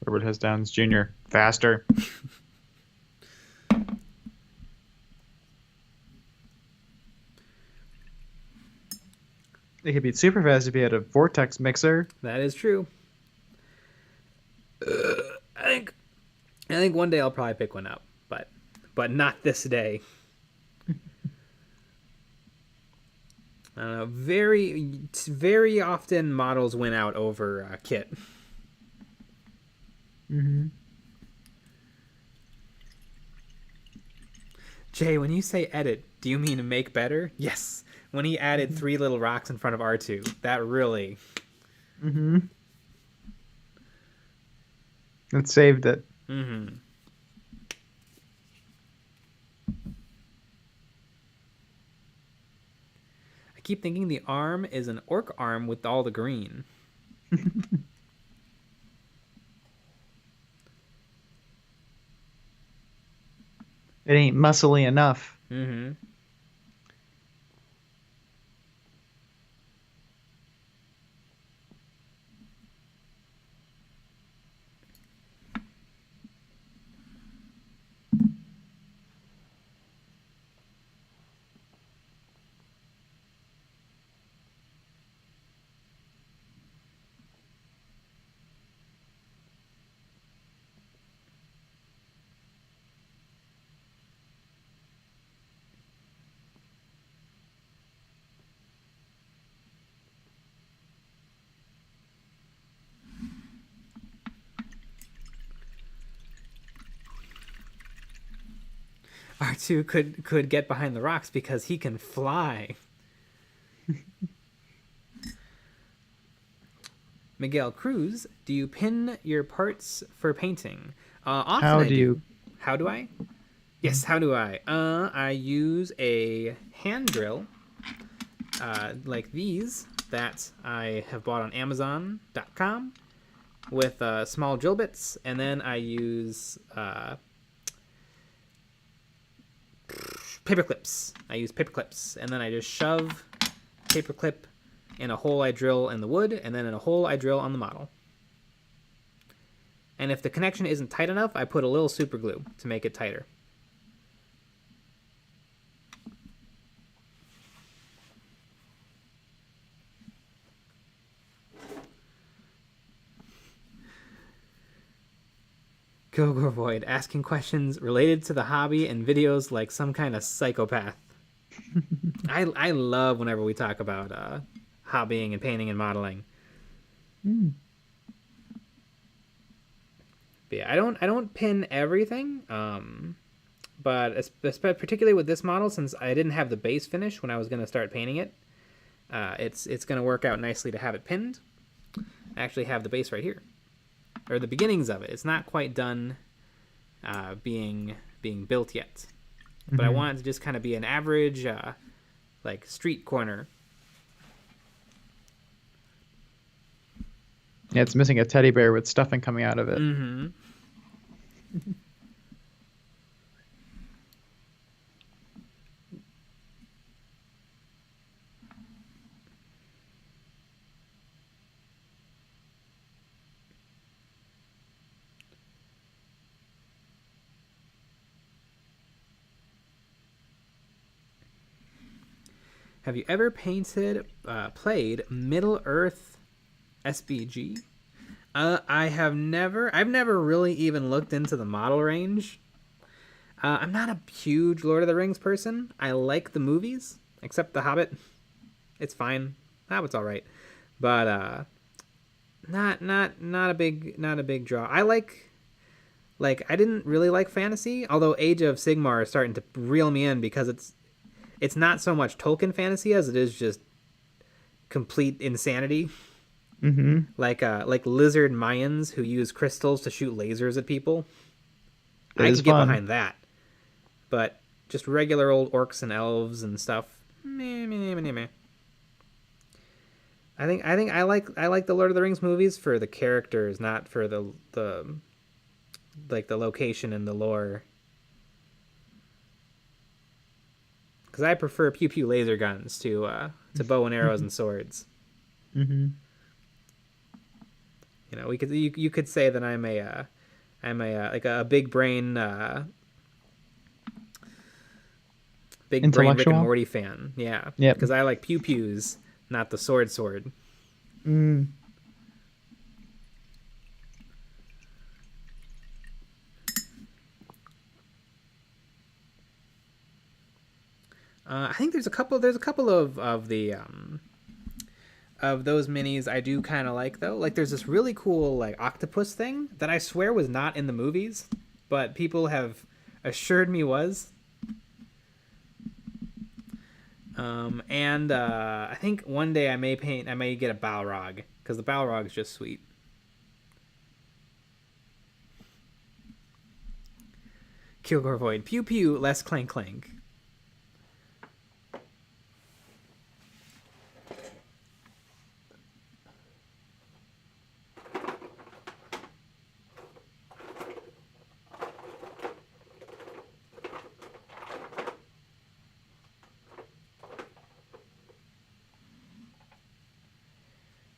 Robert Has Downs Jr. Faster. It could be super fast if you had a vortex mixer. That is true. I think one day I'll probably pick one up, but not this day. I don't know. Very often models win out over kit. Mm-hmm. Jay, when you say edit, do you mean make better? Yes. When he added 3 little rocks in front of R2, that really... Mm-hmm. It saved it. Mm-hmm. I keep thinking the arm is an orc arm with all the green. It ain't muscly enough. Mm-hmm. R2 could get behind the rocks because he can fly. Miguel Cruz, do you pin your parts for painting? Often How do you? How do I? Yes, how do I? I use a hand drill, like these that I have bought on Amazon.com with small drill bits, and then I use paper clips. I use paper clips, and then I just shove paper clip in a hole I drill in the wood, and then in a hole I drill on the model. And if the connection isn't tight enough, I put a little super glue to make it tighter. Go Void asking questions related to the hobby and videos like some kind of psychopath. I love whenever we talk about hobbying and painting and modeling. But yeah, I don't pin everything, but particularly with this model, since I didn't have the base finish when I was going to start painting it, it's going to work out nicely to have it pinned. I actually have the base right here, or the beginnings of it. It's not quite done being built yet, but I want it to just kind of be an average like street corner. Yeah, it's missing a teddy bear with stuffing coming out of it. Mm-hmm. Have you ever played Middle Earth SBG? I've never really even looked into the model range. I'm not a huge Lord of the Rings person. I like the movies, except The Hobbit. It's fine. Hobbit's all right, but not a big draw. I like I didn't really like fantasy, although Age of Sigmar is starting to reel me in because it's not so much Tolkien fantasy as it is just complete insanity. Mm-hmm. Like lizard Mayans who use crystals to shoot lasers at people. That I is can get fun. behind that. But just regular old orcs and elves and stuff. Meh, meh, meh, meh. I think I like the Lord of the Rings movies for the characters, not for the location and the lore. Because I prefer pew pew laser guns to bow and arrows and swords. Mm-hmm. You know, you could say that I'm a like a big brain Rick and Morty fan. Yeah. Yep. Because I like pew pews, not the sword. Mm. I think there's a couple. There's a couple of the of those minis I do kind of like though. Like there's this really cool like octopus thing that I swear was not in the movies, but people have assured me was. And I think one day I may get a Balrog because the Balrog is just sweet. Kilgore Void, pew pew, less clank clank.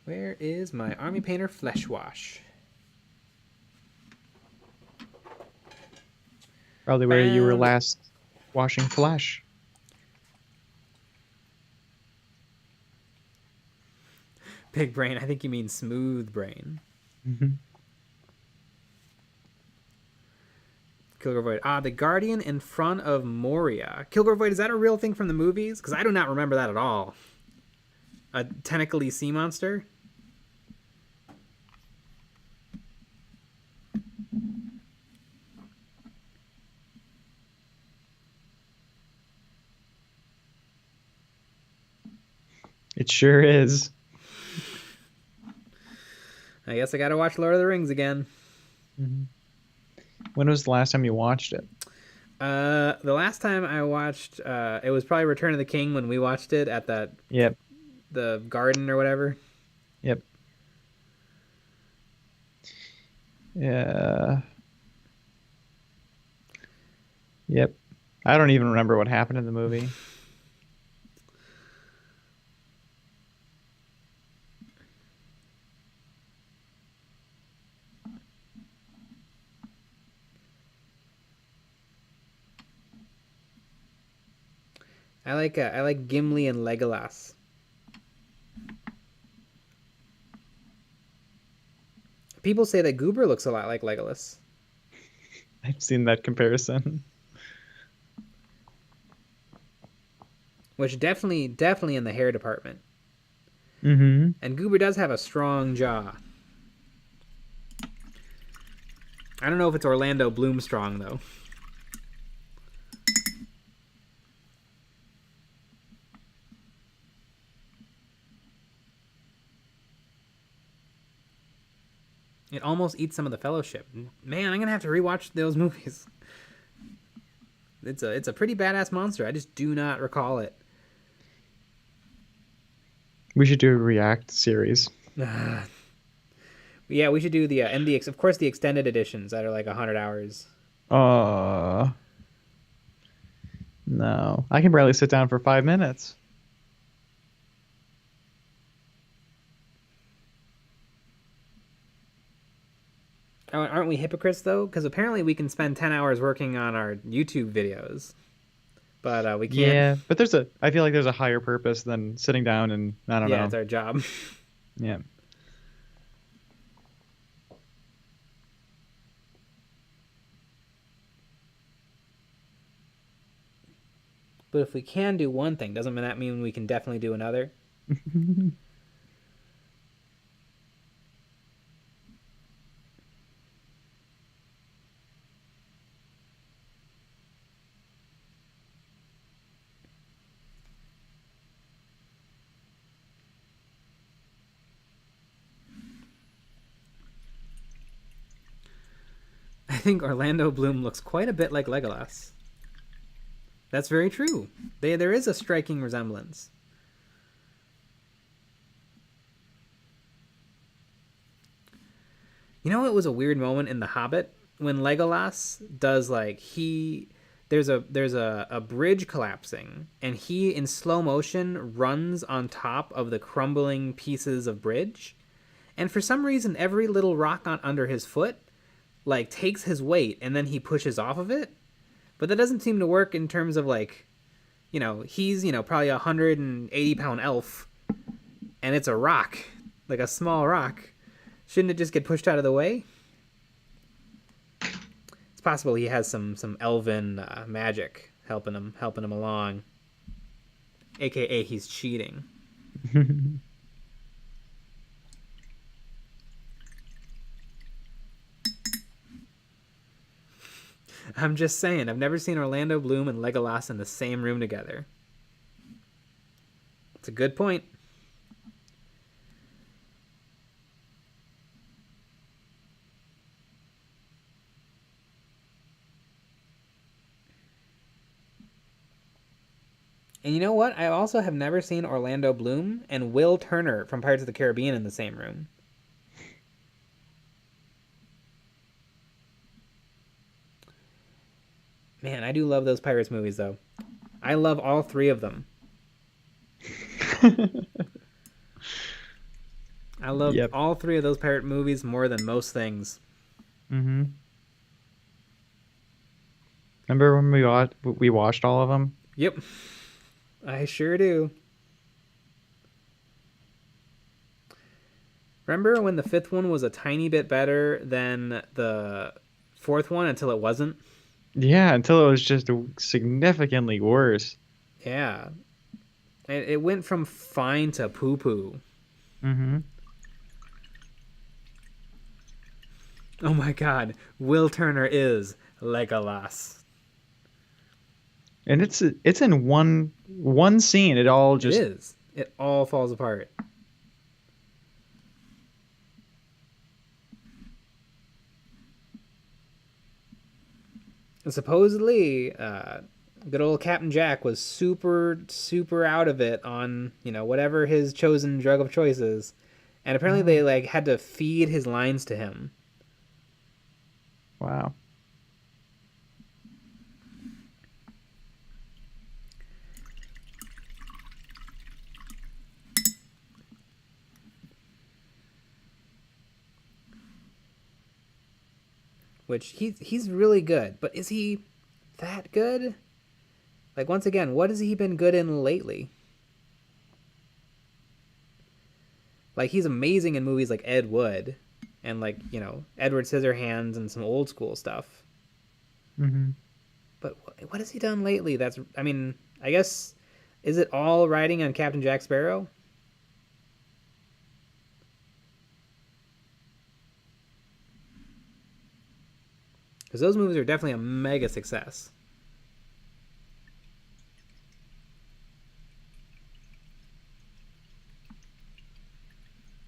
Where is my Army Painter Flesh Wash? Probably where you were last washing flesh. Big brain. I think you mean smooth brain. Mm-hmm. Kilgore Void. The Guardian in front of Moria. Kilgore Void, is that a real thing from the movies? Because I do not remember that at all. A tentacly sea monster? It sure is. I guess I gotta watch Lord of the Rings again. Mm-hmm. When was the last time you watched it? The last time I watched, it was probably Return of the King when we watched it at that. Yep. The garden or whatever. Yep. Yeah. Yep. I don't even remember what happened in the movie. I like Gimli and Legolas. People say that Goober looks a lot like Legolas. I've seen that comparison. Which definitely in the hair department. Mm-hmm. And Goober does have a strong jaw. I don't know if it's Orlando Bloom strong though. It almost eats some of the Fellowship. Man, I'm gonna have to rewatch those movies. It's a pretty badass monster. I just do not recall it. We should do a React series. Yeah, we should do the of course the extended editions that are like 100 hours. No, I can barely sit down for 5 minutes. Aren't we hypocrites though? Because apparently we can spend 10 hours working on our YouTube videos, but we can't. Yeah, but I feel like there's a higher purpose than sitting down and I don't know. Yeah, it's our job. Yeah. But if we can do one thing, doesn't that mean we can definitely do another? I think Orlando Bloom looks quite a bit like Legolas. That's very true. There is a striking resemblance. You know, it was a weird moment in The Hobbit when Legolas does like there's a bridge collapsing and he in slow motion runs on top of the crumbling pieces of bridge, and for some reason every little rock under his foot like takes his weight and then he pushes off of it. But that doesn't seem to work in terms of like, he's, probably a 180-pound elf. and it's a rock, like a small rock. Shouldn't it just get pushed out of the way? It's possible he has some elven magic helping him along. AKA he's cheating. I'm just saying, I've never seen Orlando Bloom and Legolas in the same room together. It's a good point. And you know what? I also have never seen Orlando Bloom and Will Turner from Pirates of the Caribbean in the same room. Man, I do love those Pirates movies, though. I love all three of them. I love all three of those pirate movies more than most things. Mm-hmm. Remember when we watched all of them? Yep. I sure do. Remember when the fifth one was a tiny bit better than the fourth one until it wasn't? Yeah, until it was just significantly worse. Yeah. It went from fine to poo-poo. Mm-hmm. Oh my god. Will Turner is Legolas. And it's in one scene. It all just... It is. It all falls apart. And supposedly, good old Captain Jack was super, super out of it on, whatever his chosen drug of choice is. And apparently they, had to feed his lines to him. Wow. Which he's really good, but is he that good? Once again, what has he been good in lately? He's amazing in movies like Ed Wood and Edward Scissorhands and some old school stuff. Mm-hmm. But what has he done lately? I guess, is it all riding on Captain Jack Sparrow? Because those movies are definitely a mega success.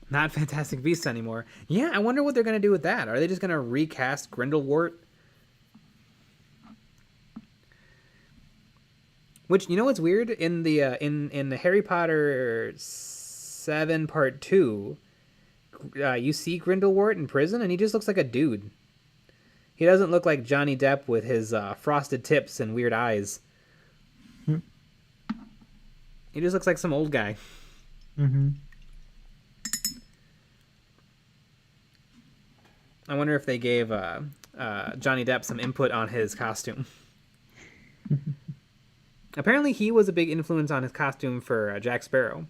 Not Fantastic Beasts anymore. Yeah, I wonder what they're going to do with that. Are they just going to recast Grindelwald? Which, what's weird? In the in Harry Potter 7 Part 2, you see Grindelwald in prison, and he just looks like a dude. He doesn't look like Johnny Depp with his frosted tips and weird eyes. He just looks like some old guy. Mm-hmm. I wonder if they gave Johnny Depp some input on his costume. Apparently, he was a big influence on his costume for Jack Sparrow.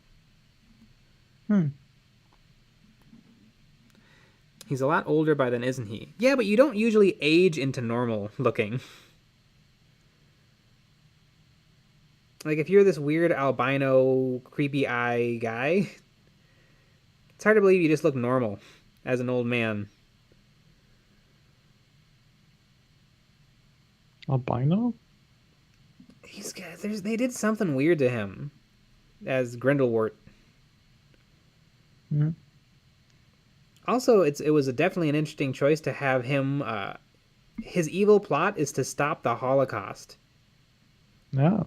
He's a lot older by then, isn't he? Yeah, but you don't usually age into normal looking. If you're this weird albino, creepy eye guy, it's hard to believe you just look normal as an old man. Albino? They did something weird to him as Grindelwald. Mm-hmm. Also, it was definitely an interesting choice to have him. His evil plot is to stop the Holocaust. Yeah.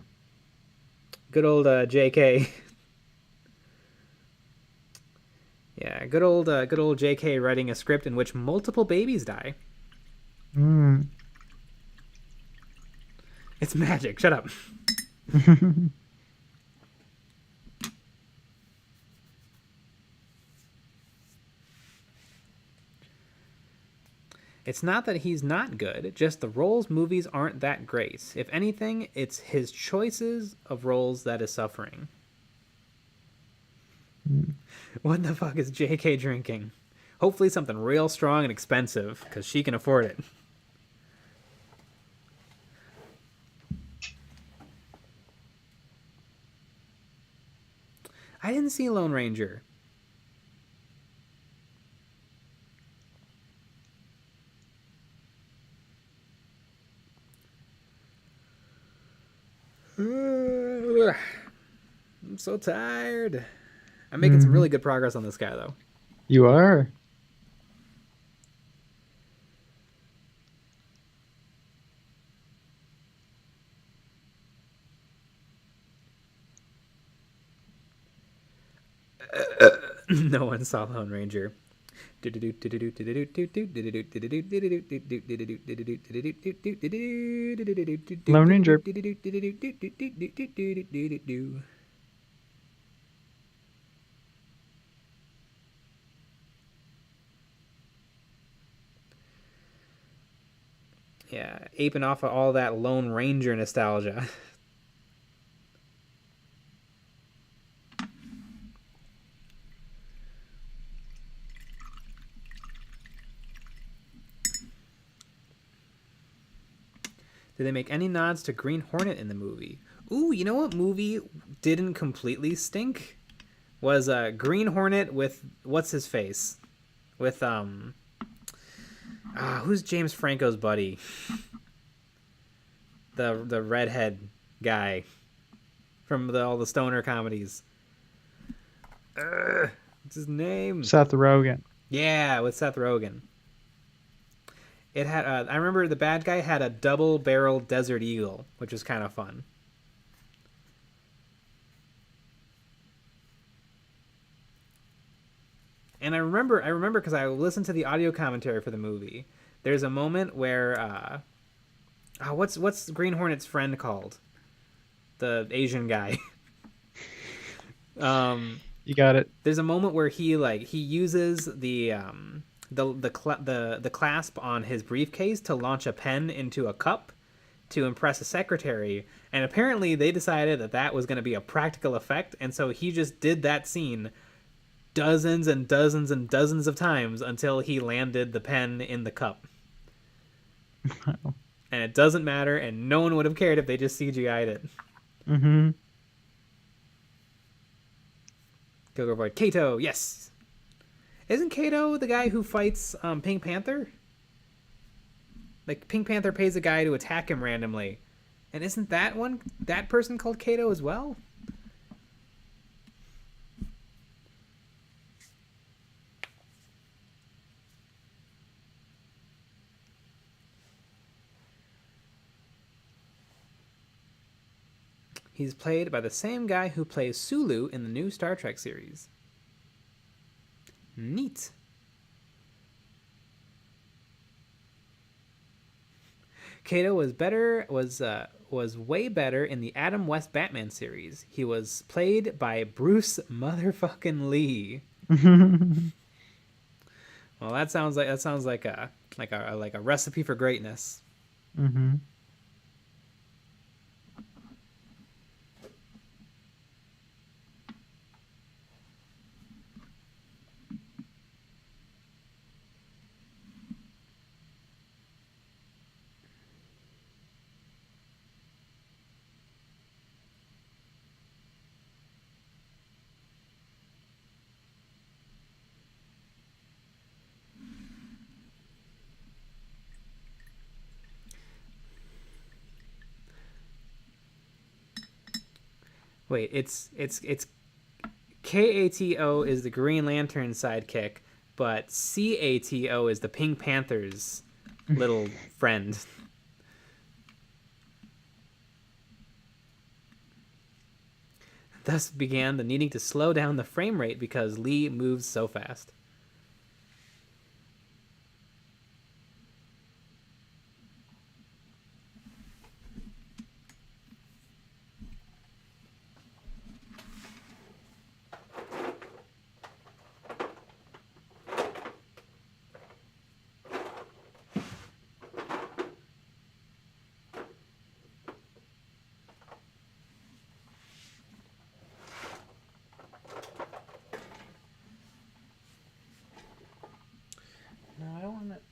Good old J.K. Yeah, good old J.K. writing a script in which multiple babies die. It's magic. Shut up. It's not that he's not good, just the roles movies aren't that great. If anything, it's his choices of roles that is suffering. What the fuck is JK drinking? Hopefully something real strong and expensive, because she can afford it. I didn't see Lone Ranger. I'm so tired. I'm making some really good progress on this guy, though. You are. No one saw Lone Ranger. Lone Ranger. Yeah, aping off of all that Lone Ranger nostalgia. Did they make any nods to Green Hornet in the movie? Ooh, you know what movie didn't completely stink? Was Green Hornet with what's his face? With who's James Franco's buddy? The redhead guy from all the stoner comedies. What's his name? Seth Rogen. Yeah, with Seth Rogen. It had. I remember the bad guy had a double-barreled Desert Eagle, which was kind of fun. And I remember because I listened to the audio commentary for the movie. There's a moment where, what's Green Hornet's friend called? The Asian guy. You got it. There's a moment where he uses the clasp on his briefcase to launch a pen into a cup to impress a secretary, and apparently they decided that was going to be a practical effect, and so he just did that scene dozens and dozens and dozens of times until he landed the pen in the cup. Wow. And it doesn't matter, and no one would have cared if they just CGI'd it. Mm-hmm. Go Boy. Kato, yes. Isn't Kato the guy who fights Pink Panther? Like, Pink Panther pays a guy to attack him randomly. And isn't that person called Kato as well? He's played by the same guy who plays Sulu in the new Star Trek series. Neat. Kato was way better in the Adam West Batman series. He was played by Bruce motherfucking Lee. Well, that sounds like a recipe for greatness. Mm-hmm. Wait, it's Kato is the Green Lantern sidekick, but Cato is the Pink Panther's little friend. Thus began the needing to slow down the frame rate because Lee moves so fast.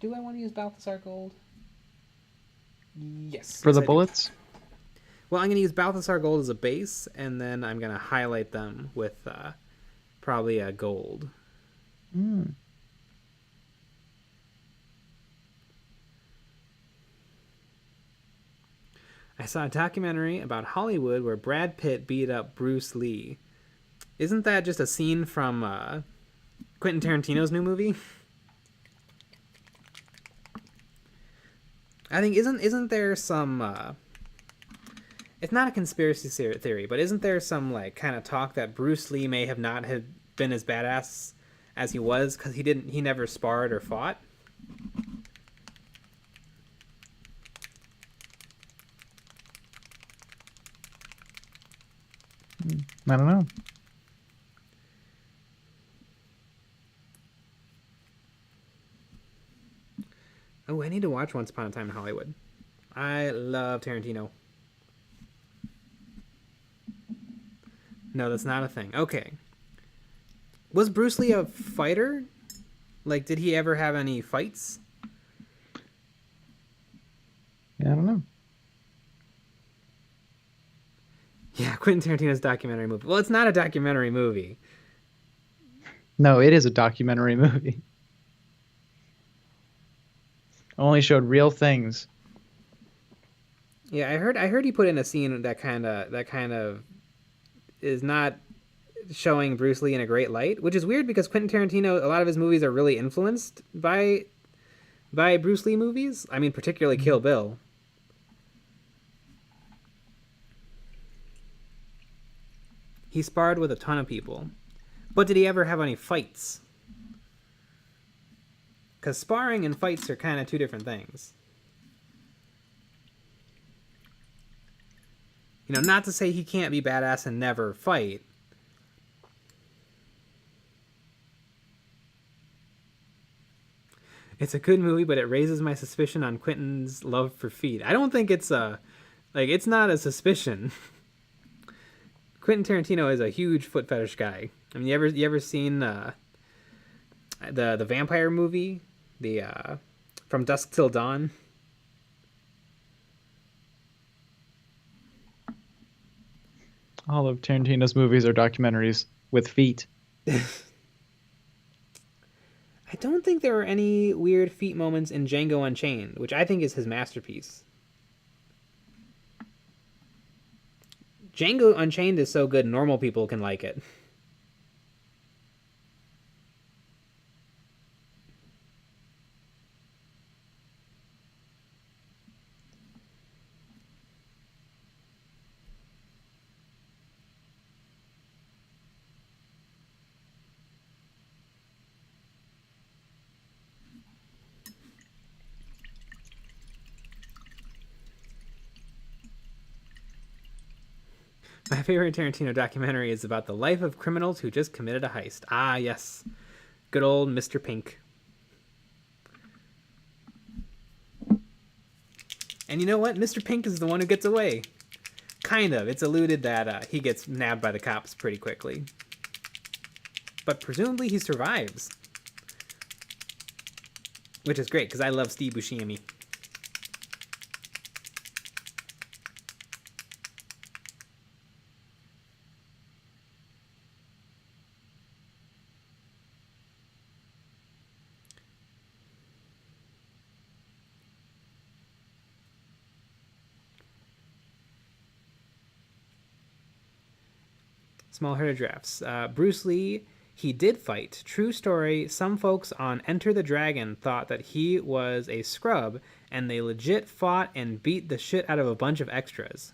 Do I want to use Balthasar Gold? Yes. For Yes, the I do. bullets? Well, I'm going to use Balthasar Gold as a base, and then I'm going to highlight them with probably a gold. Mm. I saw a documentary about Hollywood where Brad Pitt beat up Bruce Lee. Isn't that just a scene from Quentin Tarantino's new movie? I think isn't there some it's not a conspiracy theory, but isn't there some like kind of talk that Bruce Lee may have not have been as badass as he was because he never sparred or fought? I don't know. Oh, I need to watch Once Upon a Time in Hollywood. I love Tarantino. No, that's not a thing. Okay. Was Bruce Lee a fighter? Like, did he ever have any fights? Yeah, I don't know. Yeah, Quentin Tarantino's documentary movie. Well, it's not a documentary movie. No, it is a documentary movie. Only showed real things. Yeah, I heard he put in a scene that kind of is not showing Bruce Lee in a great light, which is weird because Quentin Tarantino, a lot of his movies are really influenced by Bruce Lee movies. I mean, particularly Kill Bill. He sparred with a ton of people. But did he ever have any fights? Because sparring and fights are kind of two different things. You know, not to say he can't be badass and never fight. It's a good movie, but it raises my suspicion on Quentin's love for feet. I don't think it's it's not a suspicion. Quentin Tarantino is a huge foot fetish guy. I mean, you ever seen the vampire movie, the From Dusk Till Dawn? All of Tarantino's movies are documentaries with feet. I don't think there are any weird feet moments in Django Unchained, which I think is his masterpiece. Django Unchained is so good, normal people can like it. My favorite Tarantino documentary is about the life of criminals who just committed a heist. Ah, yes. Good old Mr. Pink. And you know what? Mr. Pink is the one who gets away. Kind of. It's alluded that he gets nabbed by the cops pretty quickly. But presumably he survives. Which is great, because I love Steve Buscemi. Small herd of drafts. Bruce Lee, he did fight. True story. Some folks on Enter the Dragon thought that he was a scrub, and they legit fought and beat the shit out of a bunch of extras.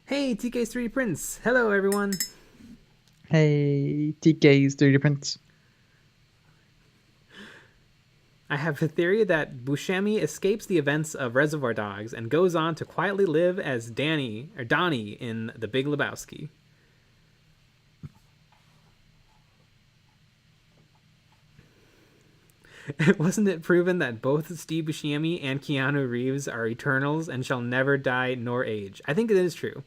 Hey, TK's 3D Prints. Hello, everyone. Hey, TK's 3D prints. I have a theory that Buscemi escapes the events of Reservoir Dogs and goes on to quietly live as Donnie in The Big Lebowski. Wasn't it proven that both Steve Buscemi and Keanu Reeves are eternals and shall never die nor age? I think it is true.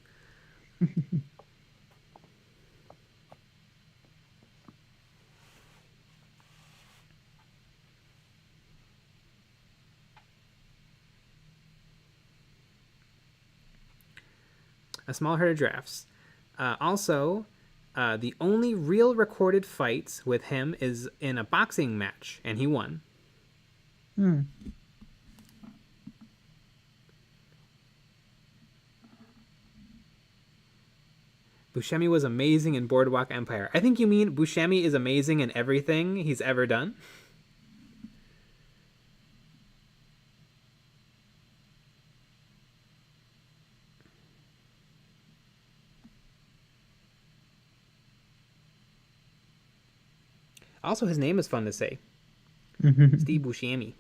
A small herd of giraffes. Also, the only real recorded fights with him is in a boxing match, and he won. Buscemi was amazing in Boardwalk Empire. I think you mean Buscemi is amazing in everything he's ever done. Also, his name is fun to say. Steve Buscemi.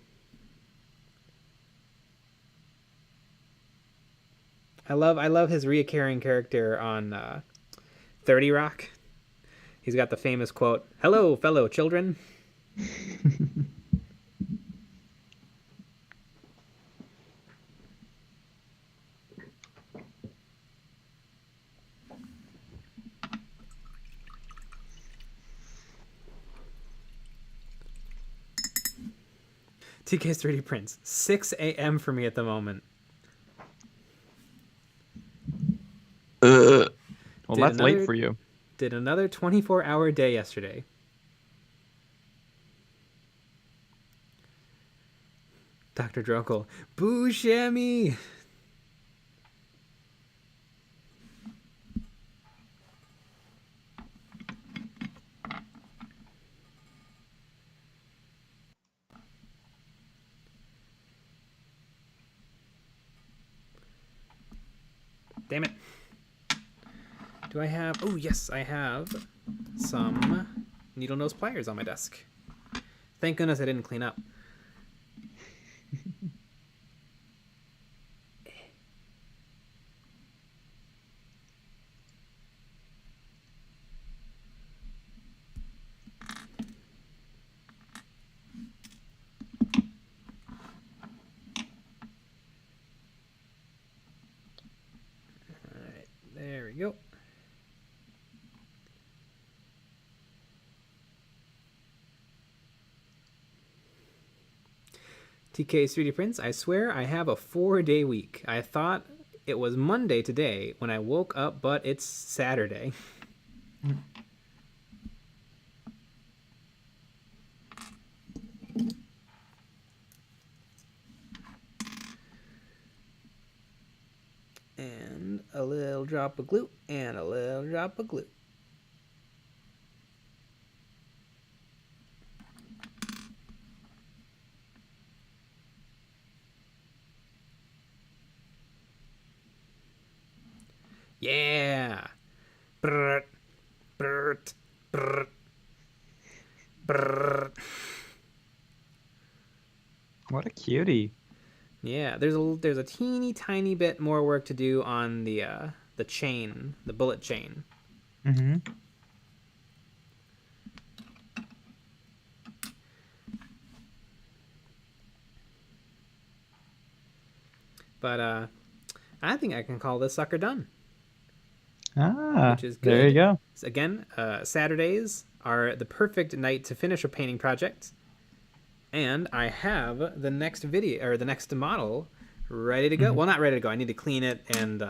I love his reoccurring character on 30 Rock. He's got the famous quote, "Hello, fellow children." TK's 3D prints. 6 a.m. for me at the moment. Well, that's late for you. Did another 24-hour day yesterday. Dr. Drokel. Buscemi! Damn it. Do I have... Oh, yes, I have some needle nose pliers on my desk. Thank goodness I didn't clean up. Alright, there we go. TK's 3D prints. I swear I have a 4-day week. I thought it was Monday today when I woke up, but it's Saturday. And a little drop of glue and a little drop of glue. Yeah. Brrrt, brrrt, brrrt, brrrt. What a cutie. Yeah, there's a teeny tiny bit more work to do on the chain, the bullet chain. But I think I can call this sucker done. Which is good. There you go. So again, Saturdays are the perfect night to finish a painting project. And I have the next video or the next model ready to go. Well, not ready to go. I need to clean it and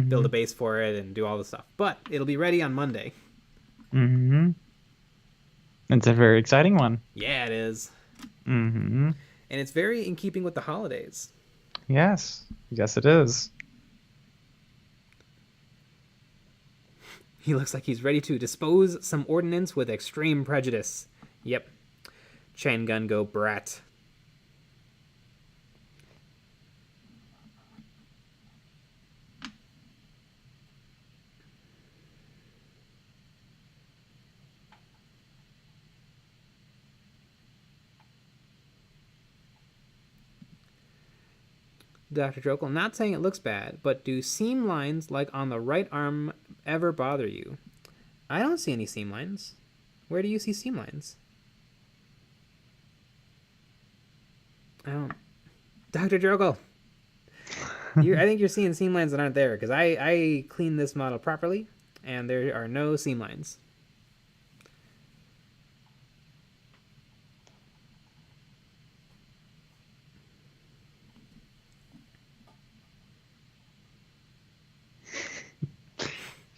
build a base for it and do all the stuff. But it'll be ready on Monday. It's a very exciting one. Yeah, it is. And it's very in keeping with the holidays. Yes. Yes, it is. He looks like he's ready to dispose some ordnance with extreme prejudice. Yep. Chain gun go brat. Dr. Jokel, not saying it looks bad, but do seam lines like on the right arm ever bother you? I don't see any seam lines. Where do you see seam lines? I don't. Dr. Jokel, I think you're seeing seam lines that aren't there, because I cleaned this model properly, and there are no seam lines.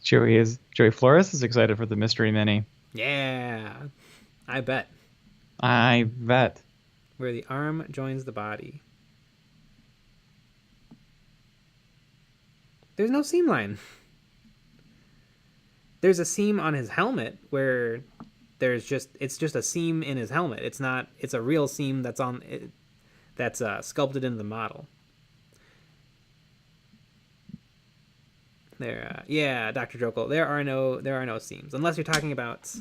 Joey Flores is excited for the mystery mini. Yeah, I bet. I bet. Where the arm joins the body. There's no seam line. There's a seam on his helmet where it's just a seam in his helmet. It's a real seam that's sculpted into the model. There, yeah, Dr. Jokel, there are no seams unless you're talking about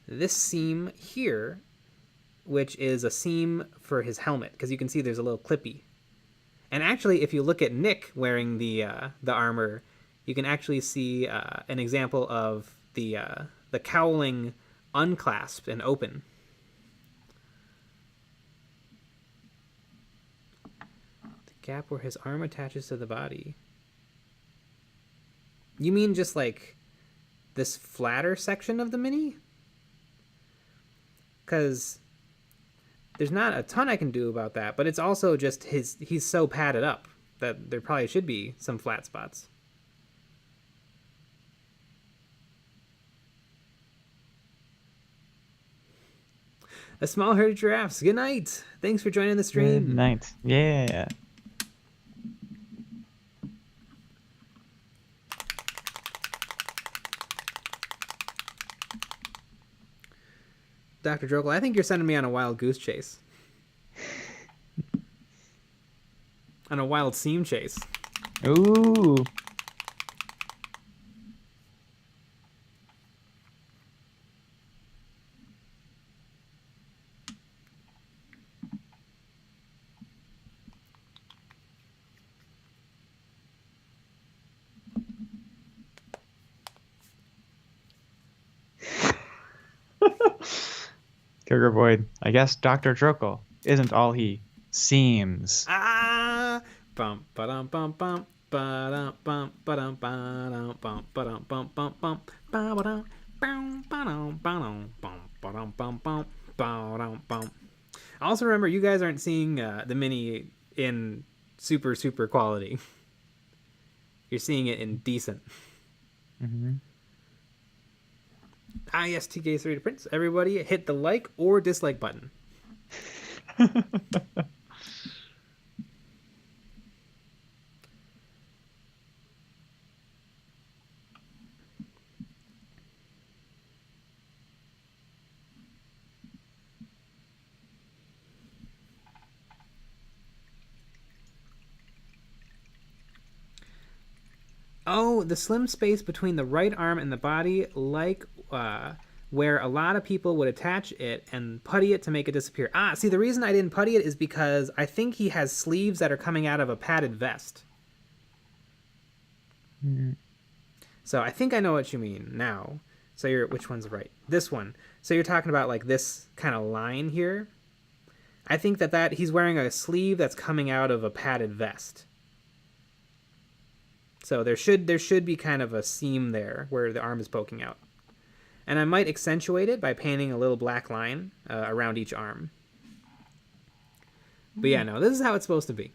this seam here, which is a seam for his helmet, because you can see there's a little clippy. And actually, if you look at Nick wearing the armor, you can actually see an example of the cowling unclasped and open. The gap where his arm attaches to the body. You mean just like this flatter section of the mini? Because there's not a ton I can do about that, but it's also just he's so padded up that there probably should be some flat spots. A small herd of giraffes. Good night. Thanks for joining the stream. Good night. Yeah. Dr. Jokel, I think you're sending me on a wild goose chase. On a wild seam chase. Ooh. Cougar Void, I guess Dr. Jokel isn't all he seems. Bum ba-dum bum bum ba-dum bum ba-dum ba-dum bum ba-dum bum bum bum ba-dum bum ba-dum ba-dum bum ba-dum bum bum ba-dum bum. Also remember, you guys aren't seeing the mini in super quality. You're seeing it in decent. Mm-hmm. Yes, TK3 to Prince. Everybody hit the like or dislike button. Oh, the slim space between the right arm and the body, like where a lot of people would attach it and putty it to make it disappear. See, the reason I didn't putty it is because I think he has sleeves that are coming out of a padded vest. Mm-hmm. So I think I know what you mean now. So which one's right? This one. So you're talking about like this kind of line here. I think that he's wearing a sleeve that's coming out of a padded vest. So there should be kind of a seam there where the arm is poking out. And I might accentuate it by painting a little black line around each arm. But yeah, no, this is how it's supposed to be.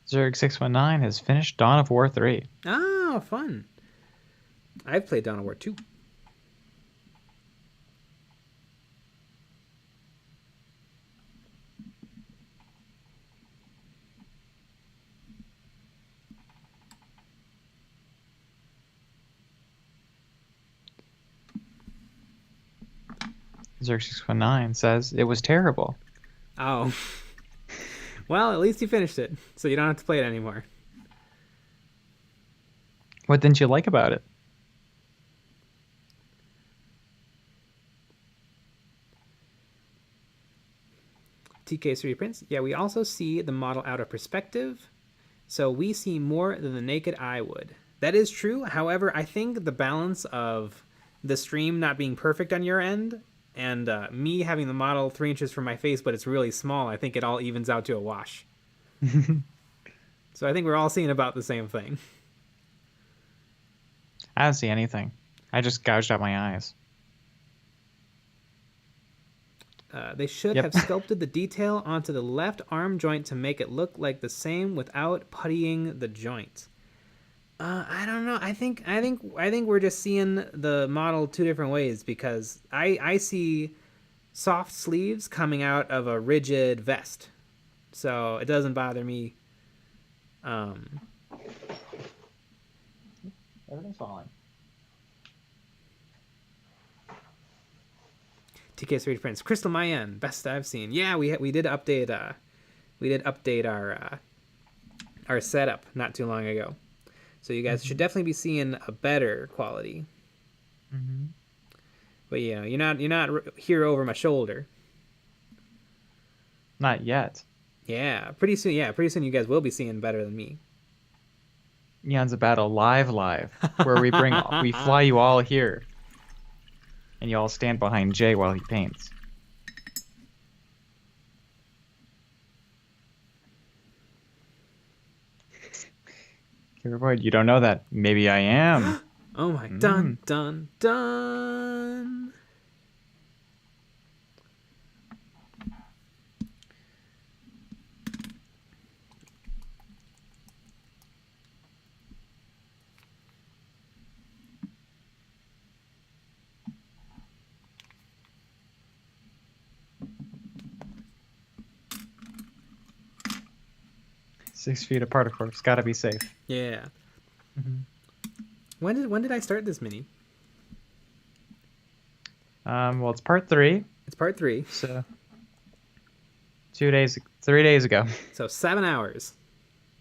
Zerg619 has finished Dawn of War 3. Oh, fun. I've played Dawn of War 2. Zerg619 says it was terrible. Oh. Well, at least you finished it, so you don't have to play it anymore. What didn't you like about it? TK3 prints. Yeah, we also see the model out of perspective, so we see more than the naked eye would. That is true. However, I think the balance of the stream not being perfect on your end and me having the model 3 inches from my face, but it's really small, I think it all evens out to a wash. So I think we're all seeing about the same thing. I don't see anything. I just gouged out my eyes. They should Yep. have sculpted the detail onto the left arm joint to make it look like the same without puttying the joint. I don't know. I think we're just seeing the model two different ways, because I see soft sleeves coming out of a rigid vest, so it doesn't bother me. Everything's falling. TK3 Prince, Crystal Mayan, best I've seen. Yeah, we did update our setup not too long ago, so you guys should definitely be seeing a better quality. Mm-hmm. But yeah, you're not here over my shoulder. Not yet. Yeah, pretty soon. Yeah, pretty soon you guys will be seeing better than me. EonsOfBattle live, where we fly you all here, and you all stand behind Jay while he paints. Avoid. You don't know that. Maybe I am. Oh my, dun, dun, dun. Six feet apart, of course. Gotta be safe. Yeah. Mm-hmm. When did I start this mini? Well, it's part 3. It's part 3. So 3 days ago. So 7 hours.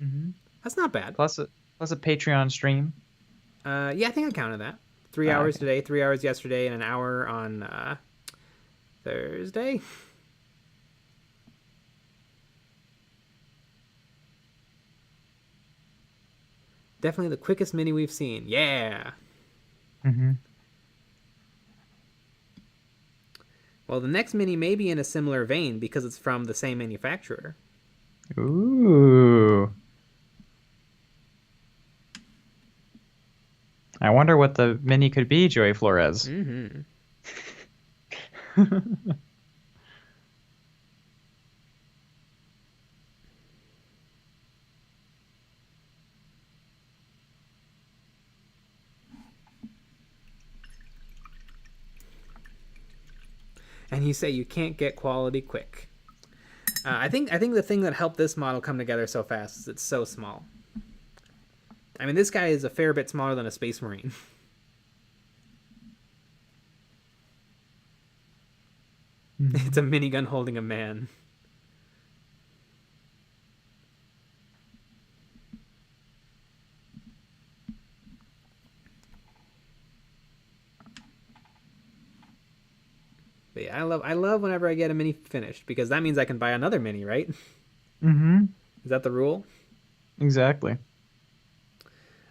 Mm-hmm. That's not bad. Plus a Patreon stream. Yeah, I think I counted that. 3 hours okay. today, 3 hours yesterday, and an hour on Thursday. Definitely the quickest mini we've seen. Yeah. Mm-hmm. Well, the next mini may be in a similar vein because it's from the same manufacturer. Ooh. I wonder what the mini could be, Joey Flores. Mm-hmm. And you say you can't get quality quick. I think the thing that helped this model come together so fast is it's so small. I mean, this guy is a fair bit smaller than a Space Marine. It's a minigun holding a man. But yeah, I love whenever I get a mini finished, because that means I can buy another mini, right? Mm-hmm. Is that the rule? Exactly.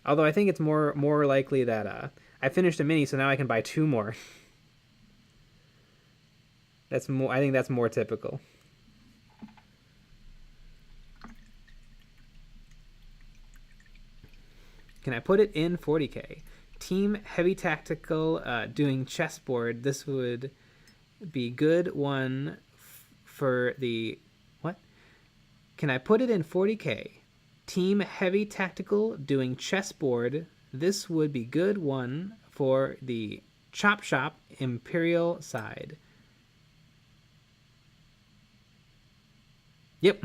Although I think it's more likely that I finished a mini, so now I can buy 2 more. That's more. I think that's more typical. Can I put it in 40K? Team Heavy Tactical doing chessboard. This would be good one for the... What? Can I put it in 40K? Team Heavy Tactical doing chessboard. This would be good one for the Chop Shop Imperial side. Yep.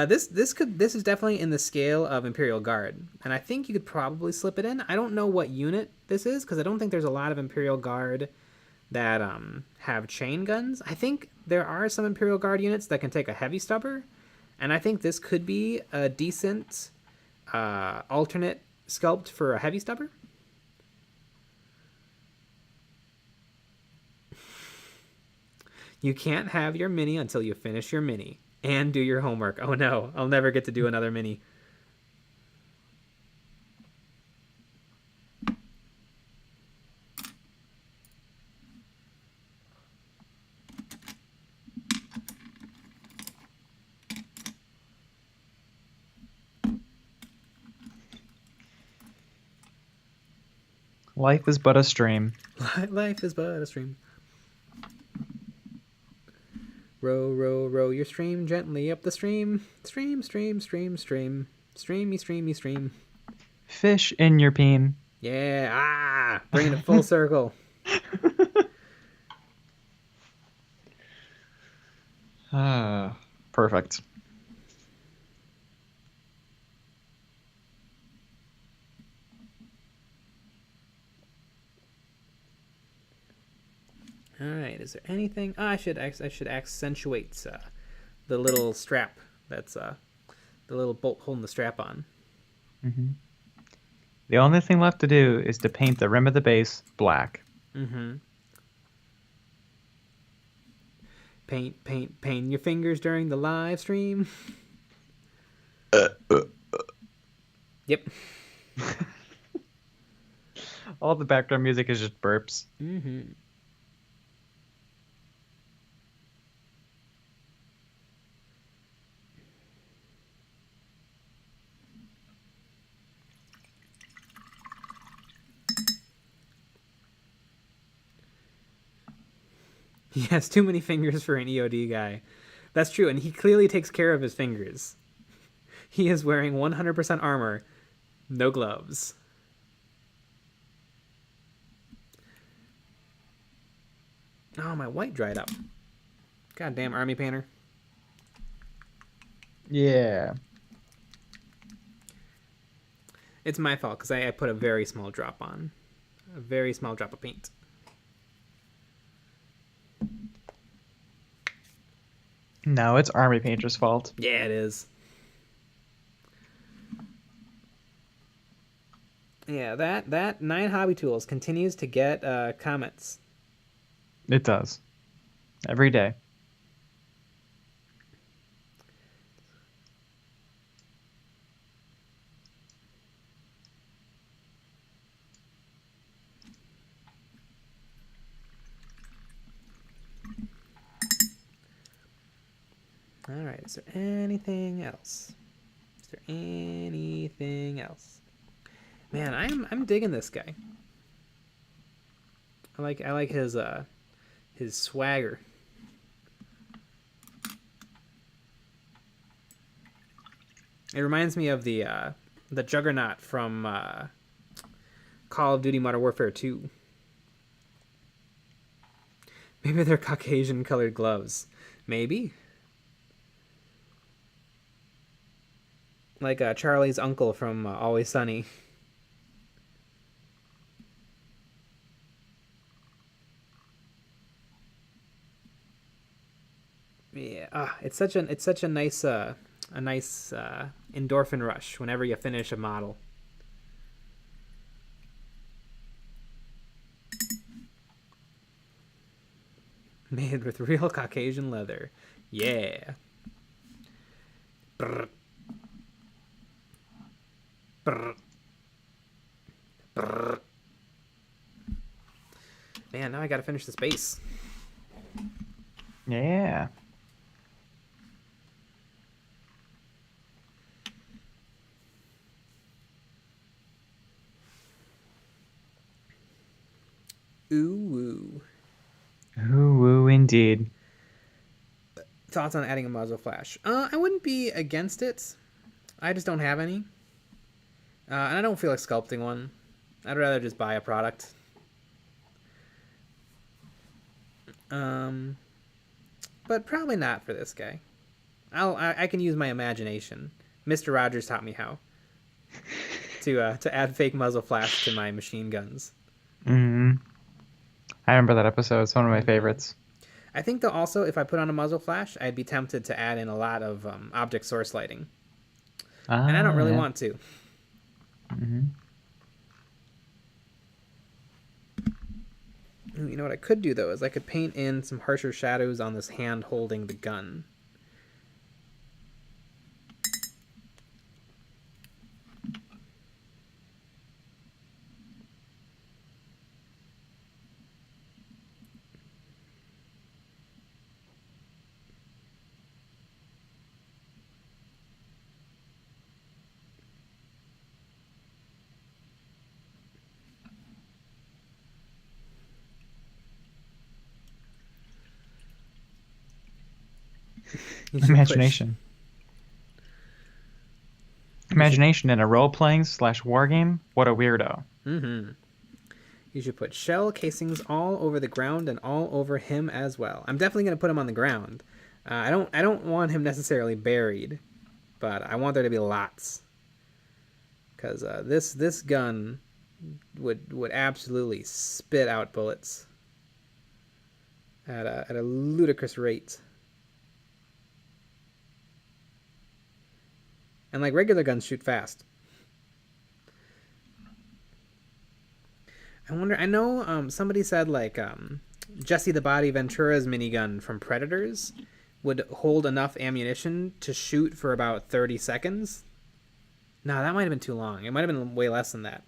This is definitely in the scale of Imperial Guard, and I think you could probably slip it in. I don't know what unit this is, because I don't think there's a lot of Imperial Guard that have chain guns. I think there are some Imperial Guard units that can take a heavy stubber, and I think this could be a decent alternate sculpt for a heavy stubber. You can't have your mini until you finish your mini and do your homework. Oh no, I'll never get to do another mini. Life is but a stream. Life is but a stream. Row, row, row your stream gently up the stream. Stream, stream, stream, stream. Streamy, streamy, stream. Fish in your peen. Yeah, ah, bringing it full circle. Perfect. All right, is there anything? Oh, I should accentuate the little strap. That's the little bolt holding the strap on. Mm-hmm. The only thing left to do is to paint the rim of the base black. Mm-hmm. Paint your fingers during the live stream. Yep. All the background music is just burps. Mm-hmm. He has too many fingers for an E.O.D. guy. That's true, and he clearly takes care of his fingers. He is wearing 100% armor, no gloves. Oh, my white dried up. Goddamn army painter. Yeah. It's my fault, because I put a very small drop on. A very small drop of paint. No, it's Army Painter's fault. Yeah, it is. Yeah, that 9 Hobby Tools continues to get comments. It does. Every day. All right, is there anything else? Is there anything else? Man, I'm digging this guy. I like his swagger. It reminds me of the Juggernaut from Call of Duty Modern Warfare 2. Maybe they're Caucasian colored gloves. Maybe. Like Charlie's uncle from Always Sunny. Yeah, it's such a nice endorphin rush whenever you finish a model. Made with real Caucasian leather. Yeah. Brr. Brr. Brr. Man, now I gotta finish this base. Yeah. Ooh woo. Ooh woo indeed. Thoughts on adding a muzzle flash? I wouldn't be against it. I just don't have any. And I don't feel like sculpting one. I'd rather just buy a product. But probably not for this guy. I can use my imagination. Mr. Rogers taught me how to add fake muzzle flash to my machine guns. Mm-hmm. I remember that episode. It's one of my favorites. I think though also if I put on a muzzle flash, I'd be tempted to add in a lot of object source lighting, and I don't really want to. Mm-hmm. Ooh, you know what I could do, though, is I could paint in some harsher shadows on this hand holding the gun. Imagination. Imagination in a role-playing / war game? What a weirdo. Mm-hmm. You should put shell casings all over the ground and all over him as well. I'm definitely going to put him on the ground. I don't want him necessarily buried, but I want there to be lots. Because this gun would absolutely spit out bullets at a ludicrous rate. And like regular guns shoot fast. I wonder. I know somebody said like Jesse the Body Ventura's minigun from Predators would hold enough ammunition to shoot for about 30 seconds. No, that might have been too long. It might have been way less than that.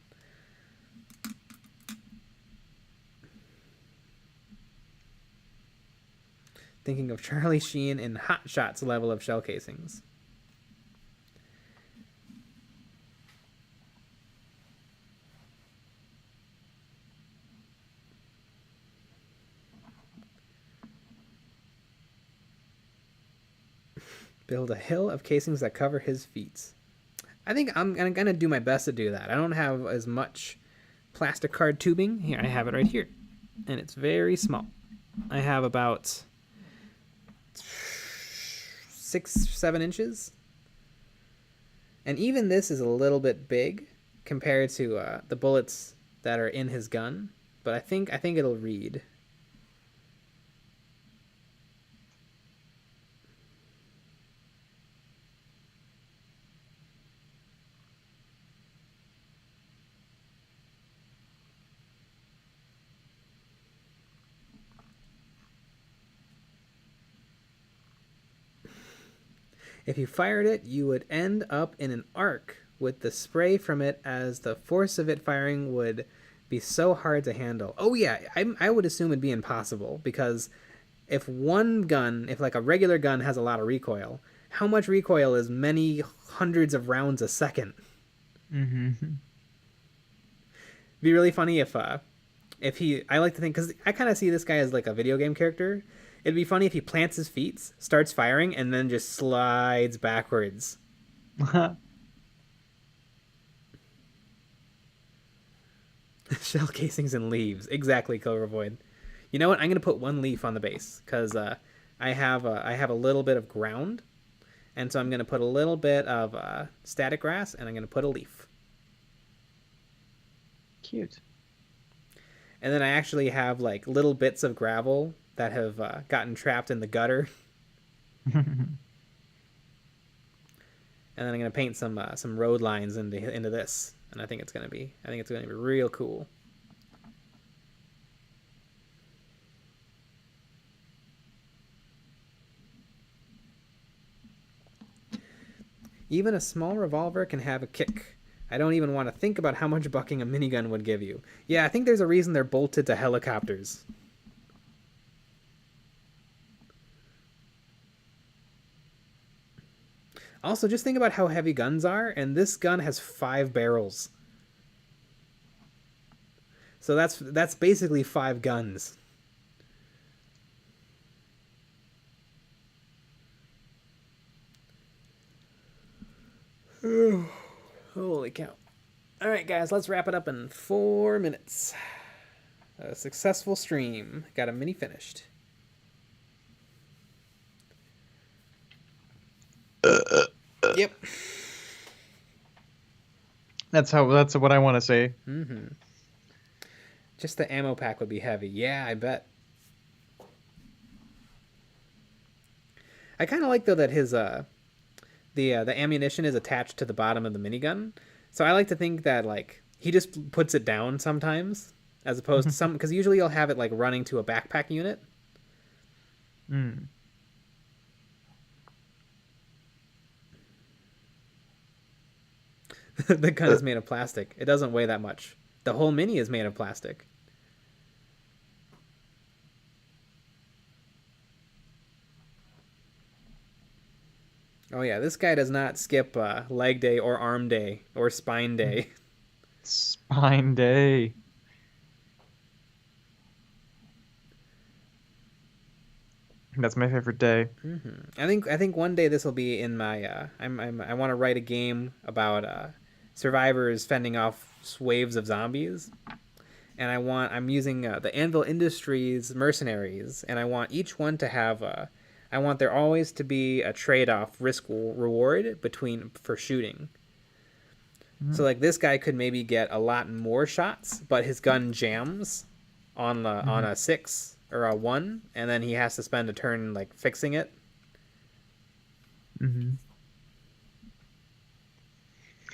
Thinking of Charlie Sheen in Hot Shots level of shell casings. Build a hill of casings that cover his feet. I think I'm going to do my best to do that. I don't have as much plastic card tubing. Here, I have it right here. And it's very small. I have about 6-7 inches. And even this is a little bit big compared to the bullets that are in his gun. But I think it'll read. If you fired it, you would end up in an arc with the spray from it, as the force of it firing would be so hard to handle. Oh yeah, I would assume it'd be impossible, because if like a regular gun has a lot of recoil, how much recoil is many hundreds of rounds a second? Mm-hmm. It'd be really funny if I like to think, because I kind of see this guy as like a video game character. It'd be funny if he plants his feet, starts firing, and then just slides backwards. Shell casings and leaves. Exactly, Clovervoid. You know what? I'm going to put one leaf on the base, because I have a little bit of ground. And so I'm going to put a little bit of static grass, and I'm going to put a leaf. Cute. And then I actually have like little bits of gravel that have gotten trapped in the gutter. And then I'm gonna paint some road lines into this, and I think it's gonna be real cool. Even a small revolver can have a kick. I don't even want to think about how much bucking a minigun would give you. Yeah, I think there's a reason they're bolted to helicopters. Also, just think about how heavy guns are, and this gun has 5 barrels. So that's basically 5 guns. Holy cow. Alright guys, let's wrap it up in 4 minutes. A successful stream. Got a mini finished. Yep. That's what I want to say. Mm-hmm. Just the ammo pack would be heavy. Yeah, I bet. I kind of like though that his the ammunition is attached to the bottom of the minigun. So I like to think that like he just puts it down sometimes. as opposed to some, because usually you'll have it like running to a backpack unit. Mm. The gun is made of plastic. It doesn't weigh that much. The whole mini is made of plastic. Oh yeah, this guy does not skip leg day or arm day or spine day. Spine day. That's my favorite day. I think one day this will be in my. I want to write a game about survivors fending off waves of zombies, and I'm using the Anvil Industries mercenaries, and I want each one to have I want there always to be a trade-off risk reward between for shooting. So like this guy could maybe get a lot more shots, but his gun jams on a 6 or a 1, and then he has to spend a turn like fixing it. Mm-hmm.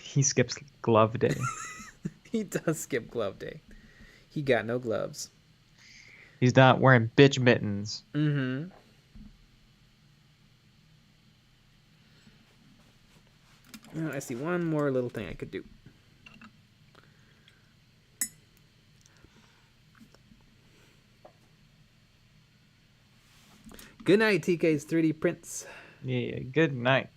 He skips glove day. He does skip glove day. He got no gloves. He's not wearing bitch mittens. Mm-hmm. I see one more little thing I could do. Good night, TK's 3D prints. Yeah, good night.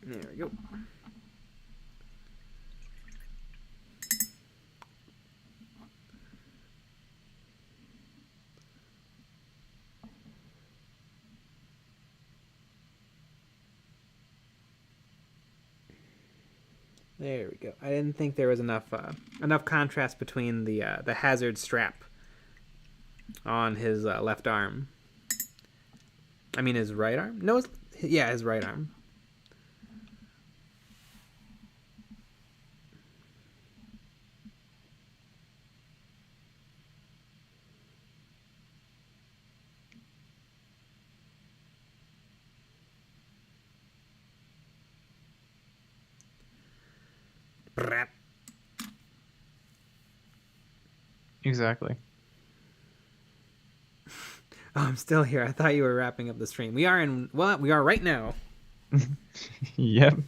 There we go. There we go. I didn't think there was enough contrast between the hazard strap on his left arm. I mean his right arm? No, his right arm. Exactly. Oh, I'm still here. I thought you were wrapping up the stream. We are right now. Yep.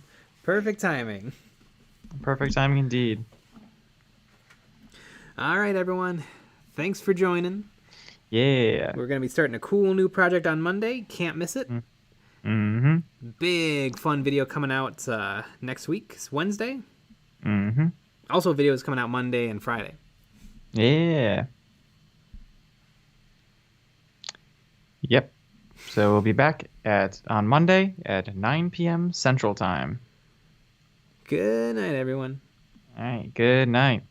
Perfect timing. Perfect timing indeed. All right, everyone. Thanks for joining. Yeah. We're going to be starting a cool new project on Monday. Can't miss it. Mm-hmm. Big fun video coming out next week. It's Wednesday. Mm-hmm. Also, videos coming out Monday and Friday. Yeah. Yep. So we'll be back on Monday at 9 p.m. Central Time. Good night, everyone. All right. Good night.